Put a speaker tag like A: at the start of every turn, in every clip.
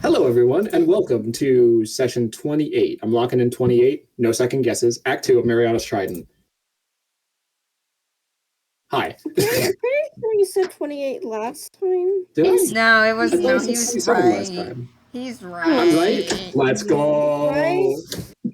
A: Hello, everyone, and welcome to session 28. I'm locking in 28, no second guesses. Act 2 of Mariana's Trident. Hi.
B: I'm pretty sure you said 28 last time.
A: Did I?
C: No, it was
A: I
C: no.
A: thought
C: He
A: I
C: was
A: said it last
C: right.
A: time.
C: He's right.
A: I'm right. Let's go.
B: Right?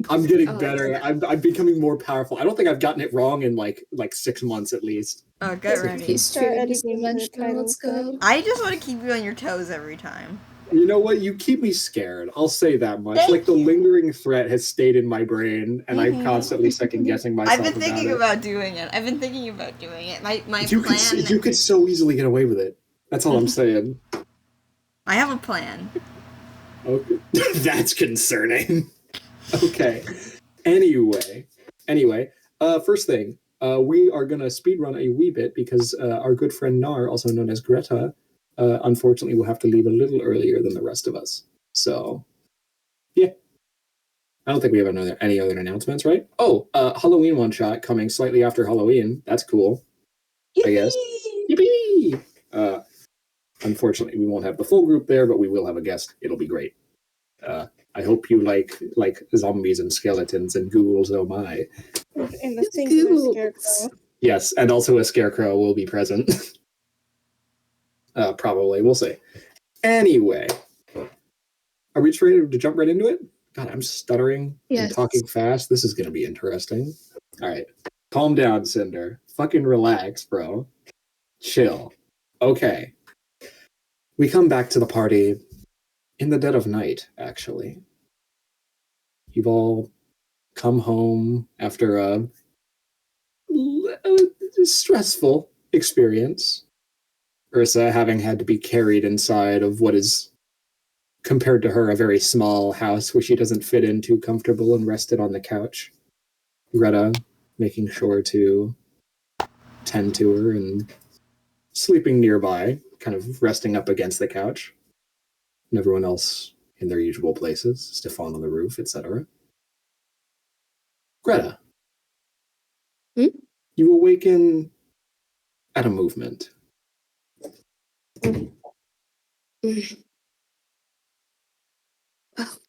A: I'm getting better. I'm becoming more powerful. I don't think I've gotten it wrong in like 6 months at least.
C: Oh, get
B: If
C: ready.
B: you start editing the title,
D: Let's go.
C: I just want to keep you on your toes every time.
A: You know what? You keep me scared. I'll say that much.
C: Thank
A: like the
C: you.
A: lingering threat has stayed in my brain, and I'm
C: Mhm.
A: constantly second guessing myself.
C: I've been thinking
A: about
C: about doing it. My
A: you
C: plan.
A: you could so easily get away with it. That's all I'm saying.
C: I have a plan.
A: Okay. That's concerning. Okay. Anyway, first thing, we are gonna speed run a wee bit because our good friend Nar, also known as Greta, unfortunately will have to leave a little earlier than the rest of us. So, yeah. I don't think we have any other announcements, right? Oh, Halloween one shot coming slightly after Halloween. That's cool. I guess. Yippee! Unfortunately, we won't have the full group there, but we will have a guest. It'll be great. I hope you like zombies and skeletons and ghouls. Oh my!
B: And the singular scarecrow.
A: Yes, and also a scarecrow will be present. Probably, we'll see. Anyway, are we just ready to jump right into it? God, I'm stuttering and talking fast. This is gonna be interesting. All right, calm down, Cinder. Fucking relax, bro. Chill. Okay. We come back to the party in the dead of night, actually. You've all come home after a stressful experience. Ursa having had to be carried inside of what is, compared to her, a very small house where she doesn't fit in too comfortable and rested on the couch. Greta making sure to tend to her and sleeping nearby, kind of resting up against the couch. And everyone else in their usual places, Stefan on the roof, etc. Greta. You awaken at a movement.
D: What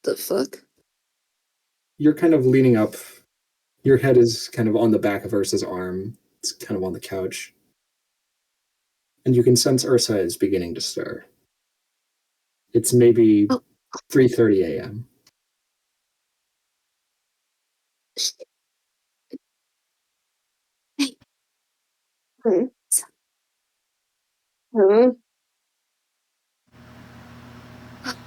D: the fuck?
A: You're kind of leaning up. Your head is kind of on the back of Ursa's arm. It's kind of on the couch. And you can sense Ursa is beginning to stir. It's maybe 3:30 a.m.
D: Hey.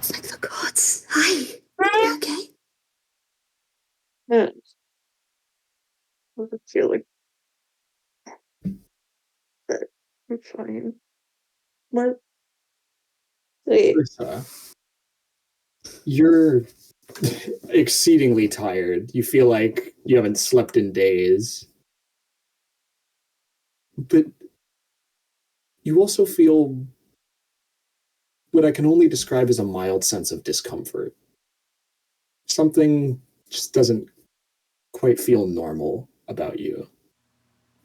D: Thank the gods. Hi. Are you okay?
B: Yeah. I feel like I'm fine. What? Wait.
A: Ursa, you're exceedingly tired. You feel like you haven't slept in days. But you also feel what I can only describe as a mild sense of discomfort. Something just doesn't quite feel normal about you.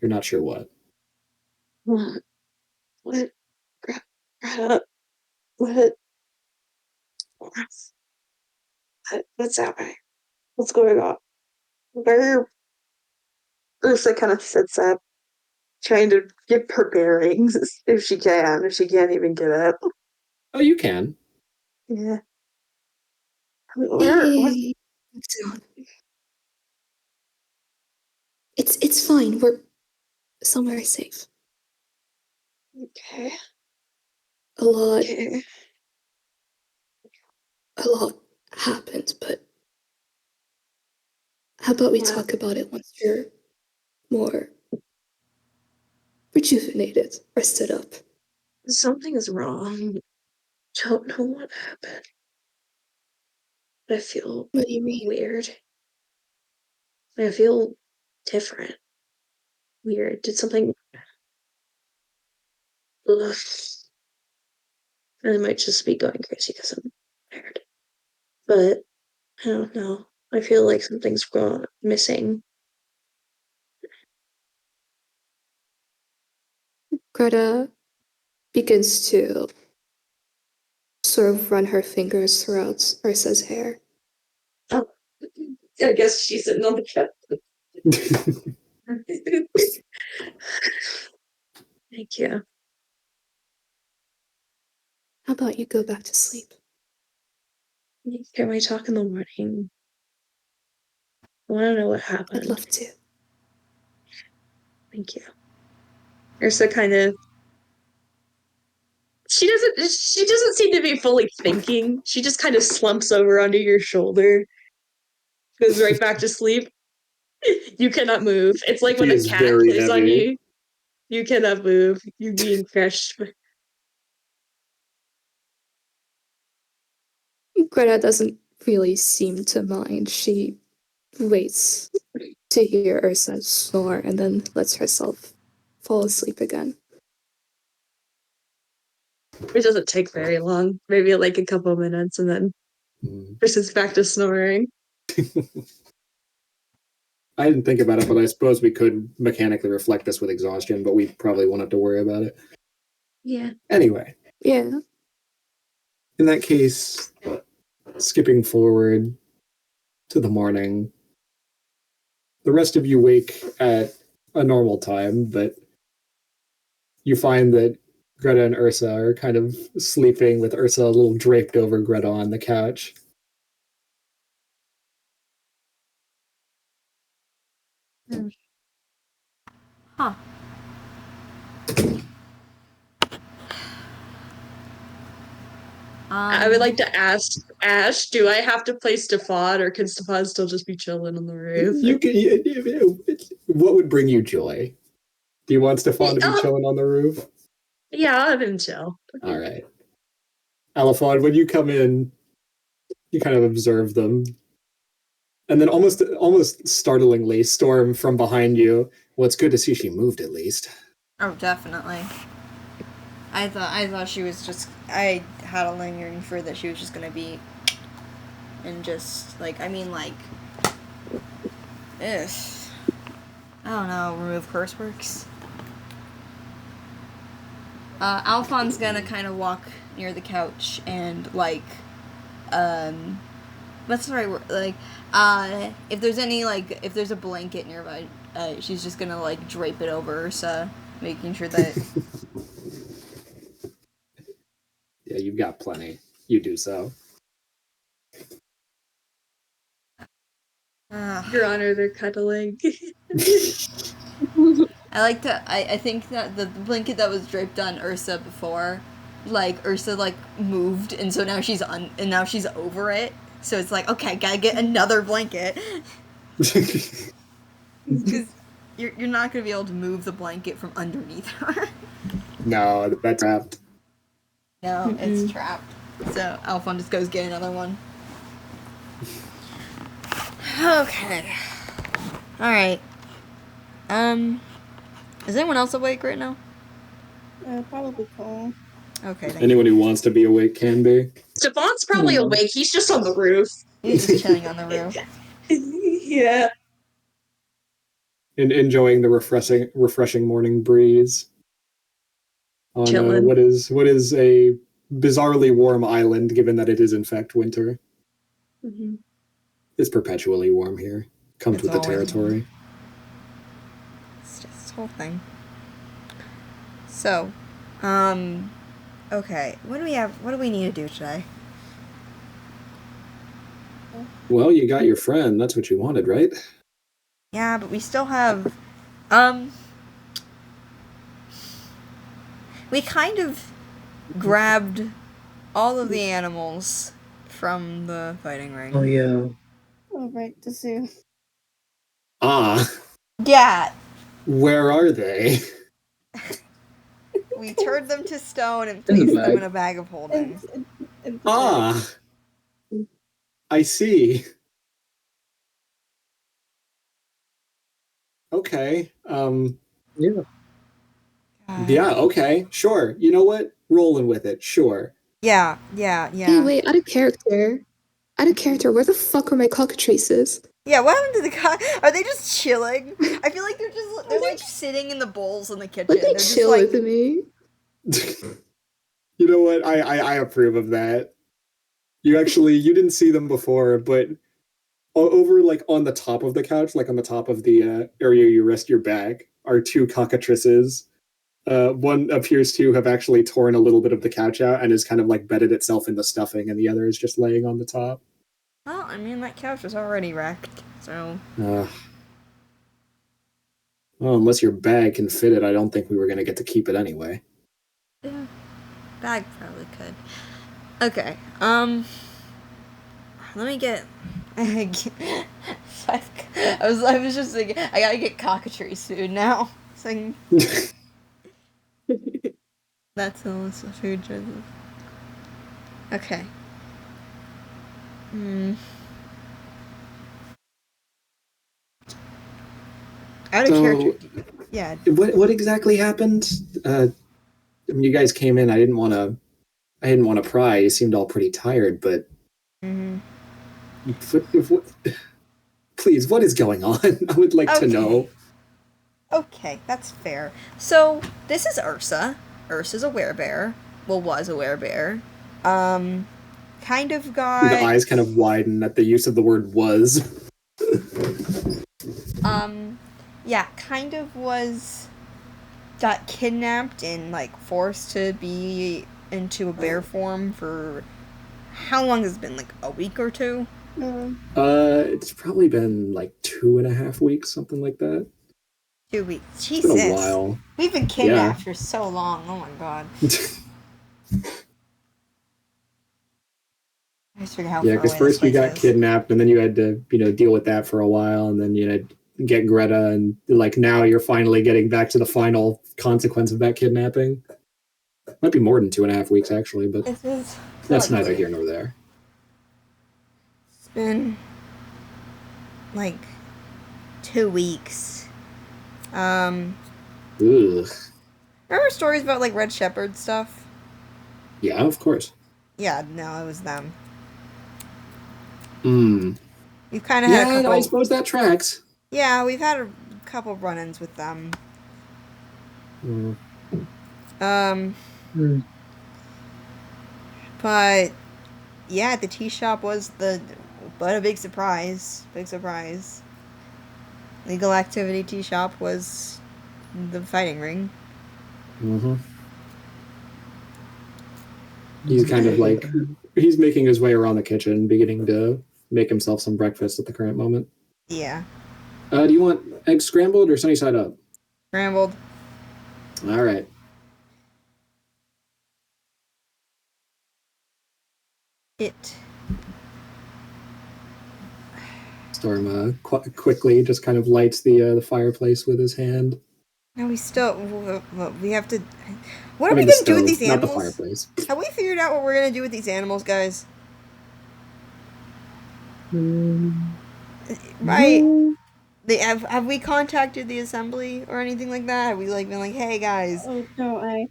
A: You're not sure what.
B: What? Greta? What? What's happening? What's going on? Where? Ursa kind of sits up, trying to get her bearings if she can, if she can't even get up.
A: Oh, you can.
B: Yeah.
D: Hey. It's fine. We're somewhere safe.
B: Okay.
D: A lot
B: Okay.
D: happened, but how about we talk about it once you're more rejuvenated, rested up?
B: Something is wrong. Don't know what happened. I feel
D: What do you mean?
B: weird. I feel different. Weird. Did something. Ugh. I might just be going crazy because I'm tired. But I don't know. I feel like something's missing.
D: Greta begins to sort of run her fingers throughout Ursa's hair.
B: Oh, I guess she's sitting on the couch. Thank you.
D: How about you go back to sleep?
B: Can we talk in the morning? I want to know what happened.
D: I'd love to.
B: Thank you. Ursa kind of. She doesn't seem to be fully thinking. She just kind of slumps over onto your shoulder, goes right back to sleep. You cannot move. It's like when
A: She
B: a
A: is
B: cat
A: very
B: plays on
A: heavy.
B: you. You cannot move. You're being crushed.
D: Greta doesn't really seem to mind. She waits to hear Ursa snore and then lets herself fall asleep again.
B: It doesn't take very long. Maybe like a couple minutes, and then Ursa's back to snoring.
A: I didn't think about it, but I suppose we could mechanically reflect this with exhaustion, but we probably won't have to worry about it.
B: Yeah.
A: Anyway,
D: Yeah.
A: in that case, skipping forward to the morning, the rest of you wake at a normal time, but you find that Greta and Ursa are kind of sleeping with Ursa a little draped over Greta on the couch.
C: Huh.
B: I would like to ask Ash, do I have to play Stefan, or can Stefan still just be chilling on the roof?
A: What would bring you joy? Do you want Stefan to be chilling on the roof?
B: Yeah, I'll have him chill.
A: All right. Alphon, when you come in, you kind of observe them. And then almost startlingly, Storm from behind you. Well, it's good to see she moved at least.
C: Oh, definitely. I thought she was just. I had a lingering fear that she was just gonna be. And just, like, I mean, like. Ugh. I don't know, remove curse works. Alphon's gonna kind of walk near the couch and, like, what's the right word? Like, if there's any, like, if there's a blanket nearby, she's just gonna, like, drape it over Ursa, making sure that...
A: Yeah, you've got plenty. You do so.
B: Your Honor, they're cuddling.
C: I think that the blanket that was draped on Ursa before, like, Ursa, like, moved, and so now she's over it. So it's like, okay, gotta get another blanket. Because you're not gonna be able to move the blanket from underneath her.
A: No, that's trapped.
C: No, it's trapped. So Alphon just goes get another one. Okay. Alright. Is anyone else awake right now?
E: Probably Cole.
C: Okay.
A: Anyone who wants to be awake can be.
B: Stefan's probably awake. He's just on the roof.
C: He's just chilling on the roof.
B: Yeah.
A: And enjoying the refreshing morning breeze on what is a bizarrely warm island, given that it is in fact winter.
B: Mm-hmm.
A: It's perpetually warm here. Comes with the territory.
C: It's just this whole thing. So, okay. What do we need to do today?
A: Well, you got your friend. That's what you wanted, right?
C: Yeah, but we still have, we kind of grabbed all of the animals from the fighting ring.
F: Oh, yeah.
E: Oh, right, the zoo.
A: Ah.
C: Yeah.
A: Where are they?
C: We turned them to stone and placed them in a bag of holding.
A: Ah. I see. Okay.
F: Yeah.
A: Yeah, okay. Sure. You know what? Rolling with it. Sure.
C: Yeah.
D: Hey, wait, out of character, where the fuck are my cockatrices?
C: Yeah, what happened to the guy? Are they just chilling? I feel like they're like sitting in the bowls in the kitchen.
D: Would they
C: They're
D: chill
C: just like,
D: with me?
A: You know what? I approve of that. You didn't see them before, but over like on the top of the couch, like on the top of the area you rest your back, are two cockatrices. One appears to have actually torn a little bit of the couch out and is kind of like bedded itself in the stuffing, and the other is just laying on the top.
C: Well, I mean, that couch was already wrecked, so...
A: Well, unless your bag can fit it, I don't think we were going to get to keep it anyway.
C: Yeah, bag probably could. Okay, let me get... I was just thinking, I gotta get cockatrice food now. So that's the list of food choices. Okay. Out of character. Yeah.
A: What exactly happened? I mean, you guys came in. I didn't want to pry. You seemed all pretty tired, but please, what is going on? I would like to know.
C: Okay, that's fair. So this is Ursa. Ursa's a werebear. Well, was a werebear. Kind of got...
A: The eyes kind of widen at the use of the word "was."
C: Yeah, kind of got kidnapped and, like, forced to be into a bear form for... How long has it been? Like, a week or two?
A: It's probably been, like, 2.5 weeks, something like that.
C: 2 weeks. Jesus.
A: It's been a while.
C: We've been kidnapped for so long. Oh, my God. I just figure how far
A: because
C: away
A: first
C: this
A: you got
C: place is.
A: kidnapped, and then you had to, deal with that for a while, and then you had get Greta, and like now you're finally getting back to the final consequence of that kidnapping. Might be more than 2.5 weeks actually, but that's neither here nor there.
C: It's been like 2 weeks.
A: Ugh.
C: Remember stories about like Red Shepherd stuff?
A: Yeah, of course.
C: Yeah, no, it was them. We've kind of had a couple...
A: I suppose that tracks.
C: Yeah, we've had a couple run-ins with them. But yeah, the tea shop was a big surprise. Big surprise. Legal activity tea shop was the fighting ring.
A: He's kind of like, he's making his way around the kitchen, beginning to make himself some breakfast at the current moment.
C: Yeah.
A: Do you want eggs scrambled or sunny side up?
C: Scrambled.
A: All right. Storm quickly just kind of lights the fireplace with his hand.
C: No, we have to... What are we going to do with these animals?
A: Not the fireplace.
C: Have we figured out what we're going to do with these animals, guys? Right. Have we contacted the assembly or anything like that? Have we like been like, hey guys,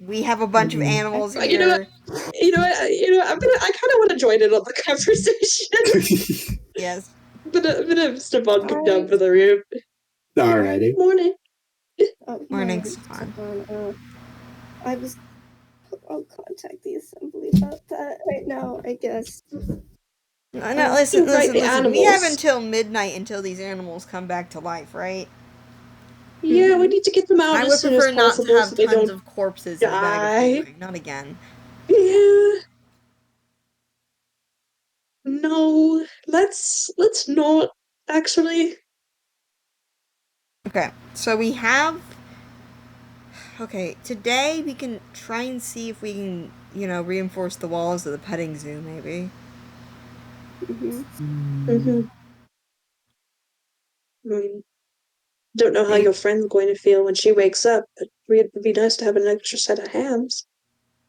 C: we have a bunch of animals here.
B: You know what? I kind of want to join in on the conversation.
C: Yes.
B: I'm gonna step on come down for the room.
A: Alrighty.
B: Morning.
C: Morning's fine.
E: I'll contact the assembly about that right now, I guess.
C: No, listen. We have until midnight until these animals come back to life, right?
B: Yeah, we need to get them out as soon as possible.
C: I would prefer not to have tons of corpses in a bag of food. Not again.
B: Yeah. No, let's not actually.
C: Okay, so we have. Okay, today we can try and see if we can, reinforce the walls of the petting zoo, maybe.
B: I mean, don't know how your friend's going to feel when she wakes up, but it would be nice to have an extra set of hands.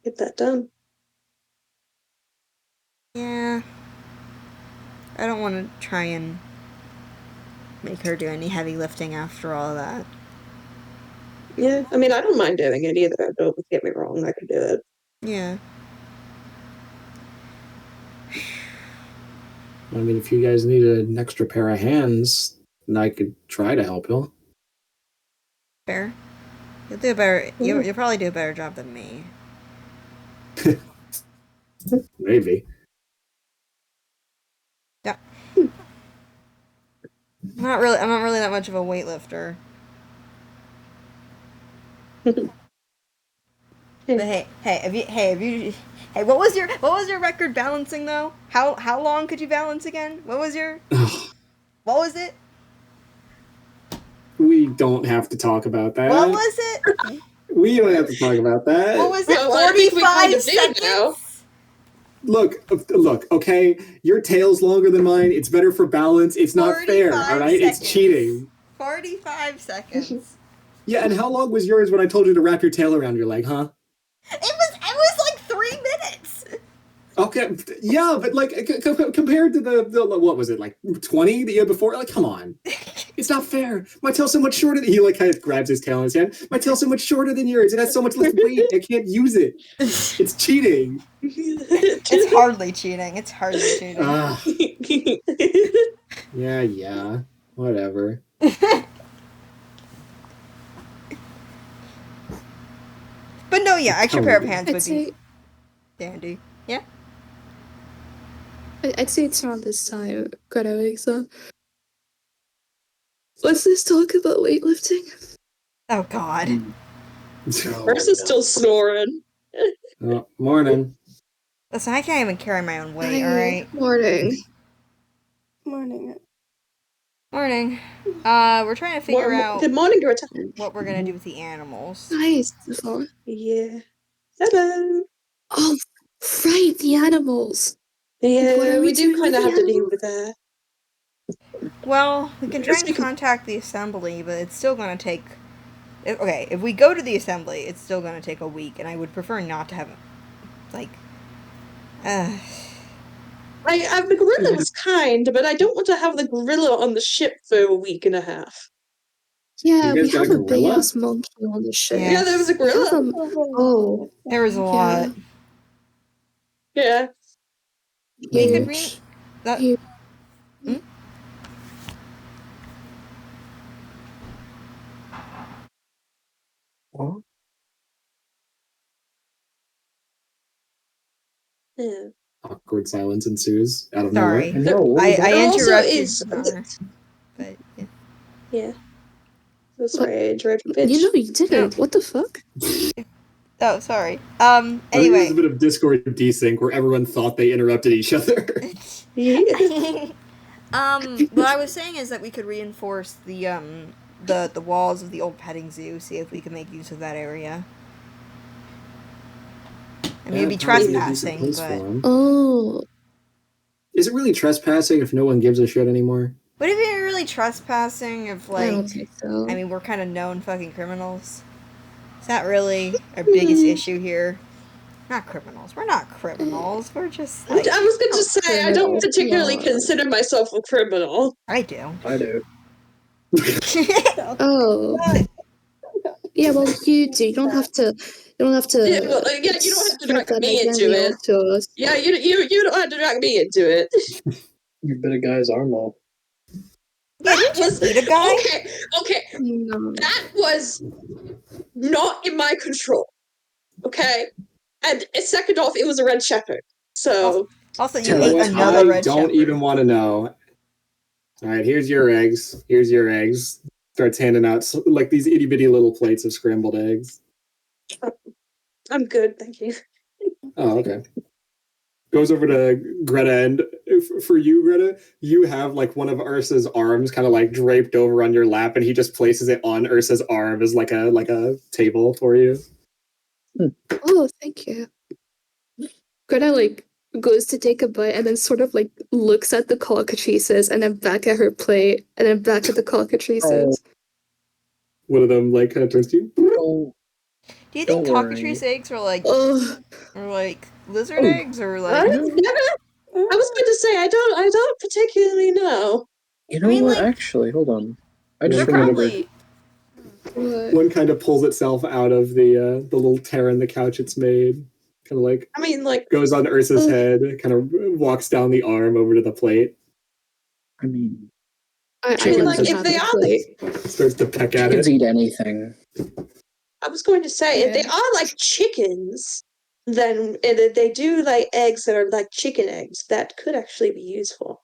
B: Get that done.
C: Yeah. I don't want to try and make her do any heavy lifting after all of that.
B: Yeah, I mean, I don't mind doing it either. Don't get me wrong, I could do it.
C: Yeah.
A: I mean, if you guys need an extra pair of hands, then I could try to help you.
C: Fair. You'll do a better. You'll probably do a better job than me.
A: Maybe.
C: Yeah. I'm not really that much of a weightlifter. But hey, what was your record balancing though? How long could you balance again? What was it?
A: We don't have to talk about that.
C: What was it?
A: We don't have to talk about that.
C: What was it?
B: Well, I think we
C: 45
B: kind of do
C: seconds?
B: now.
A: Look, okay? Your tail's longer than mine. It's better for balance. It's not fair, all right?
C: seconds.
A: It's cheating.
C: 45 seconds.
A: Yeah, and how long was yours when I told you to wrap your tail around your leg, huh?
C: It was like 3 minutes.
A: Okay, yeah, but like compared to the what was it, like 20 the year before? Like, come on, it's not fair. My tail's so much shorter than he like kind of grabs his tail in his hand. My tail's so much shorter than yours. It has so much less weight. I can't use it. It's cheating.
C: It's hardly cheating. It's hardly cheating.
A: Yeah, whatever.
C: But no, yeah, extra pair of hands
D: I'd
C: would
D: say
C: be dandy. Yeah.
D: I'd say it's around this time. Greta wakes up. Let's just talk about weightlifting.
C: Oh God.
B: Ursa's still snoring.
A: Oh, morning.
C: Listen, I can't even carry my own weight. All right.
D: Morning.
E: Morning.
C: Morning. We're trying to figure out
B: Good morning, Greta.
C: what we're gonna do with the animals.
D: Nice. Stefan.
B: Yeah. Hello.
D: Oh, right, the animals. What
B: Yeah,
D: are
B: we
D: we
B: do
D: doing
B: kind of
D: with
B: have
D: the
B: to deal
D: animals?
B: with that.
C: Well, we can try and contact the assembly, but it's still gonna take. Okay, if we go to the assembly, it's still gonna take a week, and I would prefer not to have, like,
B: The gorilla was kind, but I don't want to have the gorilla on the ship for a week and a half.
D: Yeah,
A: You
D: we
A: guys got
D: have
A: a
D: a big
A: gorilla?
D: ass monkey on the ship.
C: Yeah.
B: Yeah, there was a
D: We have
B: gorilla.
D: Oh,
C: there was a lot.
B: Yeah.
C: We could
D: huge.
C: that.
D: Huge.
B: Yeah.
A: Awkward silence ensues out of
C: Sorry,
A: nowhere.
C: I
B: There also
C: interrupted.
B: is.
C: But yeah.
B: Yeah. So sorry, I interrupted bitch.
D: You know you didn't. What the fuck?
C: Oh, sorry.
A: I think
C: Anyway.
A: there's a bit of Discord desync where everyone thought they interrupted each other.
B: Yeah.
C: What I was saying is that we could reinforce the walls of the old petting zoo, see if we can make use of that area. I mean, it'd be trespassing, but
D: Oh.
A: Is it really trespassing if no one gives a shit anymore?
C: would it be really trespassing if,
D: I don't
C: like,
D: think so.
C: I mean, we're kind of known fucking criminals? Is that really our biggest issue here? Not criminals. We're not criminals. We're just like...
B: I was going to say, I don't particularly consider myself a criminal.
C: I do.
F: I do.
D: Oh. Yeah, well, you do. You don't have to. You don't have to.
B: Yeah, well, yeah, you don't have to
D: spread
B: drag
D: that
B: me into
D: identity
B: it.
D: onto us.
B: Yeah, you don't have to drag me into it.
F: You bit a guy's arm off.
C: Yeah, didn't you beat a guy?
B: Okay.
D: No.
B: That was not in my control. Okay? And second off, it was a red shepherd. So...
C: Also, you ate another red shepherd.
A: I don't even want to know. All right, here's your eggs. Here's your eggs. Starts handing out like these itty bitty little plates of scrambled eggs.
B: I'm good, thank you.
A: Oh, okay. Goes over to Greta, and for you, Greta, you have like one of Ursa's arms kind of like draped over on your lap, and he just places it on Ursa's arm as like a table for you.
D: Oh, thank you. Greta like goes to take a bite and then sort of like looks at the cockatrices and then back at her plate and then back at the cockatrices.
A: One of them like kind of turns to you.
C: Do you think cockatrice eggs are like lizard eggs or like?
B: I was going to say I don't particularly know.
F: You know what? Actually, hold on. I just remembered.
A: One kind of pulls itself out of the little tear in the couch it's made. Kind of like,
B: I mean, like,
A: goes on Ursa's head, kind of walks down the arm over to the plate.
F: I mean,
B: like if they are,
A: starts to peck at
F: chickens
A: it.
F: eat anything.
B: I was going to say if they are like chickens, then they do lay eggs that are like chicken eggs that could actually be useful.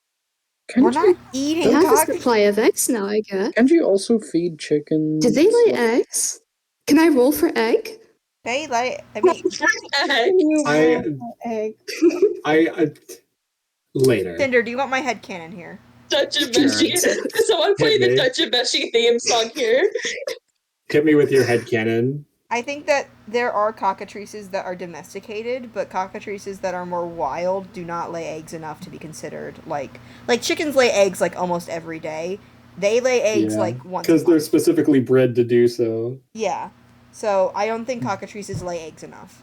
C: We're
F: Can't you,
C: not eating
D: They have a
C: cockroaches.
D: supply of eggs now, I guess.
F: can't you also feed chickens?
D: Did they lay
F: like-
D: eggs? Can I roll for egg?
C: They like. I mean,
E: You
A: I-
E: roll for egg.
A: I later.
C: Cinder, do you want my headcanon here?
B: Dutch and
A: Sure.
B: Beshi. Someone play
A: Hit
B: the
A: me.
B: Dutch and Beshi theme song here.
A: Hit me with your headcanon.
C: I think that there are cockatrices that are domesticated, but cockatrices that are more wild do not lay eggs enough to be considered like chickens lay eggs like almost every day. They lay eggs like once.
A: Because
C: a
A: they're
C: month.
A: specifically bred to do so.
C: Yeah. So I don't think cockatrices lay eggs enough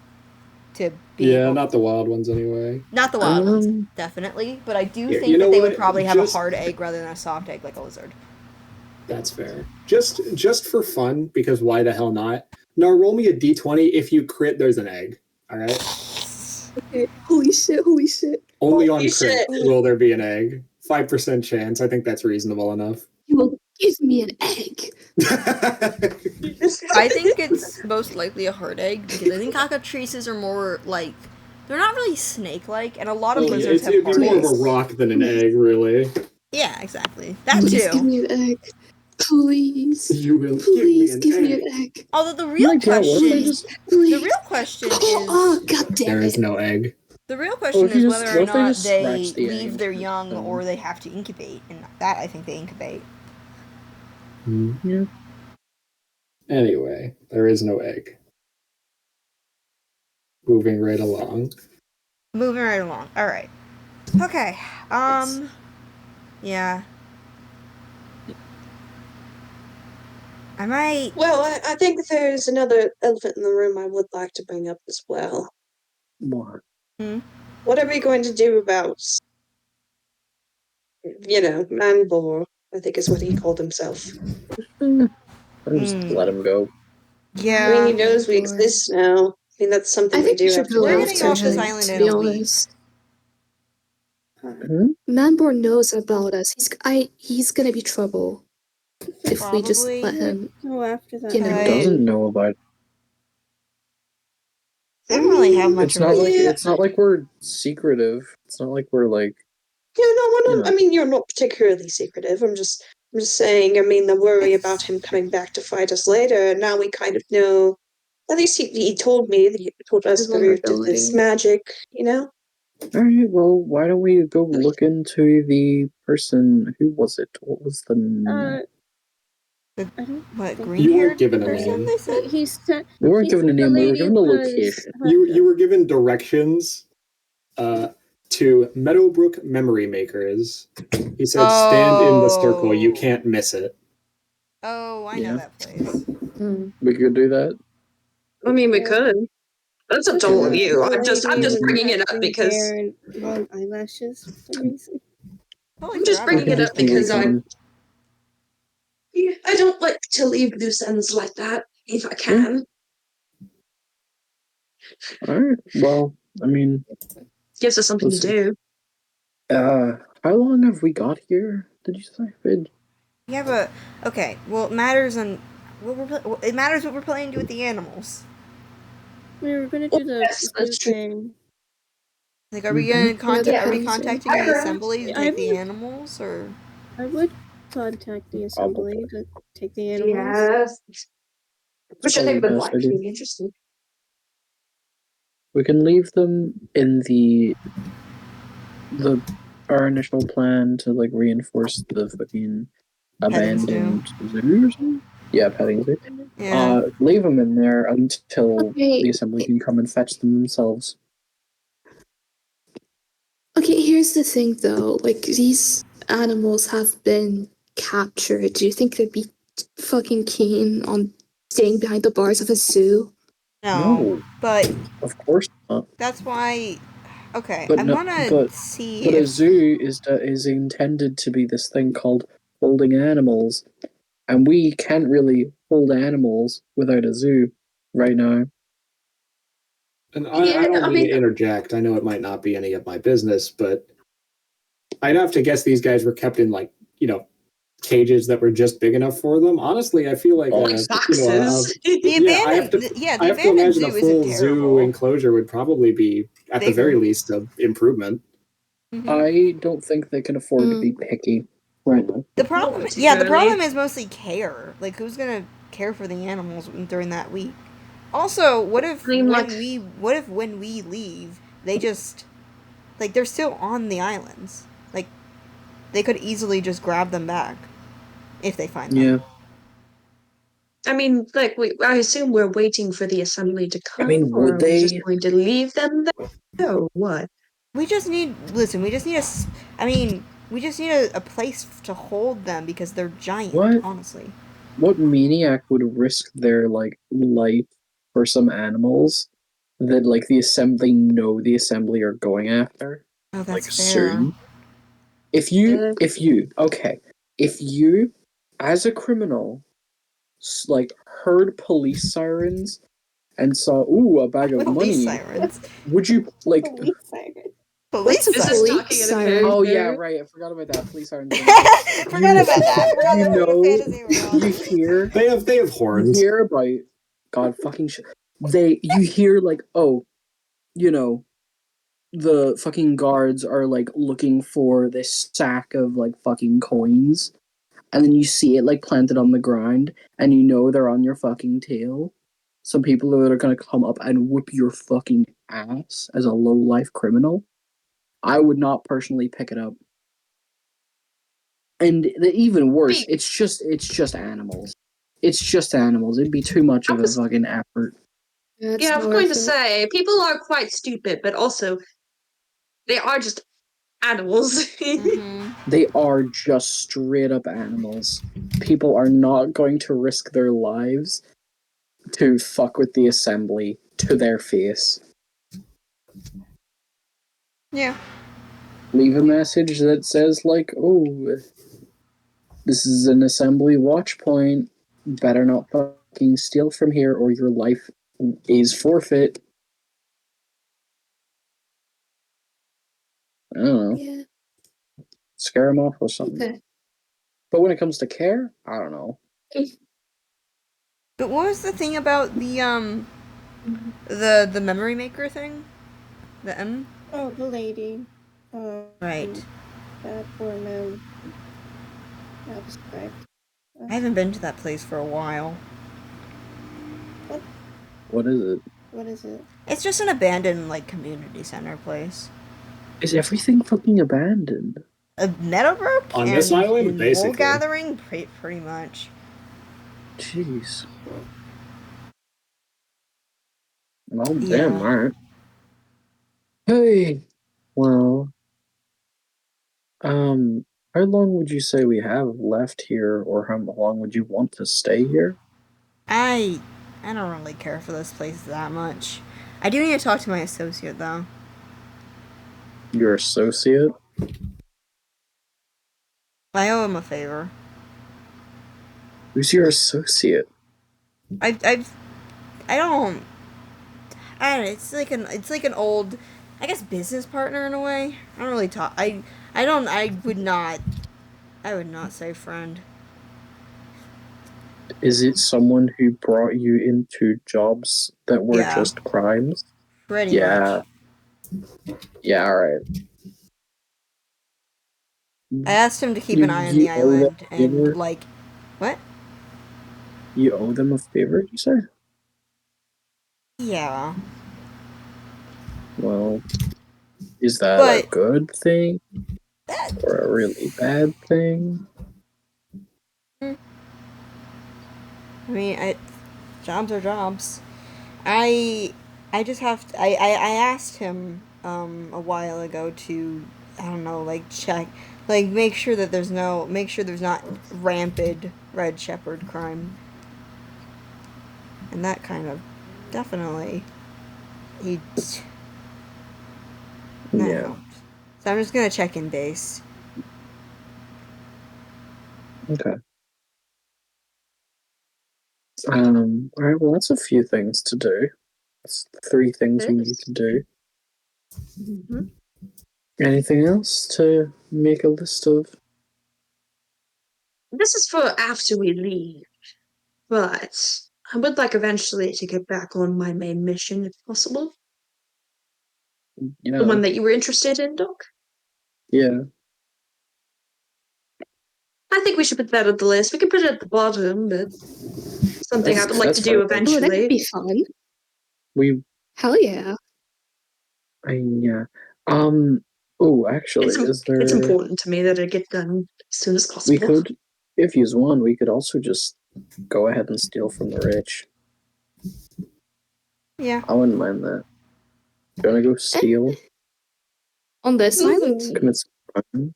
C: to be.
A: Yeah,
C: able-
A: not the wild ones anyway.
C: not the wild ones,
F: Um,
C: definitely. But I do
A: Yeah,
C: think
A: you know
C: that they
A: what?
C: would probably have
A: Just-
C: a hard egg rather than a soft egg like a lizard.
A: That's fair. Just for fun, because why the hell not? Now roll me a d20. If you crit, there's an egg. All right.
D: Okay. Holy shit, holy shit.
A: Only
B: Holy
A: on crit
B: shit.
A: will there be an egg. 5% chance. I think that's reasonable enough.
D: You will give me an egg.
C: I think it's most likely a hard egg because I think cockatrices are more like they're not really snake-like, and a lot of lizards have
A: it'd be
C: hard
A: more of
C: eggs.
A: a rock than an egg, really.
C: Yeah, exactly. That
D: Please give
C: too.
D: me an egg. Please.
A: You will
D: Please
A: give me an egg.
D: egg.
C: Although the real
F: like, yeah, what if they
C: question,
F: just
D: Please.
C: the real question
D: Oh,
C: is,
D: god damn
A: There
D: it.
A: is no egg.
C: the real question
F: if you
C: is
F: just-
C: whether or
F: what if they
C: not
F: just
C: they
F: scratch the egg
C: leave their
F: and
C: young
F: put them-
C: or they have to incubate, and that I think they incubate.
F: Yeah.
A: Anyway, there is no egg. Moving right along.
C: Moving right along. All right. Okay. Yeah. I might.
B: Well, I think there's another elephant in the room I would like to bring up as well.
F: What?
B: What are we going to do about, Manbor, I think is what he called himself.
F: I'll just let him go.
C: Yeah.
B: I mean, he knows we
D: Manbor.
B: exist now. I mean, that's something
D: I think
B: we
D: we
B: do
D: should
B: after
D: go
C: We're
B: we're
C: getting
D: after
C: off this
D: him,
C: island
D: to
C: in
D: be
C: a week.
D: honest.
F: Hmm?
D: Manbor knows about us. He's gonna be trouble if we just
C: Probably.
D: let him.
E: Go after that.
D: You know.
F: Who doesn't know about?
C: I don't really have much
F: It's
C: of
F: not
C: a.
F: like
B: Yeah.
F: it's not like we're secretive. It's not like we're like.
B: Yeah, no, we're not,
F: Yeah.
B: I mean, you're not particularly secretive. I'm just saying, I mean, the worry about him coming back to fight us later, now we kind of know. At least he told me that he told us
D: His
B: that we did this
D: vulnerability.
B: magic, you know?
F: All right. Well, why don't we go look into the person? Who was it? What was the?
E: I don't
C: What
E: think
C: green
A: You weren't
C: haired
A: given a
C: person?
A: name.
C: They said.
E: he said
F: We weren't
E: he
F: given a
E: said the
F: name. We were
E: lady
F: given a
E: was
F: location.
A: You were given directions to Meadowbrook Memory Makers. He said, stand in the circle. You
C: Oh.
A: can't miss it.
C: Oh, I
F: Yeah.
C: know that place.
F: We could do that.
B: I mean, we could. That's up to all of you. I'm just bringing it up because
E: hair and long eyelashes for some reason.
C: Holy
B: I'm just
C: crap,
B: bringing
C: I
B: it
C: didn't
B: up
C: think
B: because
C: of that.
B: I don't like to leave loose ends like that if I can.
F: All right. Well, I mean,
B: Gives us something
F: Let's
B: to
F: see.
B: do.
F: how long have we got here? Did you say?
C: Yeah, but okay. Well, it matters on. It matters what we're planning to do with the animals.
E: We were gonna do the
B: Yes, that's
E: blue
B: true.
E: thing.
C: Like, are we gonna contact?
D: Yeah,
C: Are we
D: the
C: contacting
B: I
C: the
B: heard-
C: assembly to
E: I
C: take the
E: would-
C: animals, or?
E: I would contact the assembly to take the animals.
B: Yes. Which I
F: Probably
B: think
F: the
B: would
F: best
B: likely
F: idea.
B: be interesting.
F: We can leave them in the our initial plan to like reinforce the fucking
C: Petting zoo.
F: abandoned zoo or something. Yeah, petting zoo.
C: Yeah.
F: Leave them in there until
D: Okay.
F: the assembly can come and fetch them themselves.
D: Okay, here's the thing though. Like, these animals have been captured. Do you think they'd be fucking keen on staying behind the bars of a zoo?
F: No,
C: But
F: of course not.
C: that's why. Okay,
F: But
C: I
F: no-
C: want to
F: but-
C: see
F: But a
C: if.
F: zoo is intended to be this thing called holding animals, and we can't really hold animals without a zoo right now.
A: And I
B: Yeah,
A: don't
B: I
A: mean
B: mean-
A: to interject. I know it might not be any of my business, but I'd have to guess these guys were kept in, like, cages that were just big enough for them. Honestly, I feel like
B: Like foxes.
C: The
A: yeah, I have to.
C: abandoned, yeah,
A: I
C: the
A: have to
C: abandoned
A: imagine
C: zoo
A: a
C: isn't
A: full zoo
C: terrible.
A: enclosure would probably be, at the very
C: Bigger.
A: least, an improvement.
C: Mhm.
F: I don't think they can afford to be picky right now.
C: The problem,
B: Not
C: yeah, the
B: particularly.
C: problem is mostly care. Like, who's gonna care for the animals during that week? Also, what if
B: I mean, like-
C: when we leave, they just like they're still on the islands. Like, they could easily just grab them back if they find them.
F: Yeah.
B: I mean, like, I assume we're waiting for the assembly to come,
F: mean,
B: or
F: would
B: are we just
F: they-
B: going to leave them there, or what?
C: We just need we just need we just need a place to hold them because they're giant.
F: What?
C: Honestly.
F: What maniac would risk their like life for some animals that like the assembly are going after?
C: Oh, that's
F: Like
C: fair.
F: soon. If you as a criminal like heard police sirens and saw a bag of
C: Police
F: money,
C: sirens.
F: would you like
E: Police siren.
C: Police
B: Is this
C: sirens.
B: talking
D: Police
B: in a
D: siren.
F: Oh yeah,
B: character?
F: right. I forgot about that. Police sirens.
C: Forgot about that. Forgot
F: you
C: that we're in a
F: know,
C: fantasy world.
F: you hear
A: They have
F: you
A: horns.
F: hear about God fucking shit. You hear like, oh, you know, the fucking guards are like looking for this sack of like fucking coins, and then you see it like planted on the ground, and you know they're on your fucking tail. Some people that are gonna come up and whip your fucking ass as a low life criminal. I would not personally pick it up. And even worse, it's just animals. It's just animals. It'd be too much of a fucking effort.
B: Yeah, I was going to say, people are quite stupid, but also, they are just animals.
C: Mhm.
F: They are just straight up animals. People are not going to risk their lives to fuck with the assembly to their face.
C: Yeah.
F: Leave a message that says like, "Oh, this is an assembly watch point. Better not fucking steal from here, or your life is forfeit." I don't know.
D: Yeah.
F: Scare them off with something.
D: Okay.
F: But when it comes to care, I don't know.
C: But what was the thing about the the memory maker thing? The M?
E: Oh, the lady.
C: Right.
E: That woman. That was correct.
C: I haven't been to that place for a while.
F: What is it?
E: What is it?
C: It's just an abandoned like community center place.
F: Is everything fucking abandoned?
C: A Meadowbrook
A: On
C: and
A: this island,
C: and
A: basically.
C: Wool Gathering, pretty much.
F: Jeez. Well,
C: Yeah.
F: damn, alright. Hey, well, how long would you say we have left here, or how long would you want to stay here?
C: I don't really care for this place that much. I do need to talk to my associate though.
F: Your associate?
C: I owe him a favor.
F: Who's your associate?
C: I don't. I don't know. It's like an old, I guess, business partner in a way. I don't really talk. I would not say friend.
F: Is it someone who brought you into jobs that were
C: Yeah.
F: just crimes?
C: Pretty
F: Yeah.
C: much.
F: Yeah, alright.
C: I asked him to keep an eye on the
F: You owe them
C: island
F: a favor?
C: and like, what?
F: You owe them a favor, you say?
C: Yeah.
F: Well, is that a
C: But
F: good thing? Or a really bad thing?
C: I mean, jobs are jobs. I just have to, I asked him a while ago to, I don't know, like check, like make sure there's not rampant red shepherd crime, and that kind of definitely that
F: Yeah.
C: helped. So I'm just gonna check in base.
F: Okay. Alright, well, that's a few things to do. That's 3 things we need to do.
B: Mhm.
F: Anything else to make a list of?
B: this is for after we leave, but I would like eventually to get back on my main mission if possible.
F: Yeah.
B: The one that you were interested in, Doc.
F: Yeah.
B: I think we should put that at the list. We can put it at the bottom, but something I would like to do
F: fine.
D: Oh, that could
B: eventually.
D: be fun.
F: We
D: Hell yeah.
F: yeah. Oh, actually, is there?
B: It's important to me that it get done as soon as possible.
F: We could, if you want, we could also just go ahead and steal from the rich.
C: Yeah.
F: I wouldn't mind that. Do you want to go steal?
D: On this island?
F: Commit some crime?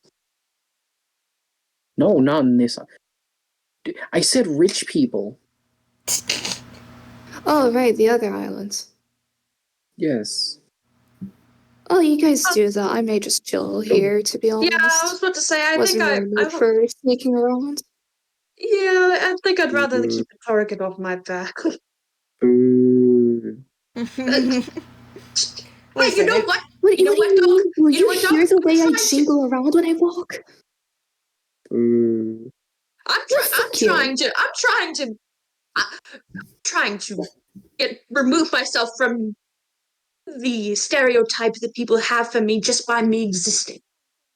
F: No, not in this. I said rich people.
D: Oh, right, the other islands.
F: Yes.
D: Oh, you guys do that. I may just chill here, to be honest.
B: Yeah, I was about to say. I
D: Wasn't
B: think
D: really mood for sneaking around.
B: Yeah, I think I'd rather keep the target off my back.
F: Boo.
B: Hey, you know what?
D: What,
B: You know
D: what do
B: what,
D: you
B: Doc?
D: mean? Will
B: You know
D: you
B: what, Doc?
D: hear the way I
B: I'm trying to-
D: jingle around when I walk?
F: Boo.
B: I'm
D: Fuck you.
B: trying to remove myself from the stereotype that people have for me just by me existing.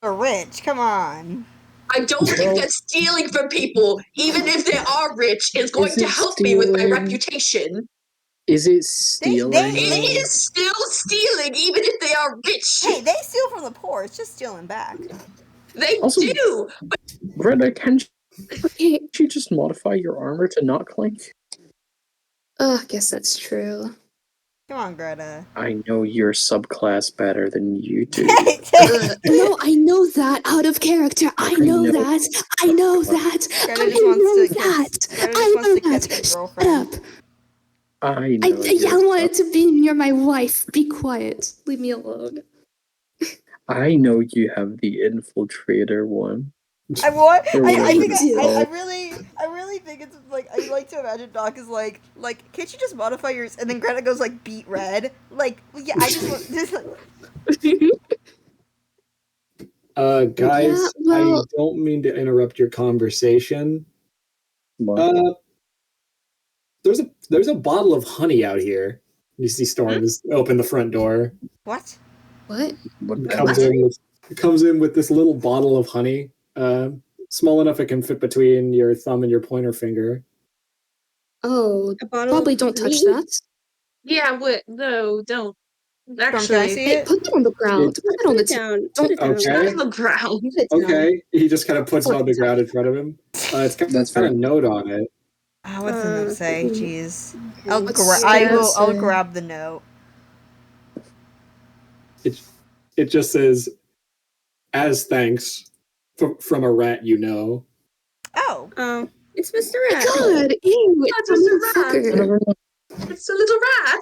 C: We're rich. Come on.
B: I don't think that stealing from people, even if they are rich, is going
F: Is
B: to
F: it
B: help me with my
F: stealing?
B: reputation.
F: Is it stealing?
B: It is still stealing, even if they are rich.
C: Hey, they steal from the poor. It's just stealing back.
B: They
F: Also-
B: do.
F: Greta, can
D: Okay.
F: you just modify your armor to not clink?
D: I guess that's true.
C: Come on, Greta.
F: I know your subclass better than you do.
D: No, I know that out of character. I know
F: know.
D: that. I know that.
C: Greta
D: I
C: just wants
D: know
C: to
D: that.
C: kiss. Greta
D: I
C: just wants
D: know
C: to kiss
D: that.
C: his
D: Shut
C: girlfriend.
D: up.
F: I know.
D: I wanted to be near my wife. Be quiet. Leave me alone.
F: I know you have the infiltrator one.
C: I want.
F: Or
C: I
F: whatever
C: think.
F: it's
C: I
F: called.
C: really think it's like. I like to imagine Doc is like. Can't you just modify yours? And then Greta goes like beat red. Like, yeah. I just want. Just like,
A: Guys,
D: Yeah, well-
A: I don't mean to interrupt your conversation.
F: What?
A: There's a bottle of honey out here. You see Storm just open the front door.
C: what?
D: What?
F: What
A: It comes in with this little bottle of honey, small enough it can fit between your thumb and your pointer finger.
D: Oh,
E: A bottle
D: probably
E: of
D: don't touch
E: honey?
D: that.
B: Yeah, what? No, don't.
C: Can I
B: Actually,
C: see
D: Hey,
C: it?
D: put that on the ground. Put that on the
E: Put it
D: table.
E: down. Put it down.
A: Okay.
B: not on the ground.
E: Put it down.
A: Okay, he just kind of puts it on the ground in front of him. It's got
F: That's
A: a
F: fair.
A: note on it.
C: Oh, what's the note say? Jeez.
E: Okay.
C: I'll
D: What's
C: I will.
D: that
C: I'll
D: say?
C: grab the note.
A: It just says, "As thanks from a rat you know."
C: Oh.
E: Oh, it's Mr. Rat.
D: God, ew, it's a
B: That's
D: little
B: Mr. Rat.
D: fucker.
B: It's a little rat.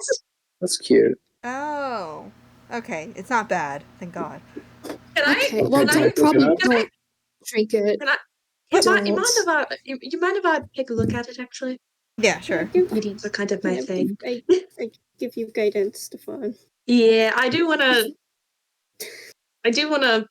F: That's cute.
C: Oh. Okay. It's not bad. Thank God.
B: Can I?
D: Okay, well,
B: Can I?
D: don't, probably
A: Can I-
D: don't drink it.
B: Can I?
D: But
B: You mind
D: don't.
B: you mind if I take a look at it? Actually,
C: Yeah. Sure.
B: readings are kind of my thing.
E: I give you guidance, Stefan.
B: Yeah, I do want to.
C: We're still on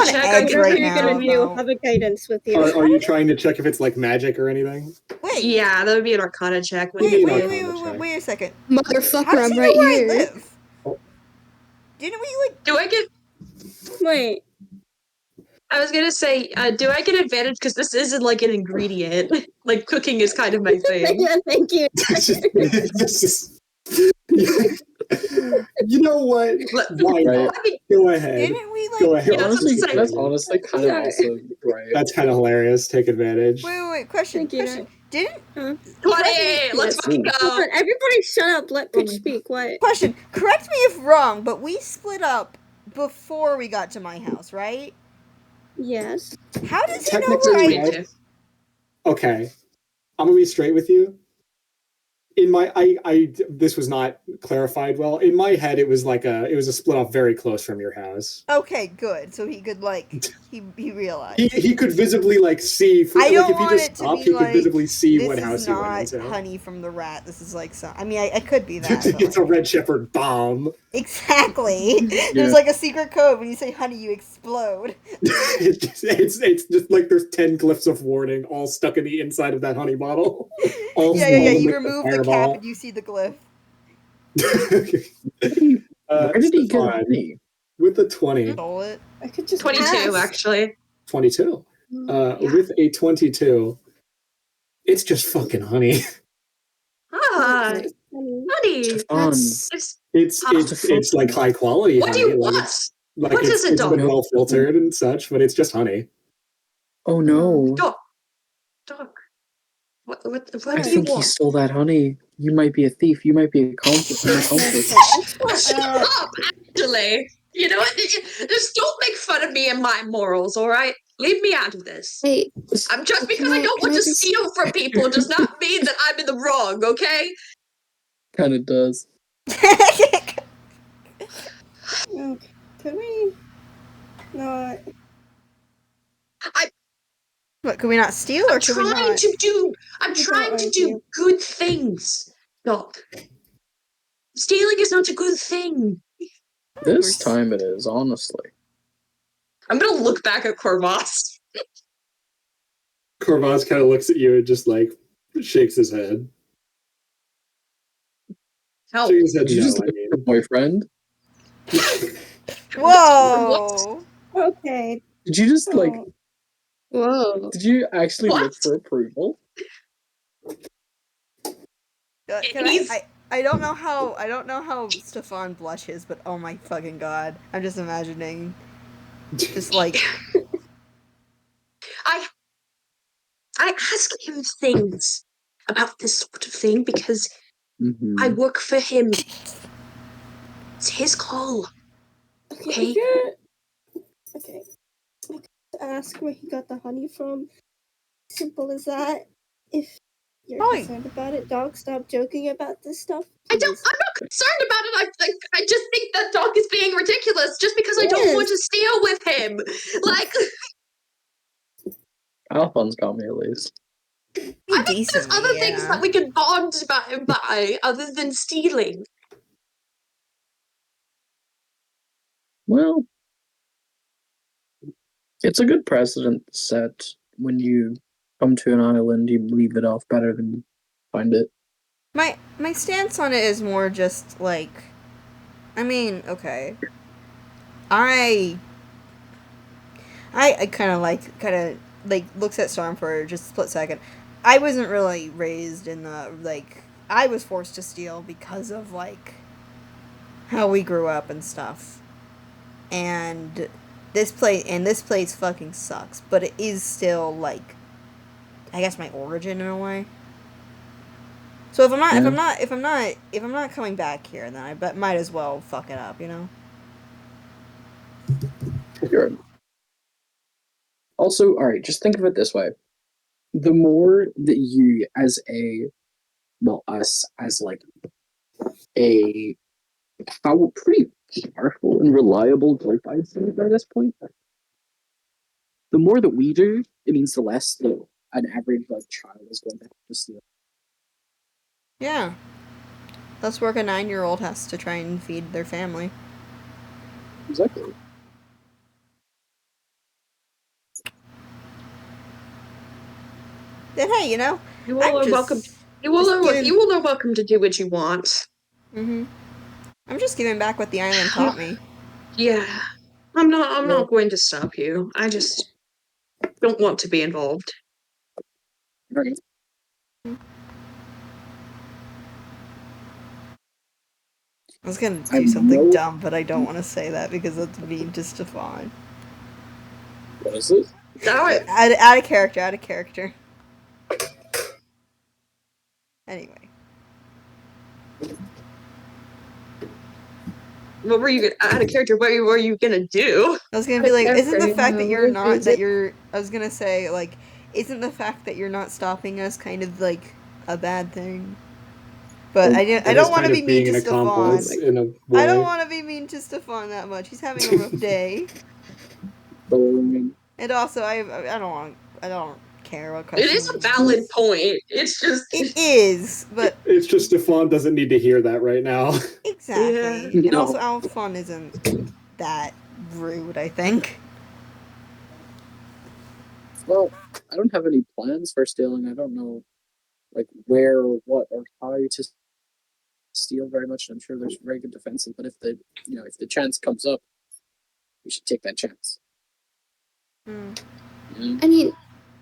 B: check.
C: edge
E: Whatever
C: right
E: you're
C: now,
E: gonna do,
C: though.
E: have a guidance with you.
A: Are you trying to check if it's like magic or anything?
C: Wait.
B: Yeah, that would be an Arcana check.
A: What do you mean
C: Wait.
A: Arcana check?
C: Wait a second.
D: Motherfucker,
C: How does he
D: I'm
C: know
D: right
C: where I
D: here.
C: live?
A: Oh.
C: Didn't we like?
B: Do I get?
E: Wait.
B: I was gonna say, do I get advantage because this isn't like an ingredient? Like cooking is kind of my thing.
E: Yeah, thank you.
A: It's just- you know what? Why
F: Right.
A: not? Go ahead.
C: Didn't we like?
A: Go ahead.
B: Yeah,
F: Honestly,
B: that's
F: that's honestly kind of
E: Sorry.
F: awesome. Right.
A: That's kind of hilarious. Take advantage.
C: Wait. Question.
E: Thank you,
C: Question. Didn't
B: 20! Let's fucking
E: Hold
B: go!
E: on, everybody shut up. Let Pitch speak. What?
C: question. Correct me if wrong, but we split up before we got to my house, right?
E: Yes.
C: How does he know
A: Technically,
C: where I
A: yes.
C: live?
A: Okay. I'm gonna be straight with you. in my I this was not clarified well. In my head, it was a split off very close from your house.
C: Okay, good. So he could he realized.
A: He could visibly see.
C: I don't
A: If he
C: want
A: just
C: it to
A: stopped,
C: be
A: he could visibly see
C: this
A: what
C: is
A: house he went
C: not
A: into.
C: honey from the rat. This is like some. I mean, I could be that.
A: It's a Red Shepherd bomb.
C: Exactly.
F: Yeah.
C: There's like a secret code. When you say honey, you explode.
A: It's just like there's 10 glyphs of warning all stuck in the inside of that honey bottle. All
C: Yeah.
A: swollen
C: You
A: like
C: remove the
A: fireball.
C: cap and you see the glyph.
F: Where did he get
A: Stefan,
F: honey?
A: with a 20.
C: Stole it.
E: I could just
B: 22,
E: ask.
B: actually.
A: 22.
B: Yeah.
A: With a 22, it's just fucking honey.
B: Ah,
E: Okay.
B: honey.
F: Stefan.
A: It's like high quality
B: What do
A: honey.
B: you
A: Like,
B: want?
A: it's
B: What is it,
A: it's been
B: dog?
A: well filtered and such, but it's just honey.
F: Oh no.
B: Dog. What
F: I
B: do you
F: think he
B: want?
F: stole that honey. You might be a thief. You might be an accomplice.
B: Shut up, actually. You know what? Just don't make fun of me and my morals, all right? Leave me out of this.
D: Hey,
B: I'm just because
D: Can
B: I
D: I-
B: don't
D: can
B: want
D: I
B: to
D: just-
B: steal from people does not mean that I'm in the wrong, okay?
F: Kind of does.
E: Okay. Could we not?
C: What, can we not steal or
B: I'm
C: can we
B: trying
C: not?
B: to do
E: argue.
B: good things. Doc. Stealing is not a good thing.
F: This time it is, honestly.
B: I'm gonna look back at Corvas.
A: Corvaz kind of looks at you and just shakes his head.
B: Help.
A: Shakes his head,
F: Did you
A: no,
F: just
A: I
F: look at
A: mean.
F: your boyfriend?
C: Whoa!
E: Okay.
F: Did you just
E: Oh.
D: whoa.
F: did you actually
B: What?
F: look for approval?
C: I don't know how Stefan blushes, but oh my fucking god. I'm just imagining. Just like
B: I ask him things about this sort of thing because
F: Mm-hmm.
B: I work for him. It's his call.
E: Okay.
B: Okay.
E: If you're... Okay. I could ask where he got the honey from. Simple as that. If you're
C: Fine.
E: concerned about it, dog, stop joking about this stuff.
B: I'm
E: please.
B: not concerned about it. I just think that Doc is being ridiculous just because I don't want to steal with him. Like,
F: Alphonse got me at least.
B: I think there's other things that we can bond about him by other than stealing.
F: Well, it's a good precedent set. When you come to an island, you leave it off better than find it.
C: My stance on it is more just like, I mean, okay. I kind of looks at Storm for just a split second. I wasn't really raised in the I was forced to steal because of how we grew up and stuff. And this place fucking sucks, but it is still I guess my origin in a way. So if I'm not coming back here, then I might as well fuck it up, you know?
F: Sure. Also, alright, just think of it this way. The more that you, us as a pretty powerful and reliable group, I'd say, by this point, the more that we do, it means the less that an average child is going to have to steal.
C: Yeah. That's work a 9-year-old has to try and feed their family.
F: Exactly.
C: Then hey, you know,
B: You all are welcome. You all are welcome to do what you want.
C: Mm-hmm. I'm just giving back what the island taught me.
B: Yeah. I'm not going to stop you. I just don't want to be involved.
F: Right.
C: I was gonna do something dumb, but I don't want to say that because that's mean to Stefan.
F: What is it?
B: Alright.
C: Out of character. Anyway.
B: What were you out of character? What were you gonna do?
C: I was gonna be like, isn't the fact that you're not
D: Is it-
C: I was gonna say isn't the fact that you're not stopping us kind of a bad thing? But I
A: It
C: don't
A: is
C: want to
A: kind
C: be
A: of
C: mean
A: being
C: to
A: an
C: Stefan.
A: accomplice in a way.
C: I don't want to be mean to Stefan that much. He's having a rough day. And also, I don't care what
B: It
C: question.
B: is a valid point. It's just
C: It is, but
A: It's just Stefan doesn't need to hear that right now.
C: exactly.
B: Yeah.
C: And
F: No.
C: also, Alphon isn't that rude. I think.
F: Well, I don't have any plans for stealing. I don't know, like, where or what or how to steal very much. I'm sure there's very good defenses, but if the chance comes up, we should take that chance.
C: Hmm.
F: Yeah.
D: I mean,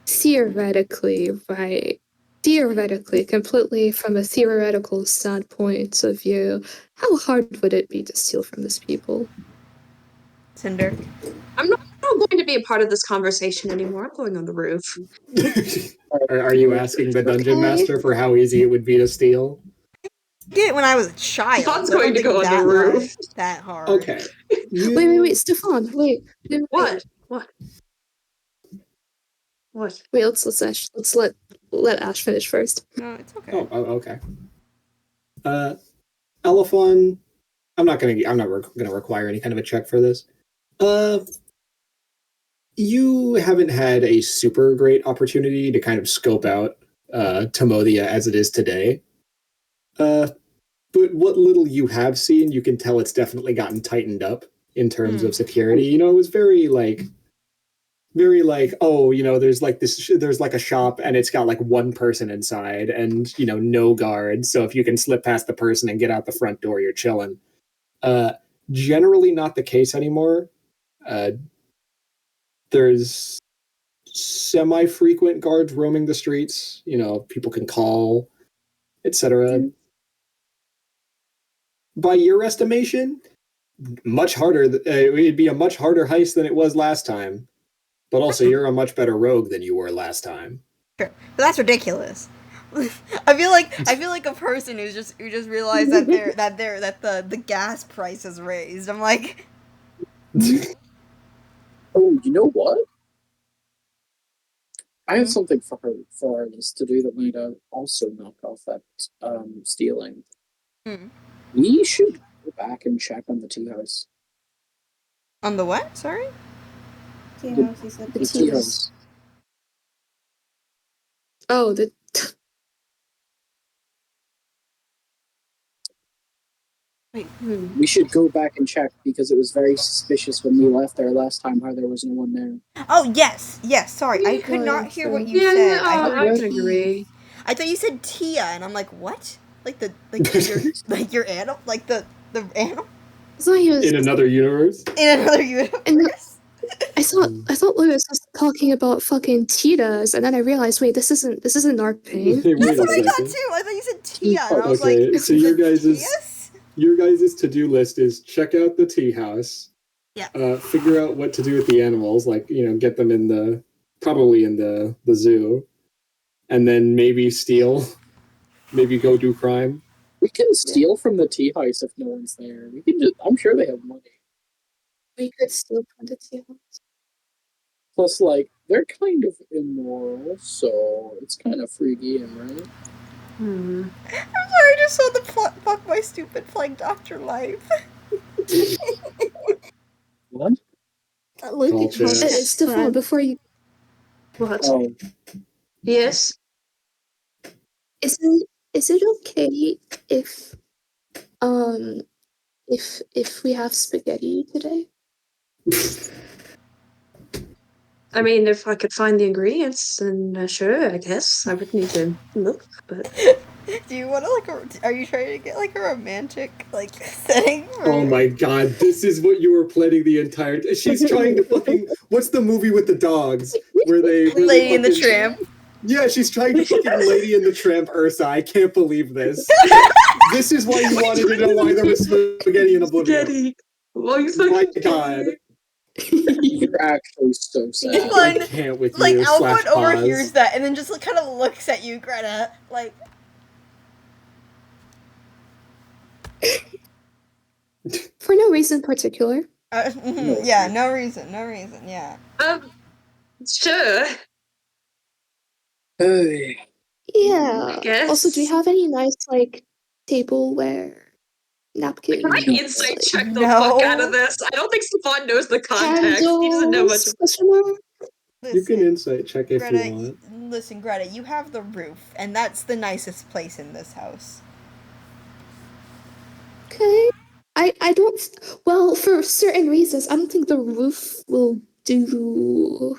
D: theoretically, right? Theoretically, completely from a theoretical standpoint of view, how hard would it be to steal from these people?
C: Cinder.
B: I'm not going to be a part of this conversation anymore. I'm going on the roof.
A: Are you asking the dungeon
D: Okay.
A: master for how easy it would be to steal?
C: Did it when I was a child.
B: Stefan's
C: I don't
B: going to
C: think
B: go on the
C: that
B: roof.
C: hard. That hard.
A: Okay.
D: Wait, Stefan, wait.
B: What?
D: Wait, let's let Ash finish first.
C: No, it's okay.
A: Oh, okay. Elephon, I'm not gonna require any kind of a check for this. You haven't had a super great opportunity to kind of scope out Timothea as it is today. But what little you have seen, you can tell it's definitely gotten tightened up in terms of security. You know, it was very like, oh, you know, there's like a shop and it's got like one person inside and, you know, no guards. So if you can slip past the person and get out the front door, you're chilling. Generally not the case anymore. There's semi-frequent guards roaming the streets. You know, people can call, etc. By your estimation, much harder. It'd be a much harder heist than it was last time. But also, you're a much better rogue than you were last time.
C: Sure. But that's ridiculous. I feel like a person who just realized that the gas price is raised. I'm like,
F: Oh, you know what? I have something for us to do that might also knock off that stealing.
C: Hmm.
F: We should go back and check on the tea house.
C: On the what? Sorry?
E: Tea house, he said.
F: The
D: tea
F: tea
D: house.
F: house.
D: Oh, the
C: Wait.
F: We should go back and check because it was very suspicious when we left there last time how there was no one there.
C: Oh yes. Sorry, I could not hear what you
B: Yeah,
C: said. I
B: I
C: heard
B: can
C: tea.
B: agree.
C: I thought you said Tia, and I'm like, what? Like your animal, like the animal
D: I thought he was
A: In another universe?
C: in another universe.
D: I thought Lewis was talking about fucking Titas, and then I realized, wait, this isn't Narpain.
A: Hey, wait
C: That's
A: a
C: what I thought
A: second.
C: too. I thought you said Tia, and I was
A: Okay,
C: like,
A: so your guys'
C: Tias?
A: to-do list is check out the tea house.
C: Yeah.
A: Figure out what to do with the animals, like, you know, get them probably in the zoo, and then maybe steal, maybe go do crime.
F: We can steal from the tea house if no one's there. We can I'm sure they have money.
D: We could steal from the tea house.
F: Plus, like, they're kind of immoral, so it's kind of free game, right?
C: I'm sorry, I just saw the fuck my stupid playing Doctor Life.
F: What?
E: Look at
A: Culture.
D: Stefan, before you,
B: What?
F: Oh,
B: Yes.
D: is it okay if if we have spaghetti today?
B: I mean, if I could find the ingredients, then sure, I guess. I would need to look, but...
C: Do you want to are you trying to get like a romantic like setting?
A: Oh my god, this is what you were planning the entire she's trying to fucking what's the movie with the dogs where they
C: Lady in the
A: fucking-
C: Tramp.
A: Yeah, she's trying to fucking Lady in the Tramp Ursa. I can't believe this. This is why you wanted to know why there was spaghetti in Oblivion.
B: Spaghetti! Why you
A: My
B: fucking
A: god.
F: you're actually so sad.
C: It's fun.
A: I can't with
C: Like
A: you.
C: Alphon
A: /pause.
C: overhears that and then just kind of looks at you, Greta, like.
D: For no reason in particular.
C: Yeah, no reason, yeah.
B: Sure.
F: Hey.
D: Yeah.
B: Guess.
D: Also, do you have any nice like tableware, napkins.
B: Can I
F: No.
B: insight check the
C: No.
B: fuck out of this? I don't think Stefan knows the context. He doesn't know much.
D: Candles? Question mark?
A: You can
C: Listen,
A: insight check if
C: Greta,
A: you want.
C: listen, Greta, you have the roof, and that's the nicest place in this house.
D: Okay. I don't. Well, for certain reasons, I don't think the roof will do.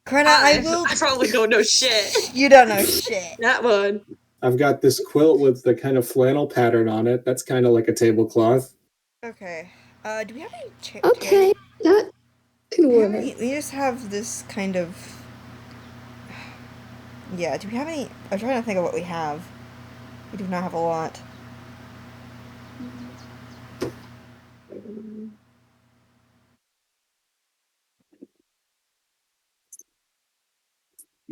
C: Greta, I will.
B: I probably don't know shit.
C: You don't know shit.
B: That one.
A: I've got this quilt with the kind of flannel pattern on it. That's kind of like a tablecloth.
C: Okay. Do we have any
D: Okay, that can
C: Do we have
D: work.
C: any? We just have this kind of. Yeah. Do we have any? I'm trying to think of what we have. We do not have a lot.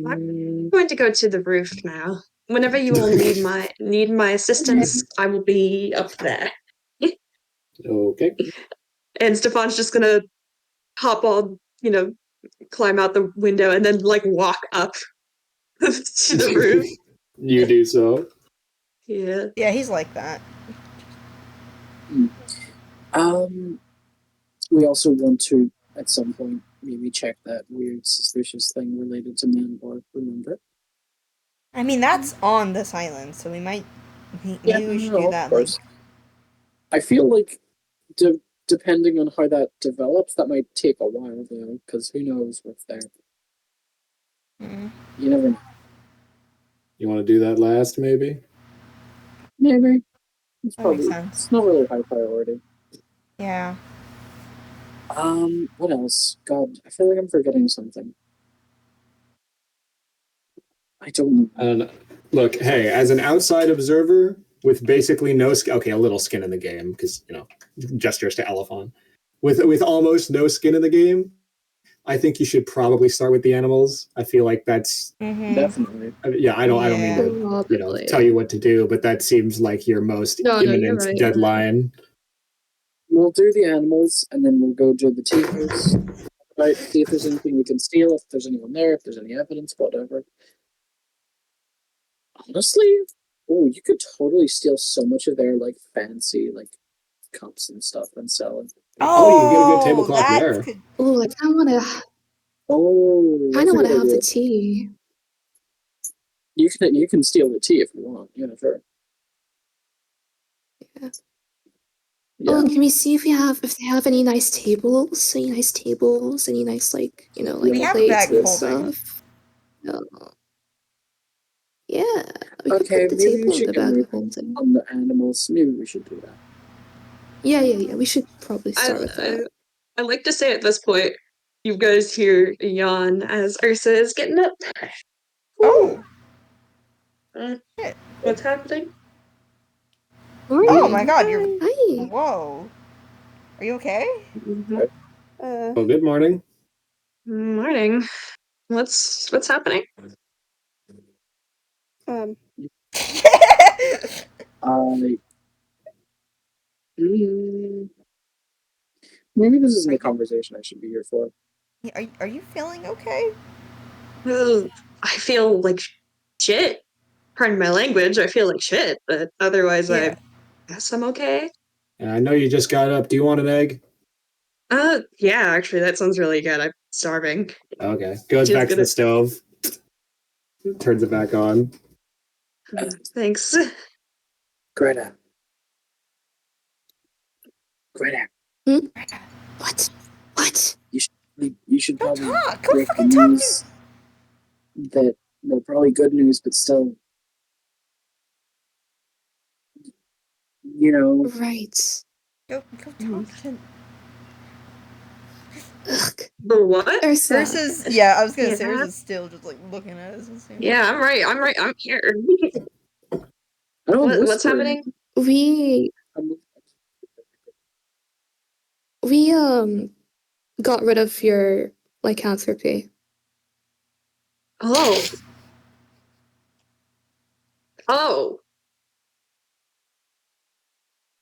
B: I'm going to go to the roof now. Whenever you all need my assistance, I will be up there.
A: Okay.
B: And Stefan's just gonna hop on, climb out the window and then like walk up to the roof.
A: You do so.
B: Yeah.
C: Yeah, he's like that.
F: We also want to, at some point, maybe check that weird, suspicious thing related to Meadowbrook. Remember?
C: I mean, that's on this island, so we might. Maybe we should
F: no,
C: do
F: of
C: that.
F: course. I feel like, depending on how that develops, that might take a while, though, because who knows what's there.
C: Mm.
F: You never know.
A: You want to do that last, maybe?
F: Maybe. It's
C: That makes
F: probably
C: sense.
F: it's not really high priority.
C: Yeah.
F: What else? God, I feel like I'm forgetting something. I don't know.
A: Look, hey, as an outside observer with basically no skin, okay, a little skin in the game because gestures to Elephant. With almost no skin in the game, I think you should probably start with the animals. I feel like that's
C: Mm-hmm.
F: Definitely.
A: yeah. I don't mean to
D: Probably.
A: tell you what to do, but that seems like your most
D: No, you're
A: imminent
D: right,
A: deadline.
F: We'll do the animals, and then we'll go do the tea house. Right? See if there's anything we can steal, if there's anyone there, if there's any evidence, whatever. Honestly, you could totally steal so much of their like fancy like cups and stuff and sell it.
A: Oh, you can get a good tablecloth there.
D: Oh, I kind of want to.
F: Oh,
D: Kind
F: that's
D: of
F: a
D: want
F: good
D: to have
F: idea.
D: the tea.
F: You can steal the tea if you want. Yeah, sure.
D: Yeah.
F: Yeah.
D: Oh, can we see if they have any nice tables? Any nice tables? Any nice like
C: We have
D: plates
C: bag
D: and
C: holding.
D: stuff? No. Yeah, we could
F: Okay,
D: put the
F: maybe we
D: table in
F: should
D: the
F: get
D: bag
F: moving
D: holding.
F: on the animals. Maybe we should do that.
D: Yeah. We should probably
B: I,
D: start with that.
B: I like to say at this point, you guys hear a yawn as Ursa is getting up.
C: Oh.
B: Shit. What's happening?
C: Oh my God! You're.
D: Hi.
C: Whoa. Are you okay?
A: Oh, good morning.
B: Morning. What's happening?
F: Mm, maybe this isn't a conversation I should be here for.
C: Are you feeling okay?
B: Ugh, I feel like shit. Pardon my language, I feel like shit, but otherwise
C: Yeah.
B: I guess I'm okay.
A: And I know you just got up. Do you want an egg?
B: Yeah, actually that sounds really good. I'm starving.
A: Okay. Goes
B: Just
A: back to
B: gonna-
A: the stove. Turns it back on.
B: Thanks.
F: Greta.
D: Hmm? What?
F: You should
C: Go
F: probably
C: talk. Go
F: break the
C: fucking talk.
F: news that probably good news, but still,
D: Right.
C: Go talk to.
D: Ugh.
B: The what?
D: Ursa.
C: Ursa's. Yeah, I was gonna say
B: Yeah.
C: Ursa's still just like looking at us. And saying,
B: Yeah, I'm right. I'm here.
F: I don't
B: What's happening?
D: We got rid of your lycanthropy.
B: Oh. Oh.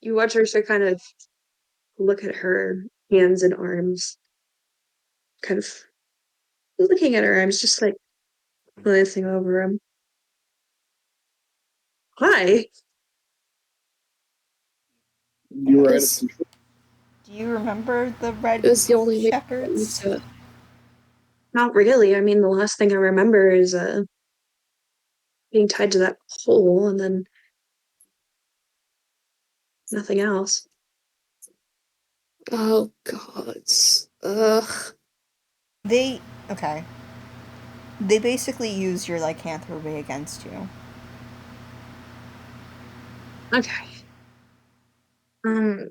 B: You watch Ursa kind of look at her hands and arms, kind of looking at her arms, just like glancing over them. Why?
F: You were out of
D: was
F: control.
C: Do you remember the red
D: it was the only way
C: shepherds?
D: to.
B: Not really. I mean, the last thing I remember is being tied to that pole and then nothing else.
D: Oh God. Ugh.
C: Okay. They basically use your lycanthropy against you.
B: Okay. Um.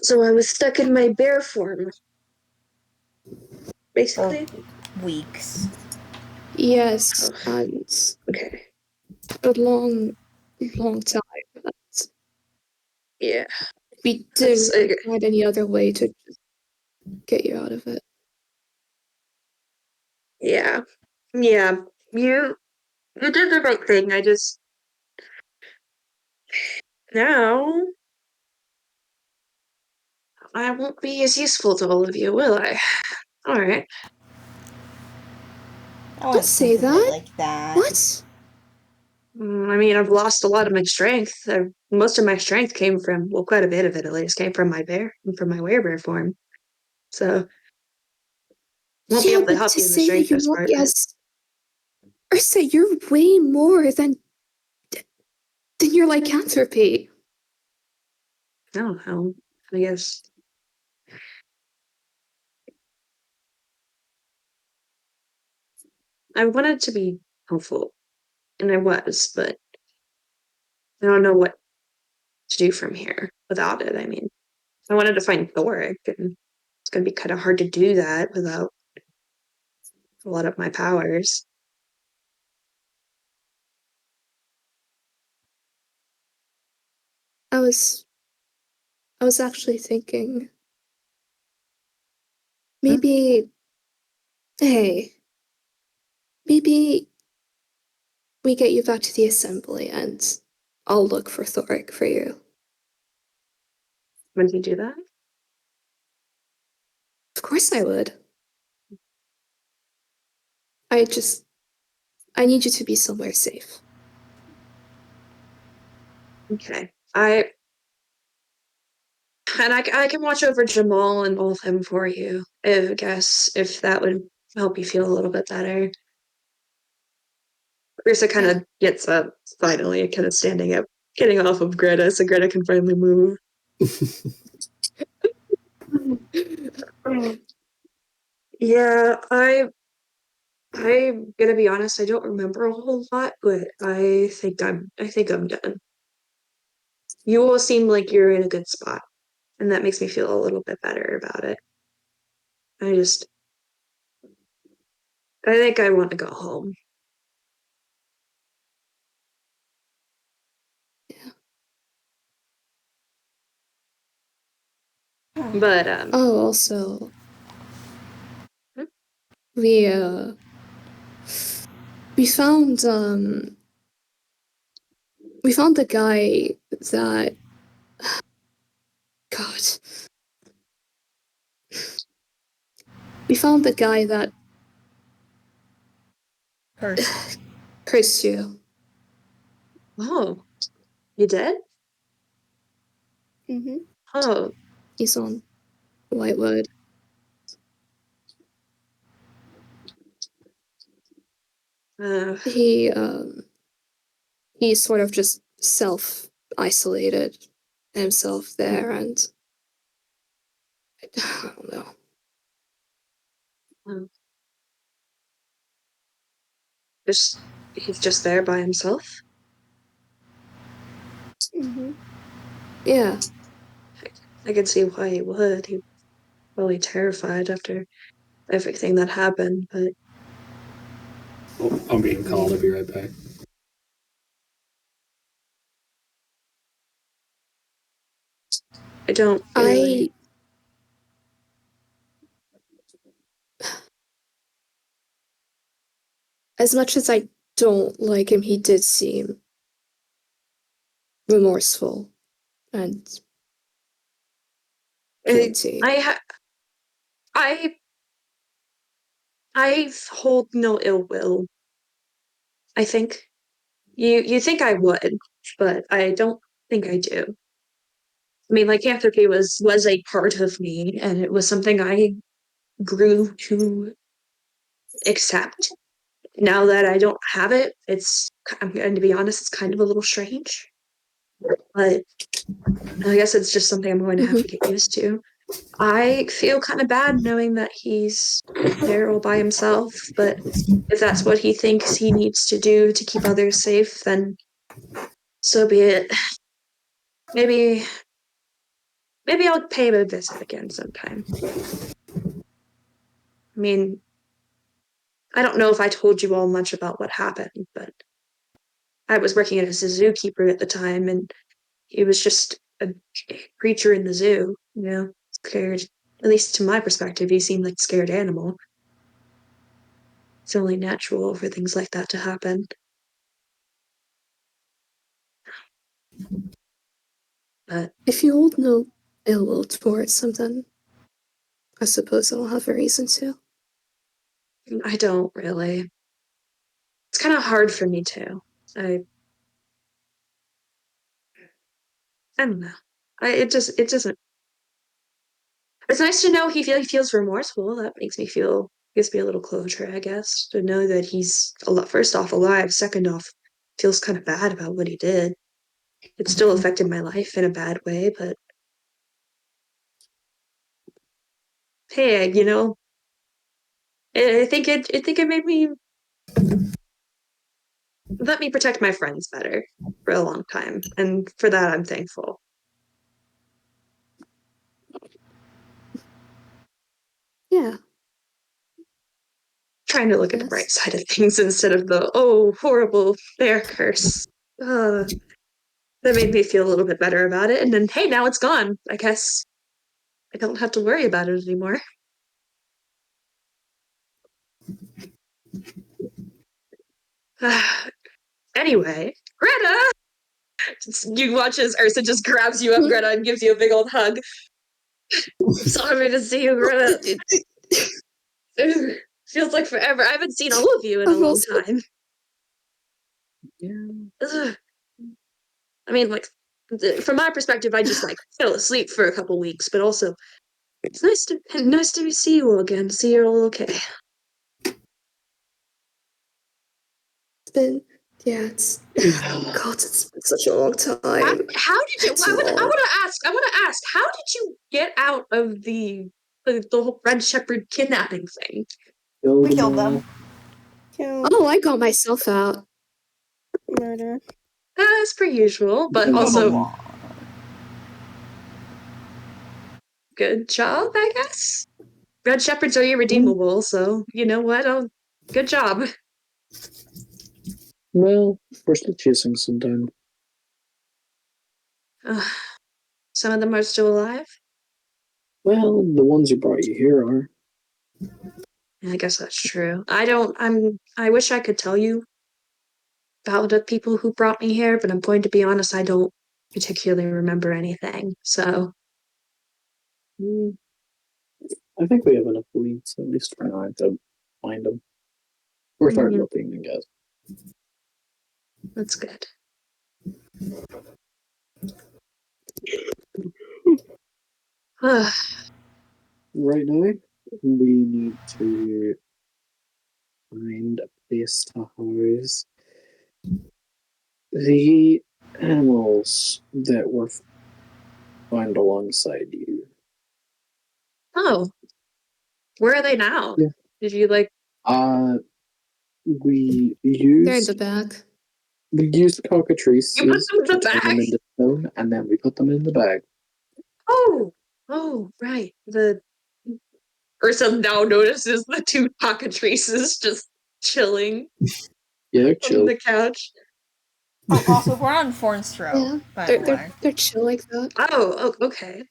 B: So I was stuck in my bear form,
C: For
B: basically.
C: weeks.
D: Yes,
B: Oh,
D: and
B: okay.
D: a long time. That's-
B: Yeah.
D: We
B: That's
D: didn't really find any other way to just get you out of it.
B: yeah. Yeah. You did the right thing. I just now I won't be as useful to all of you, will I? All right.
C: I
D: Don't
C: wouldn't
D: say
C: think of it
D: that.
C: like that.
D: What?
B: I mean, I've lost a lot of my strength. Most of my strength came from, well, quite a bit of it at least, came from my bear and from my werebear form. So won't be
D: Yeah,
B: able to
D: but
B: help
D: to
B: you in the
D: say that you
B: strength
D: won't
B: part,
D: be
B: but
D: as Ursa, you're way more than your lycanthropy.
B: I don't know. I guess I wanted to be hopeful, and I was, but I don't know what to do from here without it. I mean, I wanted to find Thoric, and it's going to be kind of hard to do that without a lot of my powers.
D: I was I was actually thinking
B: Hmm?
D: maybe hey, maybe we get you back to the assembly and I'll look for Thoric for you.
B: When did you do that?
D: Of course I would. I just I need you to be somewhere safe.
B: Okay. I can watch over Jamal and all of him for you, I guess, if that would help you feel a little bit better. Risa kind
D: Yeah.
B: of gets up, finally, kind of standing up, getting off of Greta, so Greta can finally move. Yeah, I'm gonna be honest, I don't remember a whole lot, but I think I'm done. You all seem like you're in a good spot, and that makes me feel a little bit better about it. I just I think I want to go home. But
D: Oh, also
B: hmm?
D: we we found we found the guy that God. We found the guy that
C: Cursed.
D: cursed you.
B: Oh, you did?
E: Mm-hmm.
B: Oh,
D: He's on Whitewood.
B: uh,
D: He he sort of just self isolated himself there and I don't know.
B: um, just he's just there by himself.
E: Mm-hmm.
D: Yeah.
B: I can see why he would. He's probably terrified after everything that happened, but
A: Oh, I'm being called. I'll be right back.
B: I don't really.
D: I as much as I don't like him, he did seem remorseful and
B: I
D: guilty.
B: I ha- I hold no ill will I think. You think I would, but I don't think I do. I mean, lycanthropy was a part of me, and it was something I grew to accept. Now that I don't have it, I'm going to be honest, it's kind of a little strange. But I guess it's just something I'm going to have to get used to. I feel kind of bad knowing that he's there all by himself, but if that's what he thinks he needs to do to keep others safe, then so be it. Maybe I'll pay him a visit again sometime. I mean, I don't know if I told you all much about what happened, but I was working as a zookeeper at the time, and he was just a creature in the zoo, scared. At least to my perspective, he seemed like a scared animal. It's only natural for things like that to happen. But
D: If you hold no ill will towards him, then I suppose I will have a reason to.
B: I don't really. It's kind of hard for me too. I don't know. It doesn't. It's nice to know he feels remorseful. That gives me a little closure, I guess, to know that he's first off alive, second off feels kind of bad about what he did. It still affected my life in a bad way, but hey, I think it made me let me protect my friends better for a long time, and for that I'm thankful.
D: Yeah.
B: Trying to look at the bright side of things instead of the horrible bear curse. That made me feel a little bit better about it, and then hey, now it's gone. I guess I don't have to worry about it anymore. Anyway, Greta! You watch as Ursa just grabs you up, Greta, and gives you a big old hug. Sorry to see you, Greta. It feels like forever. I haven't seen all of you in a long time.
F: Yeah.
B: I mean, from my perspective, I just fell asleep for a couple weeks, but also it's nice to see you all again. See you're all okay.
D: It's been such a long time.
B: How did you? I want to ask. How did you get out of the whole Red Shepherd kidnapping thing?
C: We killed them.
D: Oh, I got myself out.
E: Murder.
B: As per usual, but also good job, I guess. Red Shepherds are irredeemable, so you know what? Good job.
F: Well, we're still chasing sometime.
B: Some of them are still alive.
F: Well, the ones who brought you here are.
B: I guess that's true. I wish I could tell you about the people who brought me here, but I'm going to be honest, I don't particularly remember anything. So
F: I think we have enough leads, at least for now, to find them. Or start looking, I guess.
B: That's good.
F: Right now, we need to find a place to house the animals that were found alongside you.
B: Oh, where are they now?
F: Yeah.
B: Did you
F: We
D: They're in
F: used
D: the back.
F: cockatrices
B: you put them in the
F: to turn them
B: bag?
F: into stone, and then we put them in the bag.
B: Oh, right. The Ursa now notices the two cockatrices just chilling
F: Yeah, chill.
B: on the couch.
C: Oh, also, we're on Fornstrow,
D: Yeah,
C: by the way.
D: they're chill like that.
B: Oh, okay.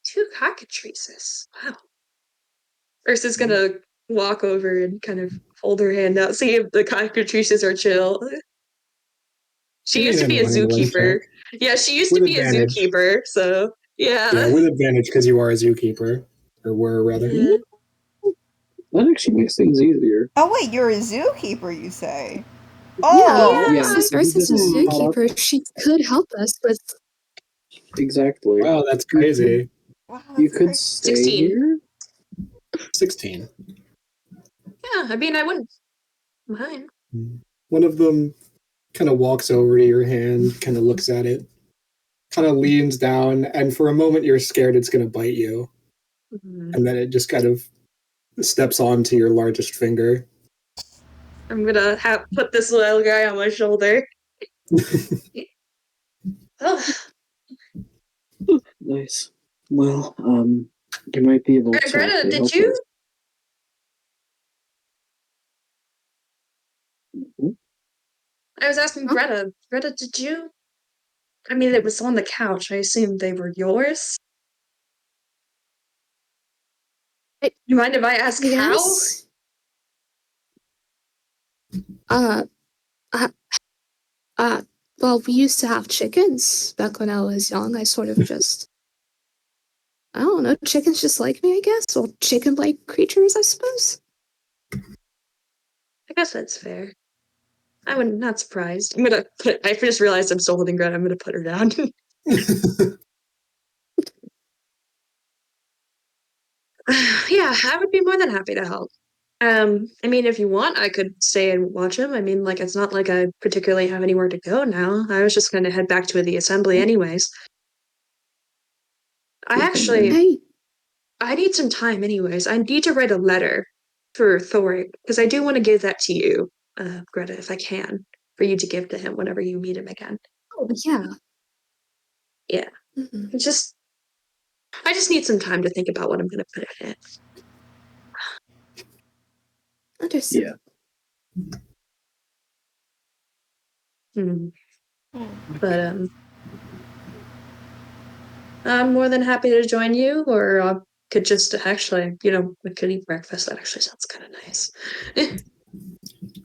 B: Two cockatrices. Wow. Ursa's gonna walk over and kind of hold her hand out, see if the cockatrices are chill. She used to be a zookeeper. Yeah, she used to be a zookeeper, so yeah.
A: Yeah, with advantage because you are a zookeeper. Or were, rather.
B: Yeah.
F: That actually makes things easier.
C: Oh wait, you're a zookeeper, you say?
D: Yeah,
C: Oh,
F: Yeah.
D: since Ursa's a
A: Hmm.
D: zookeeper, she could help us with.
F: Exactly.
A: Wow, that's crazy.
C: wow,
F: You
C: that's
F: could
C: crazy.
F: stay
B: 16.
F: here.
A: 16.
B: Yeah, I mean, I wouldn't mind.
A: One of them kind of walks over to your hand, kind of looks at it, kind of leans down, and for a moment you're scared it's going to bite you.
B: Mhm.
A: And then it just kind of steps onto your largest finger.
B: I'm gonna put this little guy on my shoulder. Oh,
F: Nice. Well, you might be able to
B: Greta,
F: actually
B: did
F: help
B: you?
F: us. Mhm.
B: I was asking
D: Huh?
B: Greta. Greta, did you? I mean, it was on the couch. I assumed they were yours. You mind if I ask how?
D: Yes. Uh, uh, well, we used to have chickens back when I was young. I sort of just, I don't know, chickens just like me, I guess, or chicken-like creatures, I suppose.
B: I guess that's fair. I'm not surprised. I'm gonna put. I just realized I'm still holding Greta. I'm gonna put her down. Yeah, I would be more than happy to help. I mean, if you want, I could stay and watch him. I mean, like, it's not like I particularly have anywhere to go now. I was just gonna head back to the assembly anyways. I actually,
D: Hey,
B: I need some time anyways. I need to write a letter for Thor, because I do want to give that to you, Greta, if I can, for you to give to him whenever you meet him again.
D: oh, yeah.
B: Yeah.
D: Mhm.
B: I just need some time to think about what I'm gonna put in it.
D: Understood.
F: Yeah.
B: Hmm.
C: Hmm.
B: But I'm more than happy to join you, or I could just actually, we could eat breakfast. That actually sounds kind of nice.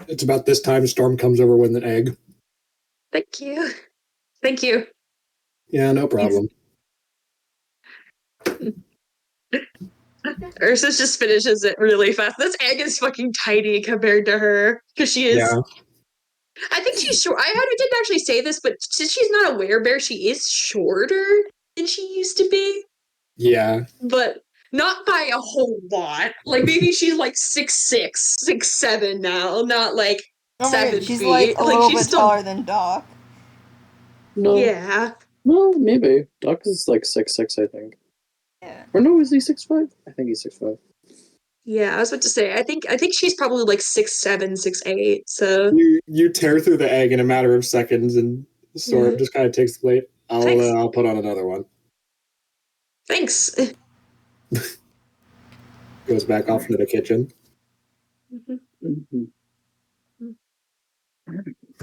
A: It's about this time Storm comes over with an egg.
B: Thank you. Thank you.
A: Yeah, no problem.
B: Ursus just finishes it really fast. This egg is fucking tiny compared to her, because she is.
A: Yeah.
B: I think she's short. Didn't actually say this, but since she's not a werebear, she is shorter than she used to be.
A: Yeah.
B: But not by a whole lot. Like maybe she's like 6'6", 6'7" now, not like
C: Oh my god,
B: 7
C: she's like
B: feet.
C: a
B: Like
C: little
B: she's
C: bit
B: still,
C: taller than Doc.
F: No.
B: yeah,
F: No, maybe. Doc is like 6'6", I think.
C: Yeah.
F: Or no, is he 6'5"? I think he's 6'5".
B: yeah. I was about to say, I think she's probably like 6'7", 6'8". So
A: You tear through the egg in a matter of seconds, and Storm
B: yeah.
A: just kind of takes the plate.
B: Thanks,
A: I'll put on another one.
B: thanks.
A: Goes back off into the kitchen.
F: Mm-hmm.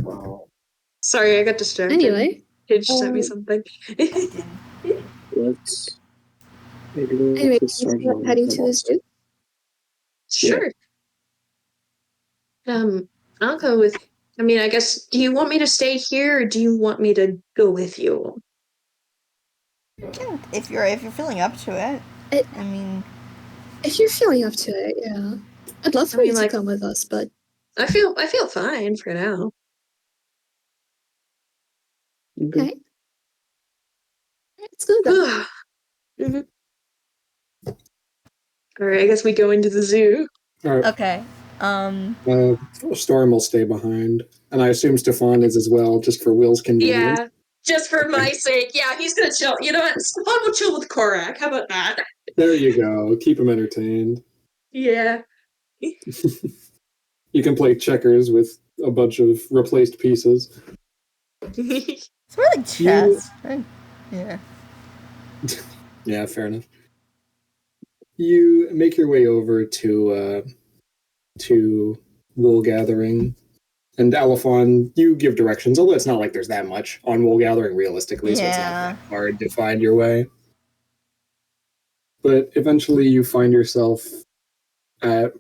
F: Wow.
B: Sorry, I got distracted.
D: Anyway,
B: Paige sent me something.
F: Let's
D: anyway,
F: get started on
D: heading
F: the
D: to the
F: boss.
D: zoo.
B: Sure. I'll go with. I mean, I guess. Do you want me to stay here, or do you want me to go with you?
C: If you're feeling up to it. I mean,
D: If you're feeling up to it, yeah. I'd love for
B: I
D: you
B: mean,
D: to
B: like,
D: come with us, but
B: I feel fine for now.
D: okay. Let's go then.
B: Mhm. All right, I guess we go into the zoo.
A: All right.
C: okay.
A: Storm will stay behind, and I assume Stefan is as well, just for Will's convenience.
B: Yeah, just for my sake. Yeah, he's gonna chill. You know what? Stefan will chill with Korak. How about that?
A: There you go. Keep him entertained.
B: Yeah.
A: You can play checkers with a bunch of replaced pieces.
C: It's more like
A: You-
C: chess. Yeah.
A: Yeah, fair enough. You make your way over to wool gathering, and Alphon, you give directions. Although it's not like there's that much on wool gathering realistically, so it's not
C: Yeah.
A: that hard to find your way. But eventually, you find yourself at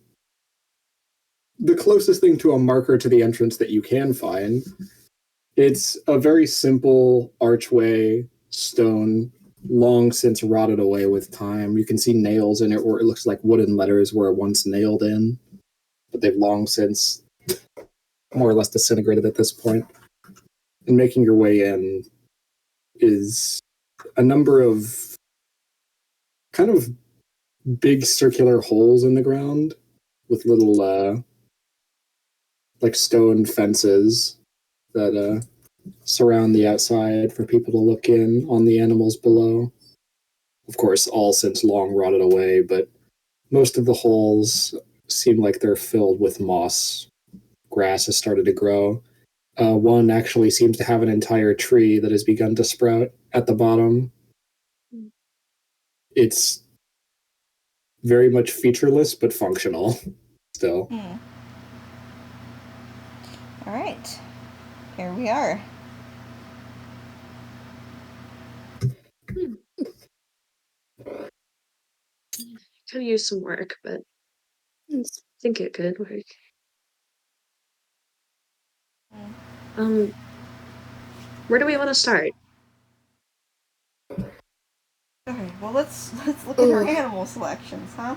A: the closest thing to a marker to the entrance that you can find. It's a very simple archway, stone, long since rotted away with time. You can see nails in it where it looks like wooden letters were once nailed in, but they've long since more or less disintegrated at this point. And making your way in is a number of kind of big circular holes in the ground with little like stone fences that surround the outside for people to look in on the animals below. Of course, all since long rotted away, but most of the holes seem like they're filled with moss. Grass has started to grow. One actually seems to have an entire tree that has begun to sprout at the bottom. It's very much featureless, but functional still.
C: All right, here we are.
B: Could use some work, but I think it could work. Where do we want to start?
C: Okay, well let's look at our animal selections, huh?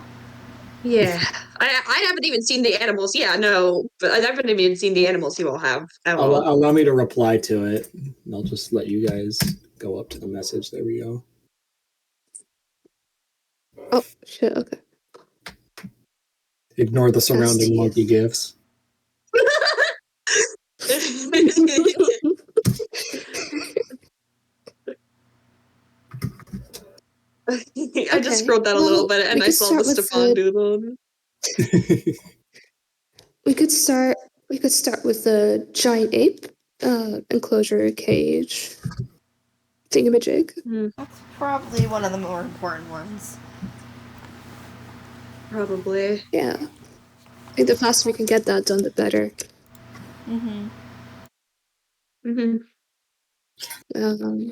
B: Yeah, I haven't even seen the animals. Yeah, no, but I haven't even seen the animals you all have at all.
A: Allow me to reply to it. I'll just let you guys go up to the message. There we go.
D: Oh shit. Okay.
A: Ignore the surrounding monkey gifs.
B: I just scrolled down a little bit and I saw the Stefan doodle.
D: We could start with the giant ape enclosure cage thingamajig.
C: That's probably one of the more important ones.
B: Probably.
D: Yeah. I think the faster we can get that done, the better.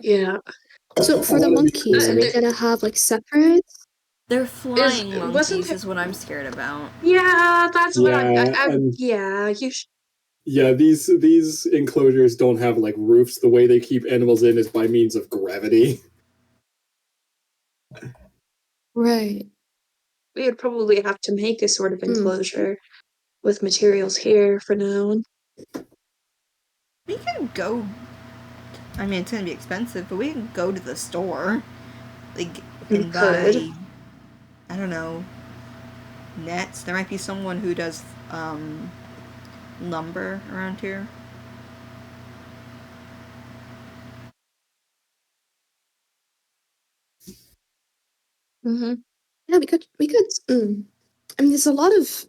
B: Yeah.
D: So for the monkeys, are we gonna have like separate?
C: They're flying monkeys is what I'm scared about.
B: Yeah, that's what I'm
A: yeah, these enclosures don't have like roofs. The way they keep animals in is by means of gravity.
D: Right.
B: We would probably have to make a sort of enclosure with materials here for now.
C: We can go. I mean, it's gonna be expensive, but we can go to the store, like, and buy. I don't know. Nets. There might be someone who does lumber around here.
D: Yeah, we could. I mean, there's a lot of.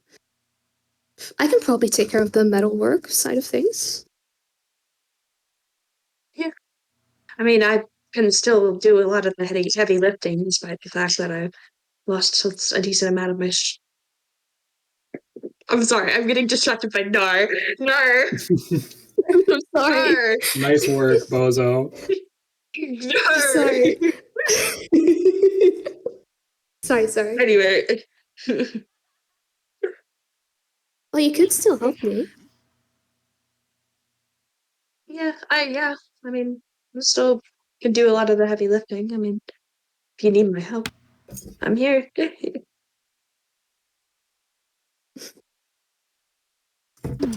D: I can probably take care of the metalwork side of things.
B: Yeah. I mean, I can still do a lot of the heavy lifting, despite the fact that I've lost a decent amount of my. I'm sorry, I'm getting distracted by Nar. Nar.
D: I'm sorry.
B: Nar.
A: Nice work, Bozo.
B: Nar.
D: Sorry. sorry.
B: Anyway.
D: Well, you could still help me.
B: Yeah. I mean, I still can do a lot of the heavy lifting. I mean, if you need my help, I'm here.
A: All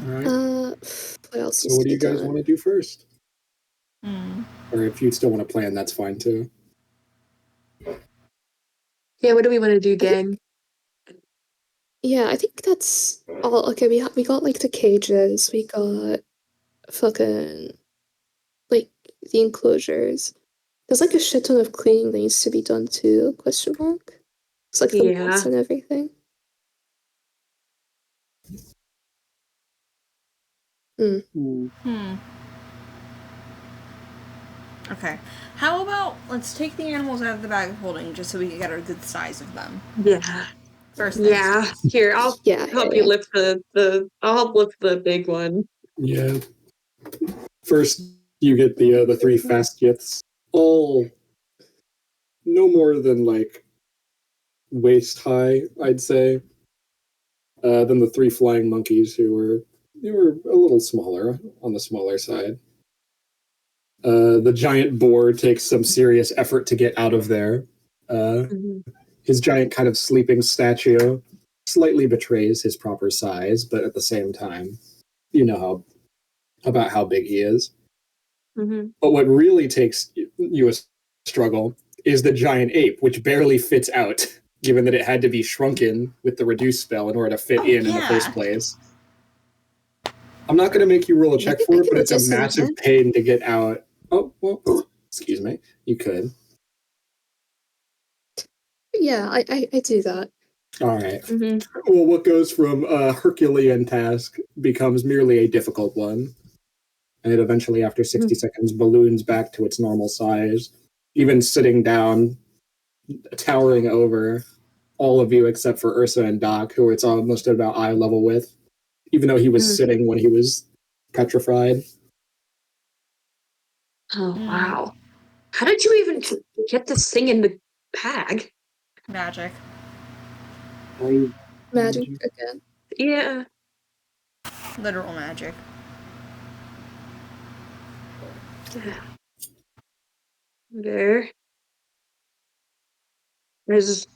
A: right.
D: What else?
A: So what do you guys want to do first? Or if you still want to plan, that's fine too.
B: Yeah, what do we want to do, gang?
D: Yeah, I think that's all. Okay, we got like the cages, we got fucking like the enclosures. There's like a shit ton of cleaning that needs to be done too, question mark. It's like the mats and everything.
C: Okay. How about let's take the animals out of the bag of holding just so we can get a good size of them.
B: Yeah.
C: First.
B: Here, I'll help you lift I'll help lift the big one.
A: Yeah. First, you get the three fast gifts, all no more than like waist high, I'd say. Than the three flying monkeys who were a little smaller, on the smaller side. The giant boar takes some serious effort to get out of there. His giant kind of sleeping statue slightly betrays his proper size, but at the same time, you know how big he is. But what really takes you a struggle is the giant ape, which barely fits out, given that it had to be shrunken with the reduce spell in order to fit in the first place. I'm not going to make you roll a check for it, but it's a massive pain to get out. Oh, well, excuse me. You could.
D: Yeah, I do that.
A: All right. Well, what goes from a Herculean task becomes merely a difficult one. And it eventually, after 60 seconds, balloons back to its normal size, even sitting down, towering over all of you except for Ursa and Doc, who it's almost at about eye level with, even though he was sitting when he was petrified.
B: Oh, wow. How did you even get this thing in the bag?
C: Magic.
D: Magic again.
B: Yeah.
C: Literal magic.
B: There. There's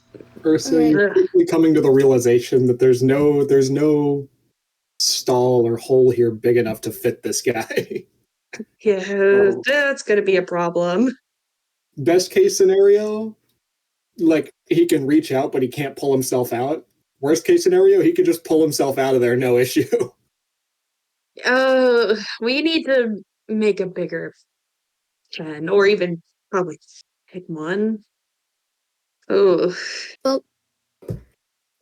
A: Ursa, you're quickly coming to the realization that there's no stall or hole here big enough to fit this guy.
B: Yeah, that's gonna be a problem.
A: Best case scenario, like he can reach out, but he can't pull himself out. Worst case scenario, he could just pull himself out of there, no issue.
B: We need to make a bigger pen, or even probably pick one. Oh,
D: Well,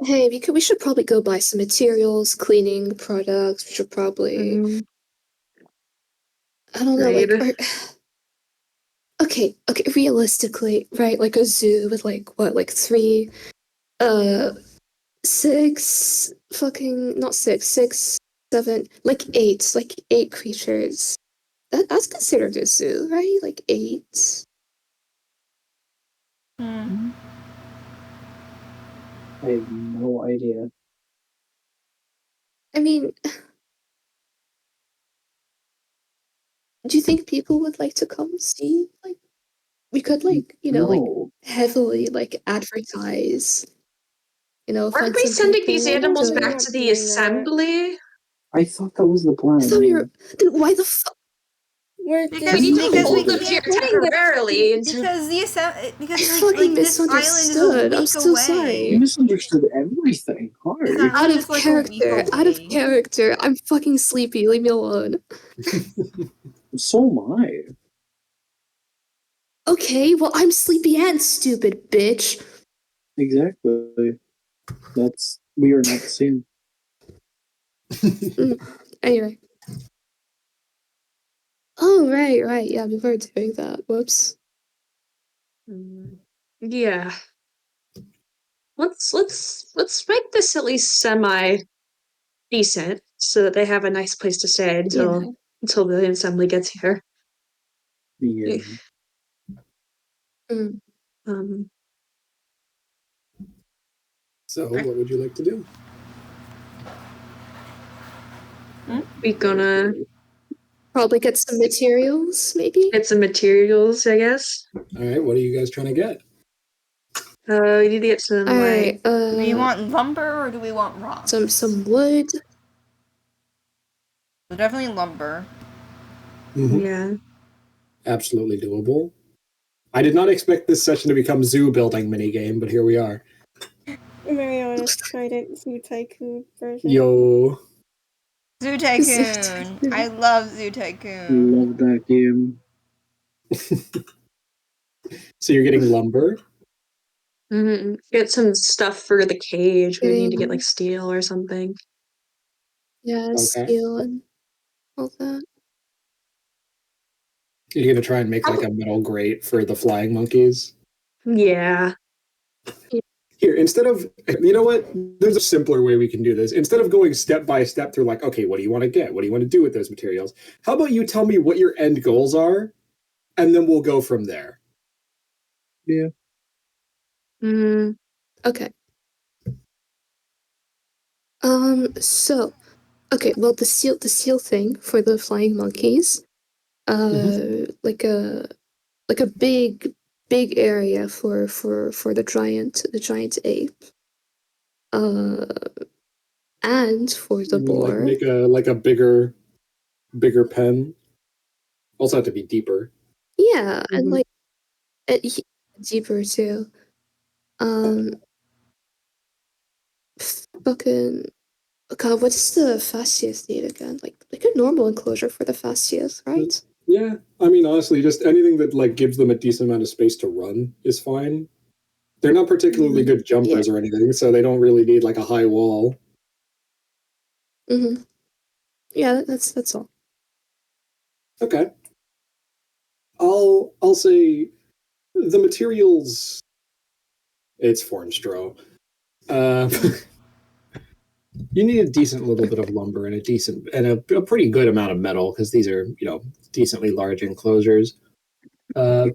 D: hey, we should probably go buy some materials, cleaning products. We should probably, I don't know,
B: right.
D: like, okay, realistically, right? Like a zoo with like three, six, seven, like eight creatures. That's considered a zoo, right? Like 8.
F: I have no idea.
D: I mean, do you think people would like to come see? Like, we could like heavily like advertise.
B: Aren't we sending these animals back to the assembly?
F: I thought that was the plan.
D: I thought we were. Then why the fuck?
C: Because
B: We need to
C: we
B: hold them here
C: can't
B: temporarily.
C: because
D: I fucking misunderstood. I'm so sorry.
F: You misunderstood everything. Hard.
D: Out of character. Out of character. I'm fucking sleepy. Leave me alone.
F: So am I.
D: Okay, well I'm sleepy and stupid, bitch.
F: Exactly. We are not the same.
D: Anyway. Oh right. Yeah, we were doing that. Whoops.
B: Yeah. Let's make this at least semi decent so that they have a nice place to stay until the assembly gets here.
F: Yeah.
A: So, what would you like to do?
B: We gonna
D: probably get some materials, maybe?
B: Get some materials, I guess.
A: Alright, what are you guys trying to get?
B: We need to get some
C: do we want lumber or do we want rocks?
D: Some wood.
C: So definitely lumber.
B: Yeah.
A: Absolutely doable. I did not expect this session to become zoo building minigame, but here we are.
E: Mariana's Trident Zoo Tycoon version.
A: Yo.
C: Zoo Tycoon. I love Zoo Tycoon.
F: Love that game.
A: So you're getting lumber?
B: Get some stuff for the cage. We need to get like steel or something.
D: Yeah, steel and all that.
A: You're gonna try and make like a metal grate for the flying monkeys?
B: Yeah.
A: Here, instead of, you know what? There's a simpler way we can do this. Instead of going step by step through like, okay, what do you want to get? What do you want to do with those materials? How about you tell me what your end goals are, and then we'll go from there.
F: Yeah.
D: Okay. So, okay, well, the seal thing for the flying monkeys, like a big area for the giant ape. And for the
A: You mean like
D: boar.
A: make a bigger pen? Also have to be deeper.
D: Yeah, and
F: Mhm.
D: like deeper too. Fucking God, what's the fastest need again? Like a normal enclosure for the fastest, right?
A: Yeah, I mean honestly, just anything that like gives them a decent amount of space to run is fine. They're not particularly good jumpers or anything, so they don't really need like a high wall.
D: Mm-hmm. Yeah, that's all.
A: Okay. I'll say the materials. It's form straw. Uh, you need a decent little bit of lumber and a pretty good amount of metal because these are decently large enclosures. Uh,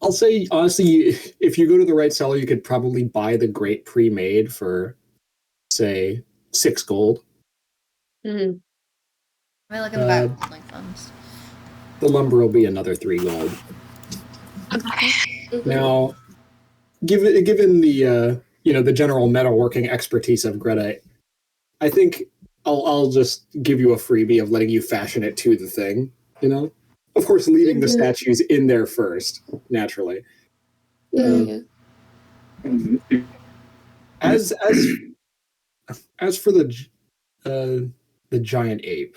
A: I'll say honestly, if you go to the right seller, you could probably buy the grate pre-made for say 6 gold.
B: Mhm.
C: I look in the back of my thumbs.
A: The lumber will be another 3 gold.
D: Mhm.
A: Now, given the the general metalworking expertise of Greta, I think I'll just give you a freebie of letting you fashion it to the thing. Of course, leaving the statues in there first, naturally.
D: Yeah.
A: As for the giant ape,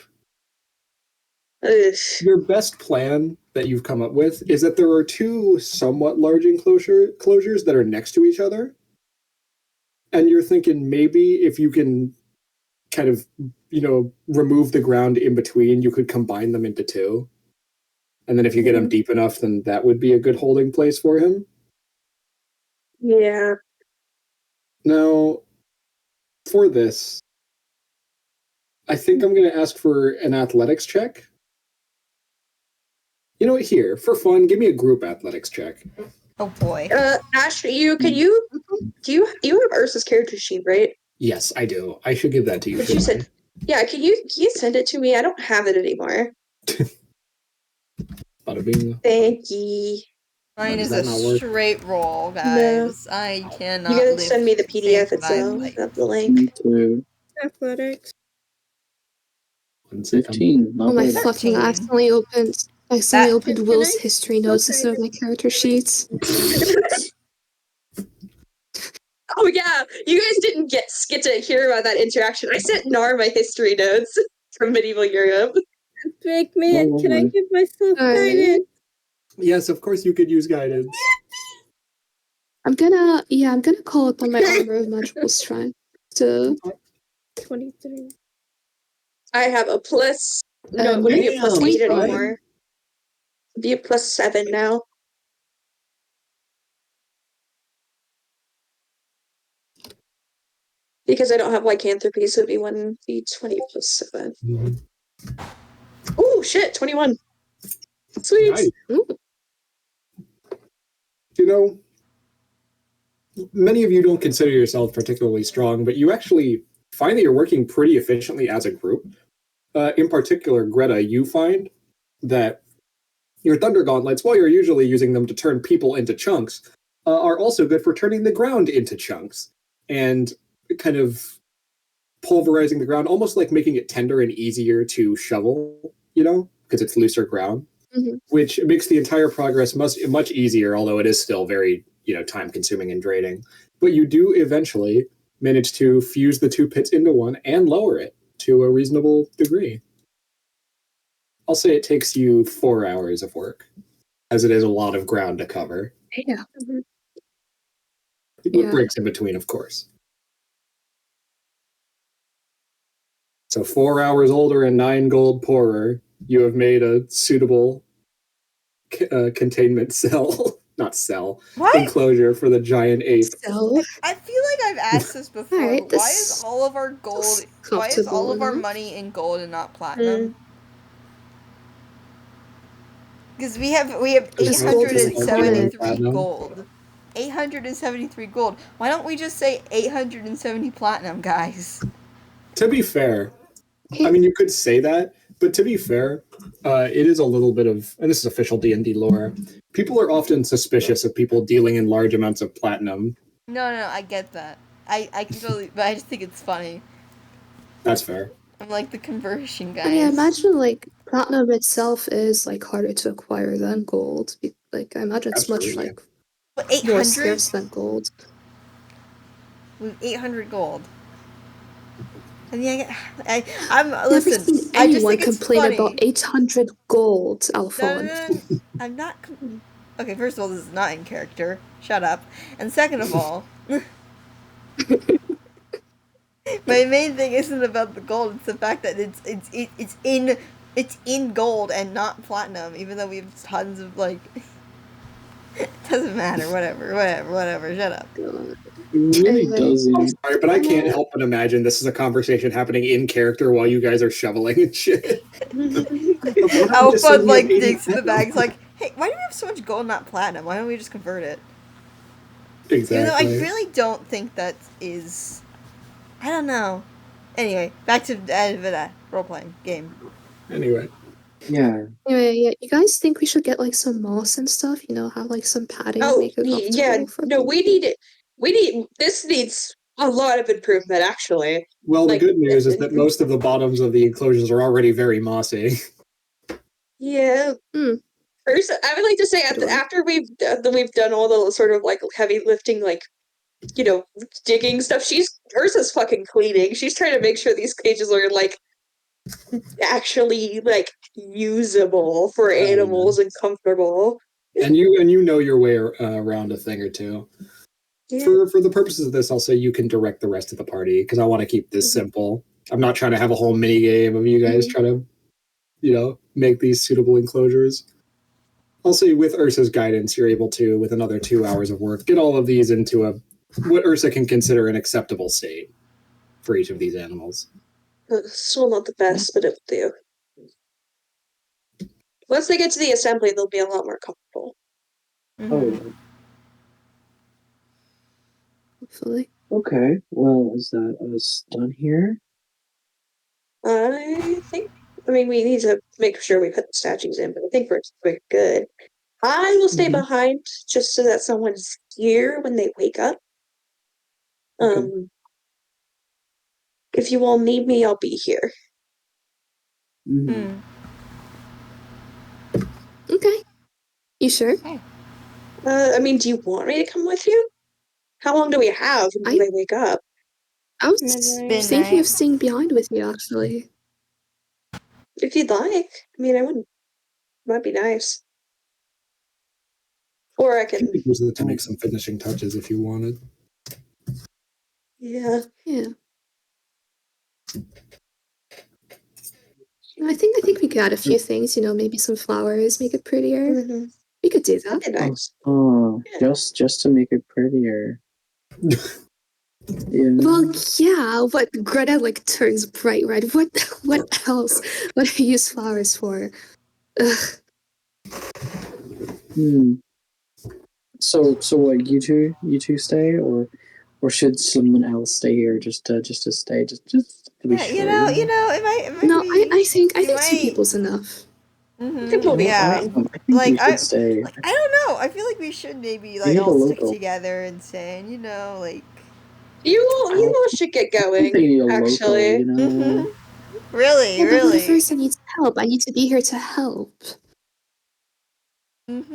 B: Ugh.
A: your best plan that you've come up with is that there are 2 somewhat large enclosures that are next to each other, and you're thinking maybe if you can kind of remove the ground in between, you could combine them into 2, and then if you get him deep enough, then that would be a good holding place for him.
B: Yeah.
A: Now, for this, I think I'm going to ask for an athletics check. You know what? Here, for fun, give me a group athletics check.
C: Oh boy.
B: Ash, do you have Ursa's character sheet, right?
A: Yes, I do. I should give that to you.
B: But you said, yeah. Can you send it to me? I don't have it anymore.
A: Bada bing.
B: Thank you.
C: Mine
A: Does
C: is
A: that
C: a
A: not work?
C: straight roll,
B: No.
C: guys. I cannot.
B: You gotta
C: live
B: send me the PDF
C: safe by
B: itself,
C: life.
B: not the link.
F: Me too.
E: Athletics.
A: 1 second.
F: 15. Not
D: Oh my
F: bad.
D: fucking! I
C: 13.
D: accidentally opened
E: Can
D: Will's
E: I-
D: history notes instead of my character sheets.
B: Oh yeah, you guys didn't get to hear about that interaction. I sent Nar my history notes from medieval Europe.
E: Big man,
F: Oh,
E: can I
F: my.
E: give myself
D: Alright.
E: guidance?
A: Yes, of course you could use guidance.
D: I'm gonna call upon my armor of magical strength to
E: 23.
B: I have a plus. No, it wouldn't be a plus
A: Damn,
B: 8
A: right?
B: anymore. It'd be a plus 7 now. Because I don't have lycanthropy, so it'd be 1d20 plus 7.
A: Mhm.
B: Oh shit, 21. Sweet.
A: Nice.
D: ooh,
A: Many of you don't consider yourself particularly strong, but you actually find that you're working pretty efficiently as a group. In particular, Greta, you find that your Thunder Gauntlets, while you're usually using them to turn people into chunks, are also good for turning the ground into chunks and kind of pulverizing the ground, almost like making it tender and easier to shovel, because it's looser ground,
D: Mhm.
A: which makes the entire progress much easier, although it is still very, time consuming and draining. But you do eventually manage to fuse the 2 pits into one and lower it to a reasonable degree. I'll say it takes you 4 hours of work, as it is a lot of ground to cover.
D: yeah.
A: With
D: Yeah.
A: breaks in between, of course. So 4 hours older and 9 gold poorer, you have made a suitable containment cell, not cell,
C: What?
A: enclosure for the giant ape.
C: I
D: So
C: feel like I've asked this before,
D: Alright,
C: but why
D: this-
C: is all of our gold,
D: this
C: why is all of our
D: comfortable
C: money in gold and not platinum? Because we have
A: Because
D: gold is
C: 873
A: platinum.
C: gold. 873 gold. Why don't we just say 870 platinum, guys?
A: To be fair, I mean, you could say that, But to be fair, it is a little bit of, and this is official D&D lore. People are often suspicious of people dealing in large amounts of platinum.
C: No, I get that. I can totally, but I just think it's funny.
A: That's fair.
C: I'm like the conversion guys.
D: I mean, I imagine like platinum itself is like harder to acquire than gold. Like I imagine it's much
A: Absolutely.
D: like
C: But
D: more
C: 800?
D: scarce than gold.
C: With 800 gold. I mean, I'm
D: Never
C: listen.
D: seen
C: I just
D: anyone
C: think it's
D: complain
C: funny.
D: about 800 gold,
C: No,
D: Alphonse.
C: I'm not. Okay, first of all, this is not in character. Shut up. And second of all, my main thing isn't about the gold. It's the fact that it's in gold and not platinum. Even though we have tons of like. It doesn't matter. Whatever. Shut up.
F: It really
D: Anyway.
F: doesn't.
A: Sorry, but I can't help but imagine this is a conversation happening in character while you guys are shoveling and shit.
C: Alpha like digs to the bag. He's like, hey, why do we have so much gold, not platinum? Why don't we just convert it?
A: Exactly.
C: Even though I really don't think that is. I don't know. Anyway, back to role playing game.
A: Anyway.
F: Yeah.
D: Anyway, yeah, you guys think we should get like some moss and stuff? You know, have like some padding, make it
B: yeah.
D: comfortable for
B: No,
D: people?
B: we need it. This needs a lot of improvement, actually.
A: Well,
B: Like,
A: the good news is that most of the bottoms of the enclosures are already very mossy.
B: Yeah. First, I would like to say after we've done all the sort of like heavy lifting, like digging stuff. Ursa's fucking cleaning. She's trying to make sure these cages are like actually like usable for animals and comfortable.
A: And you know your way around a thing or two.
B: Yeah.
A: For the purposes of this, I'll say you can direct the rest of the party because I want to keep this simple. I'm not trying to have a whole mini game of you guys trying to, make these suitable enclosures. I'll say with Ursa's guidance, you're able to, with another 2 hours of work, get all of these into what Ursa can consider an acceptable state for each of these animals.
B: Still not the best, but it will do. Once they get to the assembly, they'll be a lot more comfortable.
F: Oh,
D: Hopefully.
F: okay. Well, is that us done here?
B: I think. I mean, we need to make sure we put the statues in, but I think we're good. I will stay behind just so that someone's here when they wake up.
F: Okay.
B: If you all need me, I'll be here.
D: Okay. You sure?
B: I mean, do you want me to come with you? How long do we have until they wake up?
D: I was thinking of staying behind with you, actually.
B: If you'd like. I mean, I wouldn't. Might be nice. Or I
A: I
B: can.
A: could use it to make some finishing touches if you wanted.
B: Yeah.
D: Yeah. I think we could add a few things, maybe some flowers, make it prettier. We could do that.
B: That'd be nice.
F: Oh, just to make it prettier. Yeah.
D: Well, yeah, but Greta like turns bright red. What else would I use flowers for? Ugh.
F: So what? You two stay, or should someone else stay here just to stay just to be sure?
C: It might
D: No,
C: be,
D: I think
C: it
D: 2
C: might-
D: people's enough.
C: Yeah.
F: I think we should stay.
C: I don't know. I feel like we should maybe like
F: need
C: all
F: a
C: stick
F: local.
C: together and say, like.
B: You all should get
F: I think
B: going.
F: they need a
B: Actually.
F: local,
C: Really,
D: Yeah, but what if
C: really.
D: Ursa needs help? I need to be here to help.
C: If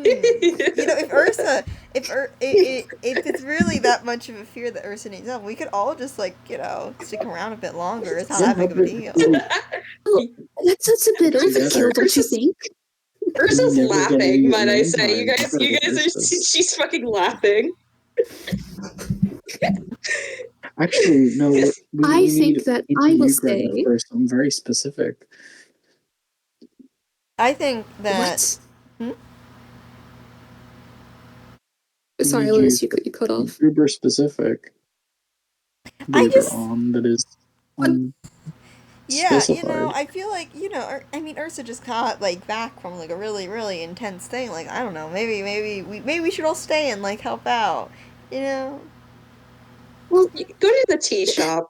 C: it's really that much of a fear that Ursa needs help, we could all just stick around a bit longer. It's not that big of a deal.
D: Oh, that's a bit overkill, don't you think?
B: Ursa's
F: Never
B: laughing,
F: getting
B: might I
F: alone
B: say. You
F: time
B: guys
F: for
B: are.
F: Ursa.
B: She's fucking laughing.
F: Actually, no.
D: I think that I will stay.
F: For something very specific.
C: I think that.
D: What? Sorry, Lewis, you cut off.
F: Uber specific.
C: I just.
F: That is.
C: Yeah,
F: specified.
C: I feel like, Ursa just got, back from, a really, really intense thing. I don't know, maybe we should all stay and, help out,
B: Well, you go to the tea shop.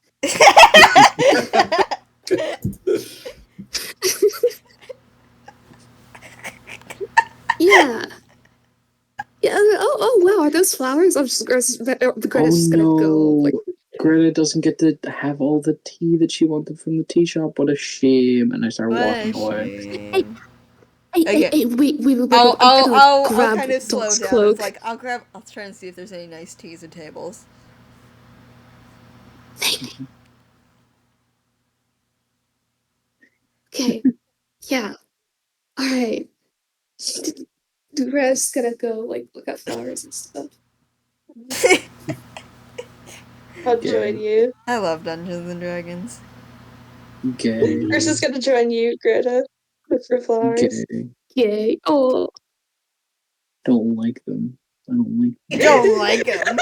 D: Yeah. Yeah. Oh wow, are those flowers? I'm just Greta's just gonna go. Like,
F: Greta doesn't get to have all the tea that she wanted from the tea shop. What a shame! And I start walking away.
C: Okay.
D: wait. I'm
C: I'll
D: gonna like
C: I'll
D: grab
C: kind of slow
D: Doc's
C: down.
D: cloak.
C: It's like I'll try and see if there's any nice teas and tables.
D: Okay. Yeah. All right. Greta's gonna go like look at flowers and stuff.
B: I'll
F: Yeah.
B: join you.
C: I love Dungeons and Dragons.
F: Gay.
B: Ursa's gonna join you, Greta. Look for flowers.
F: Gay.
D: Yay! Oh,
F: Don't like them. I don't like
C: You
F: them.
C: don't like them.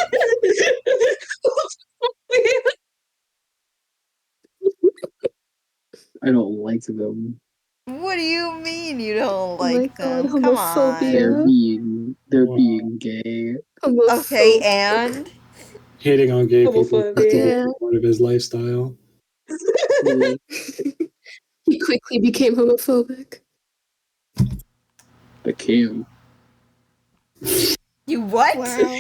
F: I don't like them.
C: What do you mean you don't
D: oh my
C: like
D: God!
C: them? Come on.
F: They're
A: Wow.
F: being gay.
C: Okay,
D: Homophobe.
C: and
A: Hating on gay people
B: Homophobia.
A: is part of his lifestyle.
F: Yeah.
D: He quickly became homophobic.
F: Became.
C: you what?
E: Wow.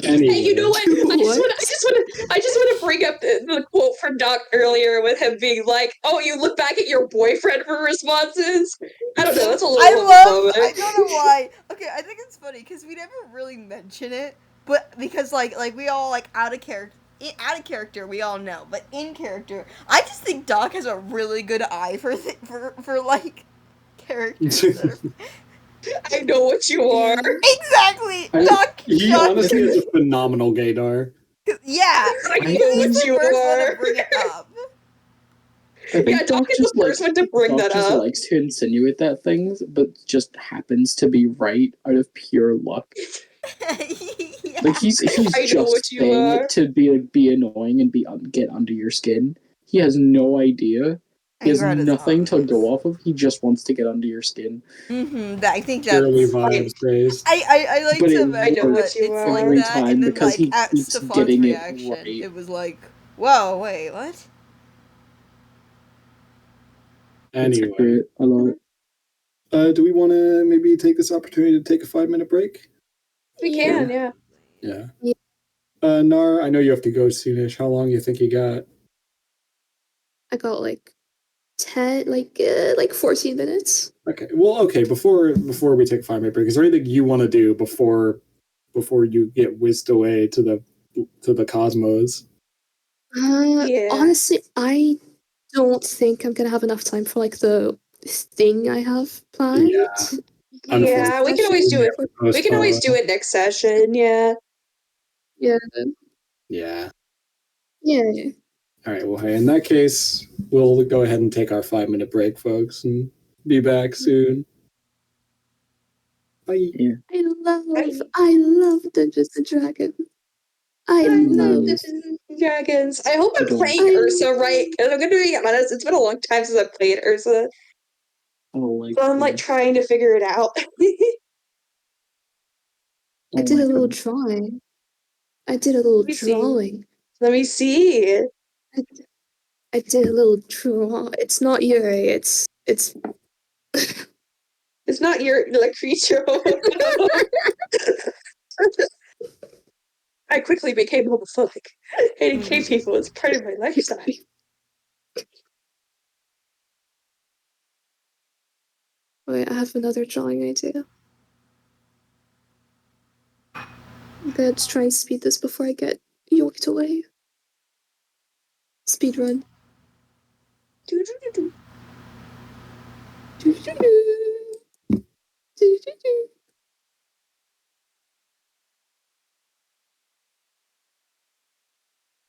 A: Anyway,
B: Hey, you know what?
D: What?
B: I just want to bring up the quote from Doc earlier with him being like, "Oh, you look back at your boyfriend for responses." I don't know. That's a little
C: I
B: homophobic.
C: don't know why. Okay, I think it's funny because we never really mention it, but because like we all like out of character we all know, but in character I just think Doc has a really good eye for for like characters that are
B: I know what you are.
C: exactly Doc.
A: he
C: Doc
A: honestly is a phenomenal gaydar.
C: yeah,
B: I
C: he
B: know
C: was
B: what
C: the
B: you
C: first one to
B: are.
C: bring it up.
F: I think
B: Yeah, Doc is the first one to bring
F: Doc
B: that
F: just
B: up.
F: likes to insinuate that things, but just happens to be right out of pure luck.
C: Yeah.
F: Like he's
B: I know
F: just
B: what you
F: saying
B: are.
F: it to be annoying and get under your skin. He has no idea. He has
C: Greta's
F: nothing to
C: obvious.
F: go off of. He just wants to get under your skin.
C: I think
A: Purely
C: that's.
A: vibes based.
C: I like
F: But
C: to
F: it
B: I know
C: imagine
B: what
C: that
B: you
C: it's
B: are.
C: like
F: every
C: that, and
F: time
C: then
F: because
C: like
F: he
C: at
F: keeps
C: Stefan's
F: getting it
C: reaction,
F: right.
C: it was like, "Whoa, wait, what?"
F: It's
A: Anyway,
F: great. I love it.
A: do we want to maybe take this opportunity to take a 5-minute break?
B: We can, yeah.
A: Yeah.
D: Yeah.
A: Nar, I know you have to go soonish. How long you think you got?
D: I got like 10, like 14 minutes.
A: Okay. Well, okay. Before we take a 5-minute break, is there anything you want to do before you get whisked away to the cosmos?
B: Yeah.
D: Honestly, I don't think I'm gonna have enough time for like the thing I have planned.
A: Yeah.
B: Yeah, we can always do it. We can always do
A: Postpone.
B: it next session, yeah.
D: Yeah.
A: Yeah.
D: Yeah.
A: All right. Well, hey, in that case, we'll go ahead and take our 5-minute break, folks, and be back soon. Bye.
F: Yeah.
D: I love Dungeons and Dragons. I
B: I love
D: love
B: Dungeons and Dragons. I hope
F: I
B: I'm
F: don't.
B: playing Ursa right. And I'm gonna be honest, it's been a long time since I've played Ursa.
F: I don't like.
B: So I'm like
F: them.
B: trying to figure it out.
D: I did a
F: like
D: little
F: them.
D: drawing. I did a little
B: Let me see.
D: drawing.
B: Let me see.
D: I did a little draw. It's not Yuri. It's
B: It's not your like creature. I quickly became homophobic. Hating gay people is part of my lifestyle.
D: Wait, I have another drawing idea. Let's try and speed this before I get yoked away. Speed run.
B: Doo-doo-doo-doo.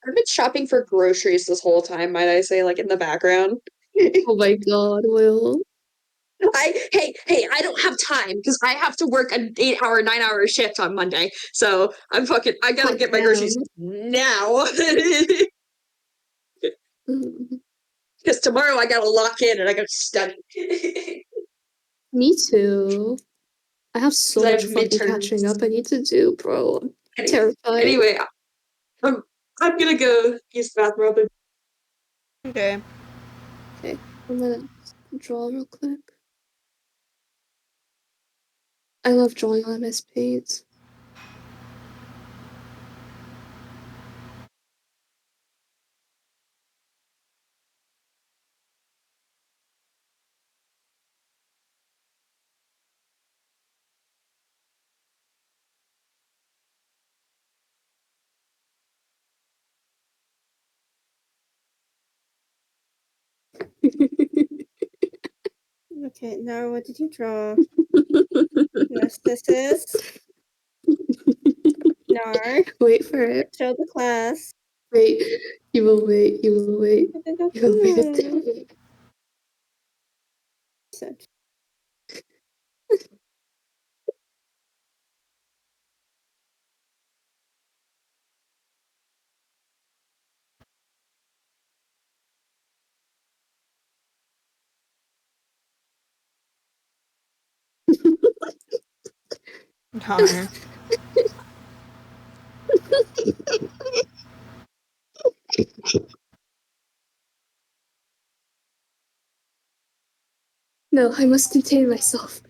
B: I've been shopping for groceries this whole time, might I say, like in the background.
D: Oh my god, Will.
B: Hey, I don't have time because I have to work an 8-hour, 9-hour shift on Monday. So I gotta
D: Hot
B: get my groceries
D: damn.
B: now. Because tomorrow I gotta lock in and I gotta study.
D: Me too. I have so
B: 'Cause I
D: much
B: have
D: fucking
B: midterms.
D: catching up I need to do, bro. I'm terrified.
B: Anyway, I'm gonna go use the bathroom.
C: Okay.
D: Okay, I'm gonna draw real quick. I love drawing on MS Paint.
E: Okay, now what did you draw? Yes, this is. No.
D: Wait for it.
E: Show the class.
D: Wait. You will wait. You will wait. You will wait a day.
E: Said.
C: Darn.
D: No, I must contain myself.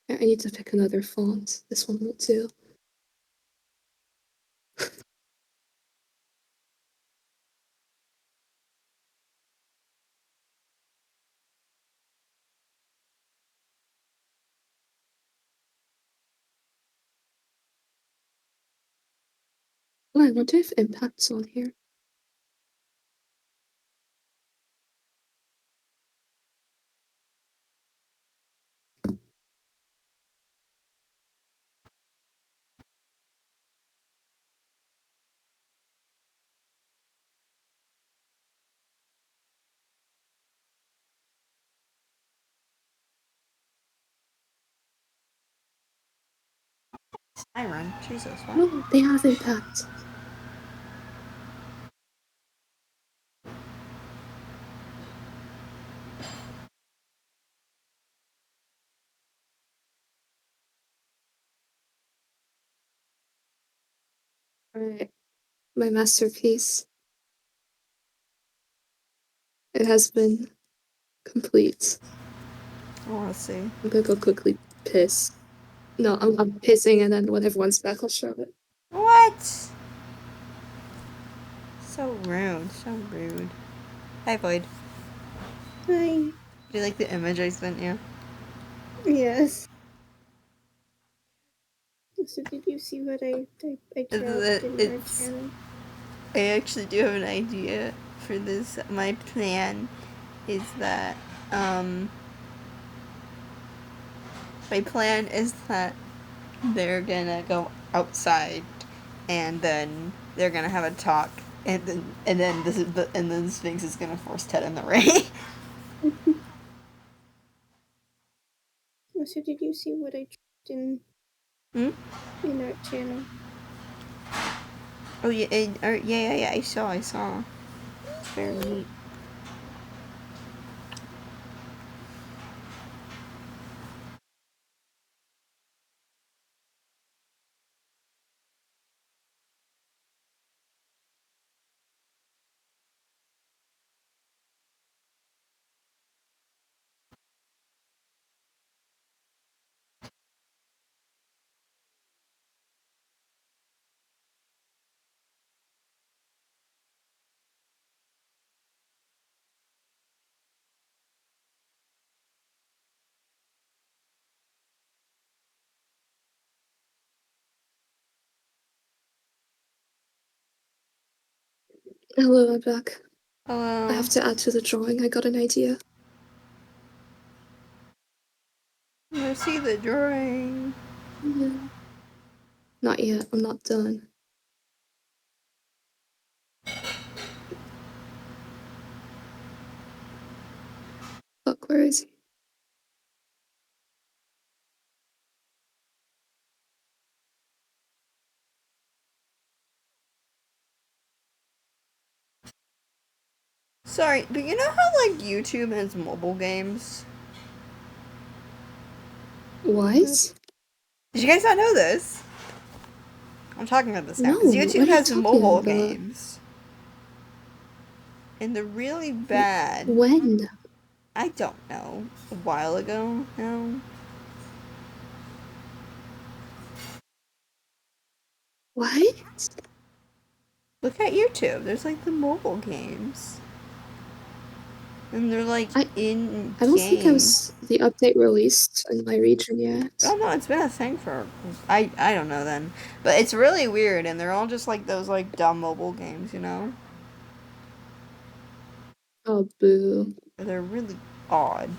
D: I need to pick another font. This one will do. Oh, I wonder if impact's on here.
C: Siren. Jesus, what?
D: No, they have impact. Alright. My masterpiece. It has been complete.
C: I want to see.
D: I'm gonna go quickly piss. No, I'm pissing and then when everyone's back, I'll show it.
C: What? So rude. So rude. Hi, Void.
E: Hi.
C: Do you like the image I sent you?
E: Yes. So did you see what I dropped in our
C: It's.
E: channel?
C: I actually do have an idea for this. My plan is that, my plan is that they're gonna go outside and then they're gonna have a talk and then Sphinx is gonna force Ted in the rain.
E: So did you see what I dropped in our channel?
C: Oh yeah, yeah, I saw. It's very neat.
D: Hello, I'm back.
C: Hello.
D: I have to add to the drawing. I got an idea.
C: Let's see the drawing.
D: Yeah. Not yet. I'm not done. Fuck, where is he?
C: Sorry, but you know how like YouTube has mobile games?
D: What?
C: Did you guys not know this? I'm talking about this now
D: No,
C: because
D: what
C: YouTube
D: are you
C: has
D: talking
C: mobile
D: about?
C: games, and they're really bad.
D: When?
C: I don't know. A while ago, no.
D: What?
C: Look at YouTube. There's like the mobile games, and they're like in
D: I don't think
C: game.
D: the update released in my region yet.
C: Oh no, it's been a thing for I don't know then, but it's really weird, and they're all just like those like dumb mobile games, you know?
D: Oh, boo.
C: They're really odd.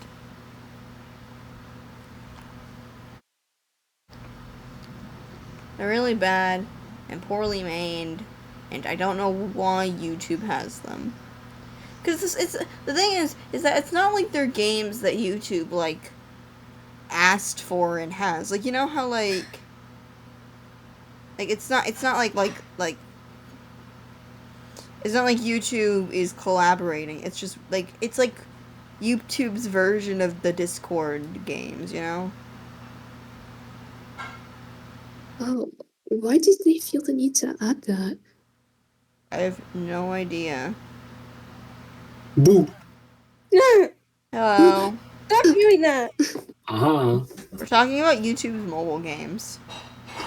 C: They're really bad and poorly made, and I don't know why YouTube has them. Because it's the thing is that it's not like they're games that YouTube like asked for and has. Like you know how like it's not like it's not like YouTube is collaborating. It's just like it's like YouTube's version of the Discord games, you know?
D: Oh, why did they feel the need to add that?
C: I have no idea.
A: Boo.
C: Hello.
E: Stop doing that.
A: Uh-huh.
C: We're talking about YouTube's mobile games.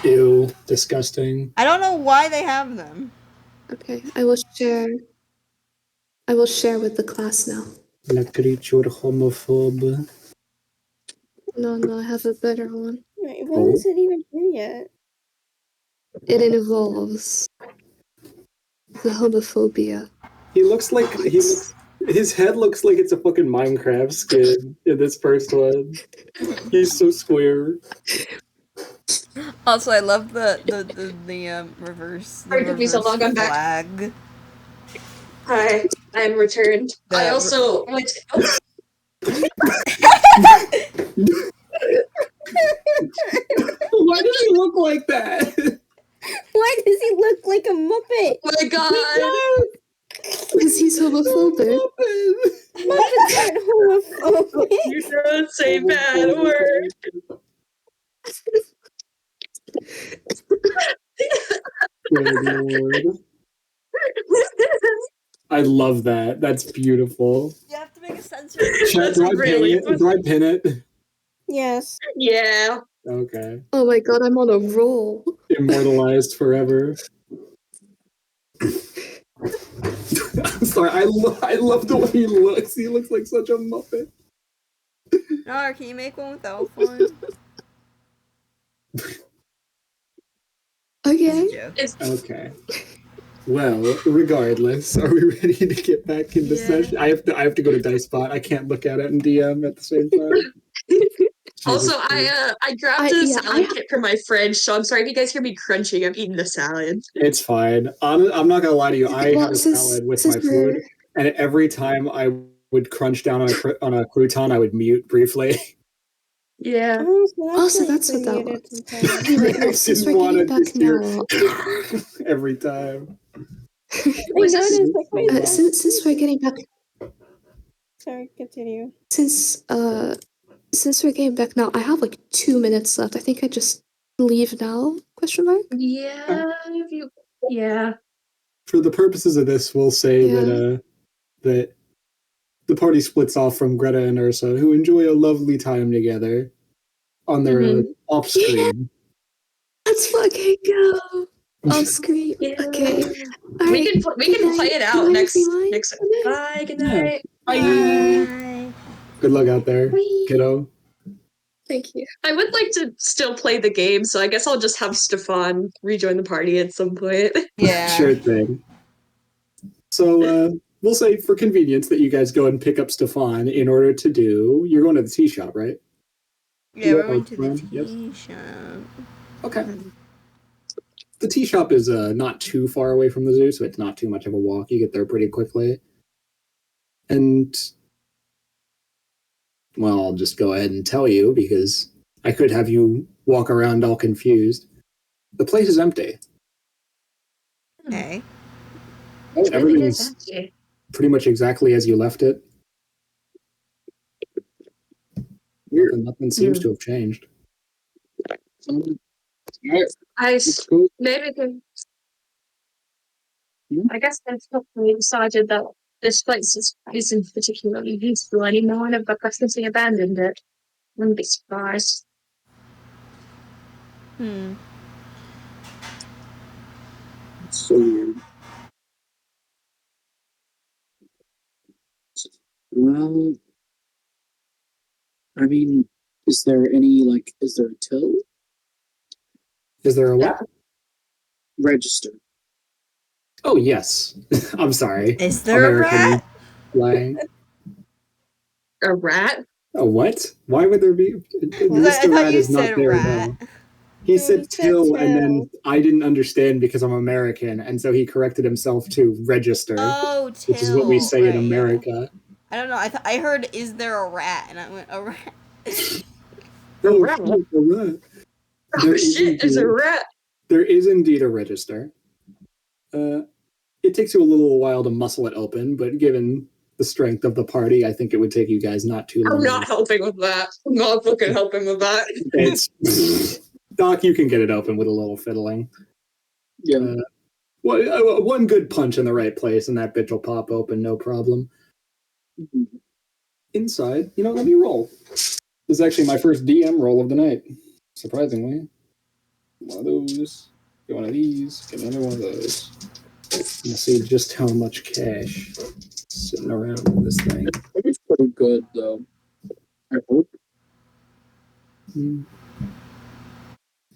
A: Ew. Disgusting.
C: I don't know why they have them.
D: Okay, I will share. I will share with the class now.
A: La creature homophobe.
D: No, I have a better one.
E: Wait, when is it even here yet?
D: It involves the homophobia.
A: His head looks like it's a fucking Minecraft skin in this first one. He's so square.
C: Also, I love the reverse flag.
B: Hi, I'm returned. I also went.
A: Why does he look like that?
E: Why does he look like a Muppet?
B: Oh my god!
D: Because he's homophobic.
E: Muppets aren't homophobic.
B: You don't say bad word.
A: Good lord. I love that. That's beautiful.
C: You have to make a censor.
A: Chat, do I pin it?
E: Yes.
B: Yeah.
A: Okay.
D: Oh my god, I'm on a roll.
A: Immortalized forever. I'm sorry, I love the way he looks. He looks like such a Muppet.
C: No, can you make one without one?
D: Okay.
A: Okay. Well, regardless, are we ready to get back into session? I have to go to Dicebot. I can't look at it in DM at the same time.
B: Also, I grabbed a salad kit from my fridge, so I'm sorry if you guys hear me crunching. I'm eating the salad.
A: It's fine. I'm not gonna lie to you. I have a salad with my food, and every time I would crunch down on a crouton, I would mute briefly.
B: Yeah.
D: Also, that's what that was. Anyway, no, since we're getting back now.
A: Every time.
D: Since we're getting back.
E: Sorry, continue.
D: Since we're getting back now, I have like 2 minutes left. I think I just leave now? Question mark?
B: Yeah. Yeah.
A: For the purposes of this, we'll say that the party splits off from Greta and Ursa, who enjoy a lovely time together on their off screen.
D: Let's fucking go off screen. Okay. All
B: we can play it out next. Bye. Good night.
A: Bye. Good luck out there, kiddo.
D: Thank you.
B: I would like to still play the game, so I guess I'll just have Stefan rejoin the party at some point.
C: Yeah.
A: Sure thing. So we'll say for convenience that you guys go and pick up Stefan in order to do. You're going to the tea shop, right?
C: Yeah, we're going to the tea shop.
A: Okay. The tea shop is not too far away from the zoo, so it's not too much of a walk. You get there pretty quickly. And, well, I'll just go ahead and tell you, because I could have you walk around all confused. The place is empty.
C: Okay.
A: Everything's pretty much exactly as you left it. Nothing seems to have changed.
B: I
F: Cool.
B: maybe can.
F: Hmm?
B: I guess they've probably decided that this place isn't particularly useful anymore, and have purposely abandoned it. Wouldn't be surprised.
F: It's so weird. Well, I mean, is there a till
A: Is there a what?
F: register?
A: Oh, yes. I'm sorry.
C: Is there a rat?
A: Lying.
B: A rat?
A: Oh, what? Why would there be?
C: I
A: Mr.
C: thought
A: Rat
C: you
A: is not
C: said
A: there
C: rat.
A: now. He
E: No,
A: said
E: he said
A: till, and then
E: till.
A: I didn't understand because I'm American, and so he corrected himself to register,
C: Oh, till.
A: which is what we say in
C: right, yeah.
A: America.
C: I don't know. I heard, is there a rat? And I went, a rat?
A: Oh,
B: rat?
A: shit, a rat.
B: Oh
A: There is
B: shit, there's a
A: indeed-
B: rat!
A: There is indeed a register. It takes you a little while to muscle it open, but given the strength of the party, I think it would take you guys not too long.
B: I'm not helping with that. I'm not fucking helping with that.
A: It's Doc, you can get it open with a little fiddling.
F: Yeah.
A: One good punch in the right place, and that bitch will pop open, no problem.
F: Mhm.
A: Inside, let me roll. This is actually my first DM roll of the night, surprisingly. One of those, get one of these, get another one of those. We'll see just how much cash sitting around in this thing.
F: It's pretty good, though. I hope.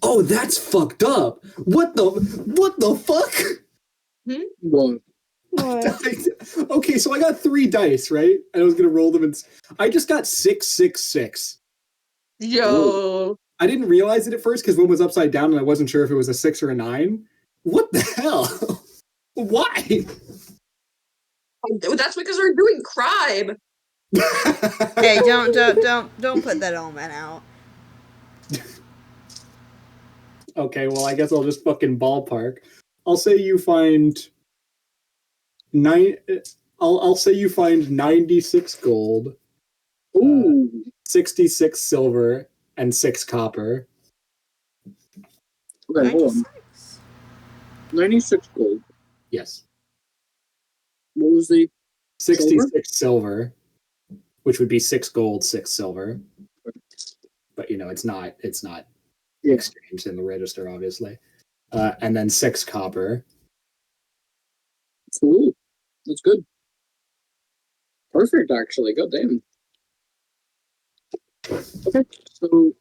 A: Oh, that's fucked up. What the fuck?
F: What?
E: What?
A: Okay, so I got 3 dice, right? And I was gonna roll them, and I just got 666.
B: Yo.
A: I didn't realize it at first because one was upside down, and I wasn't sure if it was a 6 or a 9. What the hell? Why?
B: That's because we're doing crime.
C: Hey, don't put that omen out.
A: Okay, well, I guess I'll just fucking ballpark. I'll say you find I'll say you find 96 gold,
F: Ooh.
A: 66 silver, and 6 copper.
F: Okay, hold on.
C: 96.
F: 96 gold.
A: Yes.
F: What was the
A: 66 silver, which would be 6 gold, 6 silver. But it's not
F: Yeah.
A: exchanged in the register, obviously. And then 6 copper.
F: Cool. That's good. Perfect, actually. God damn. Okay, so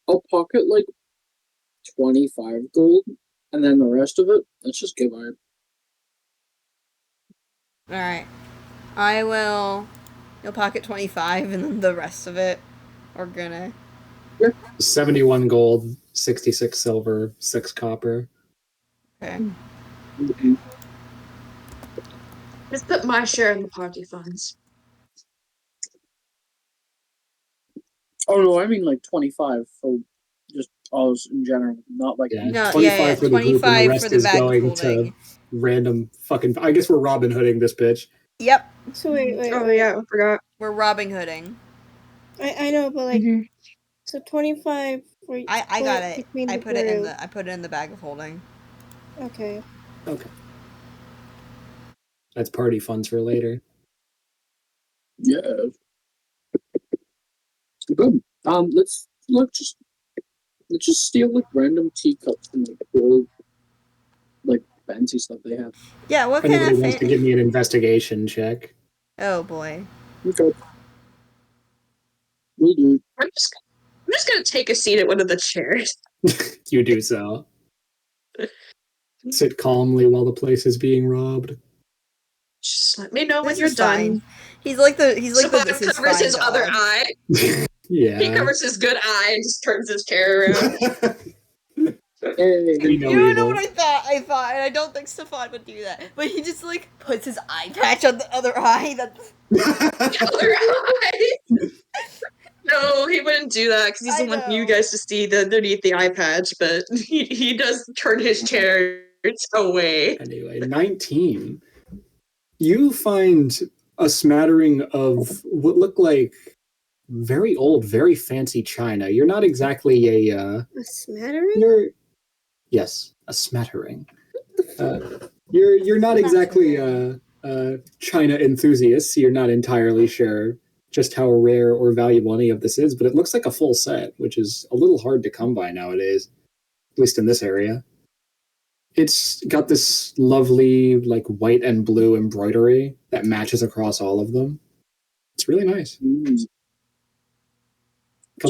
F: I'll pocket like 25 gold, and then the rest of it, let's just give iron.
C: Alright. I will. You'll pocket 25, and then the rest of it, we're gonna.
A: 71 gold, 66 silver, 6 copper.
C: Okay.
F: Mhm.
B: Just put my share in the party funds.
F: Oh no, I mean like 25 for just all in general, not like
A: Yeah,
C: No,
A: 25 for the group, and the
C: 25
A: rest
C: for the
A: is
C: bag of
A: going
C: holding.
A: to random fucking. I guess we're Robin Hooding this bitch.
C: Yep,
E: So wait.
B: Oh yeah, I forgot.
C: we're robbing hooding.
E: I know, but like,
B: Mhm.
E: so 25 for
C: I got it.
E: between
C: I
E: the
C: put it in
E: group.
C: the bag of holding.
E: Okay.
A: Okay. That's party funds for later.
F: yeah. Good. Let's just steal like random teacups and like gold, like fancy stuff they have.
C: Yeah, what
A: If
C: kind
A: anybody
C: of
A: wants to give me an investigation check.
C: Oh boy.
F: Okay. We'll do.
B: I'm just gonna take a seat at one of the chairs.
A: You do so. Sit calmly while the place is being robbed.
B: Just let me know when
C: This
B: you're
C: is
B: done.
C: fine. He's like the
B: Saban
C: this is
B: covers
C: fine
B: his other
C: dog.
B: eye.
A: Yeah.
B: He covers his good eye and just turns his chair around.
F: Hey,
A: We know
C: You don't know
A: evil.
C: what I thought, and I don't think Stefan would do that. But he just like puts his eye patch on the other eye. That's
B: Other eye. No, he wouldn't do that because he doesn't
C: I
B: want you
C: know.
B: guys to see the underneath the eye patch. But he does turn his chair It's away.
A: Anyway, 19. You find a smattering of what look like very old, very fancy china. You're not exactly
E: A smattering?
A: Yes, a smattering. You're not exactly China enthusiasts. You're not entirely sure just how rare or valuable any of this is, but it looks like a full set, which is a little hard to come by nowadays, at least in this area. It's got this lovely, like, white and blue embroidery that matches across all of them. It's really nice. Comes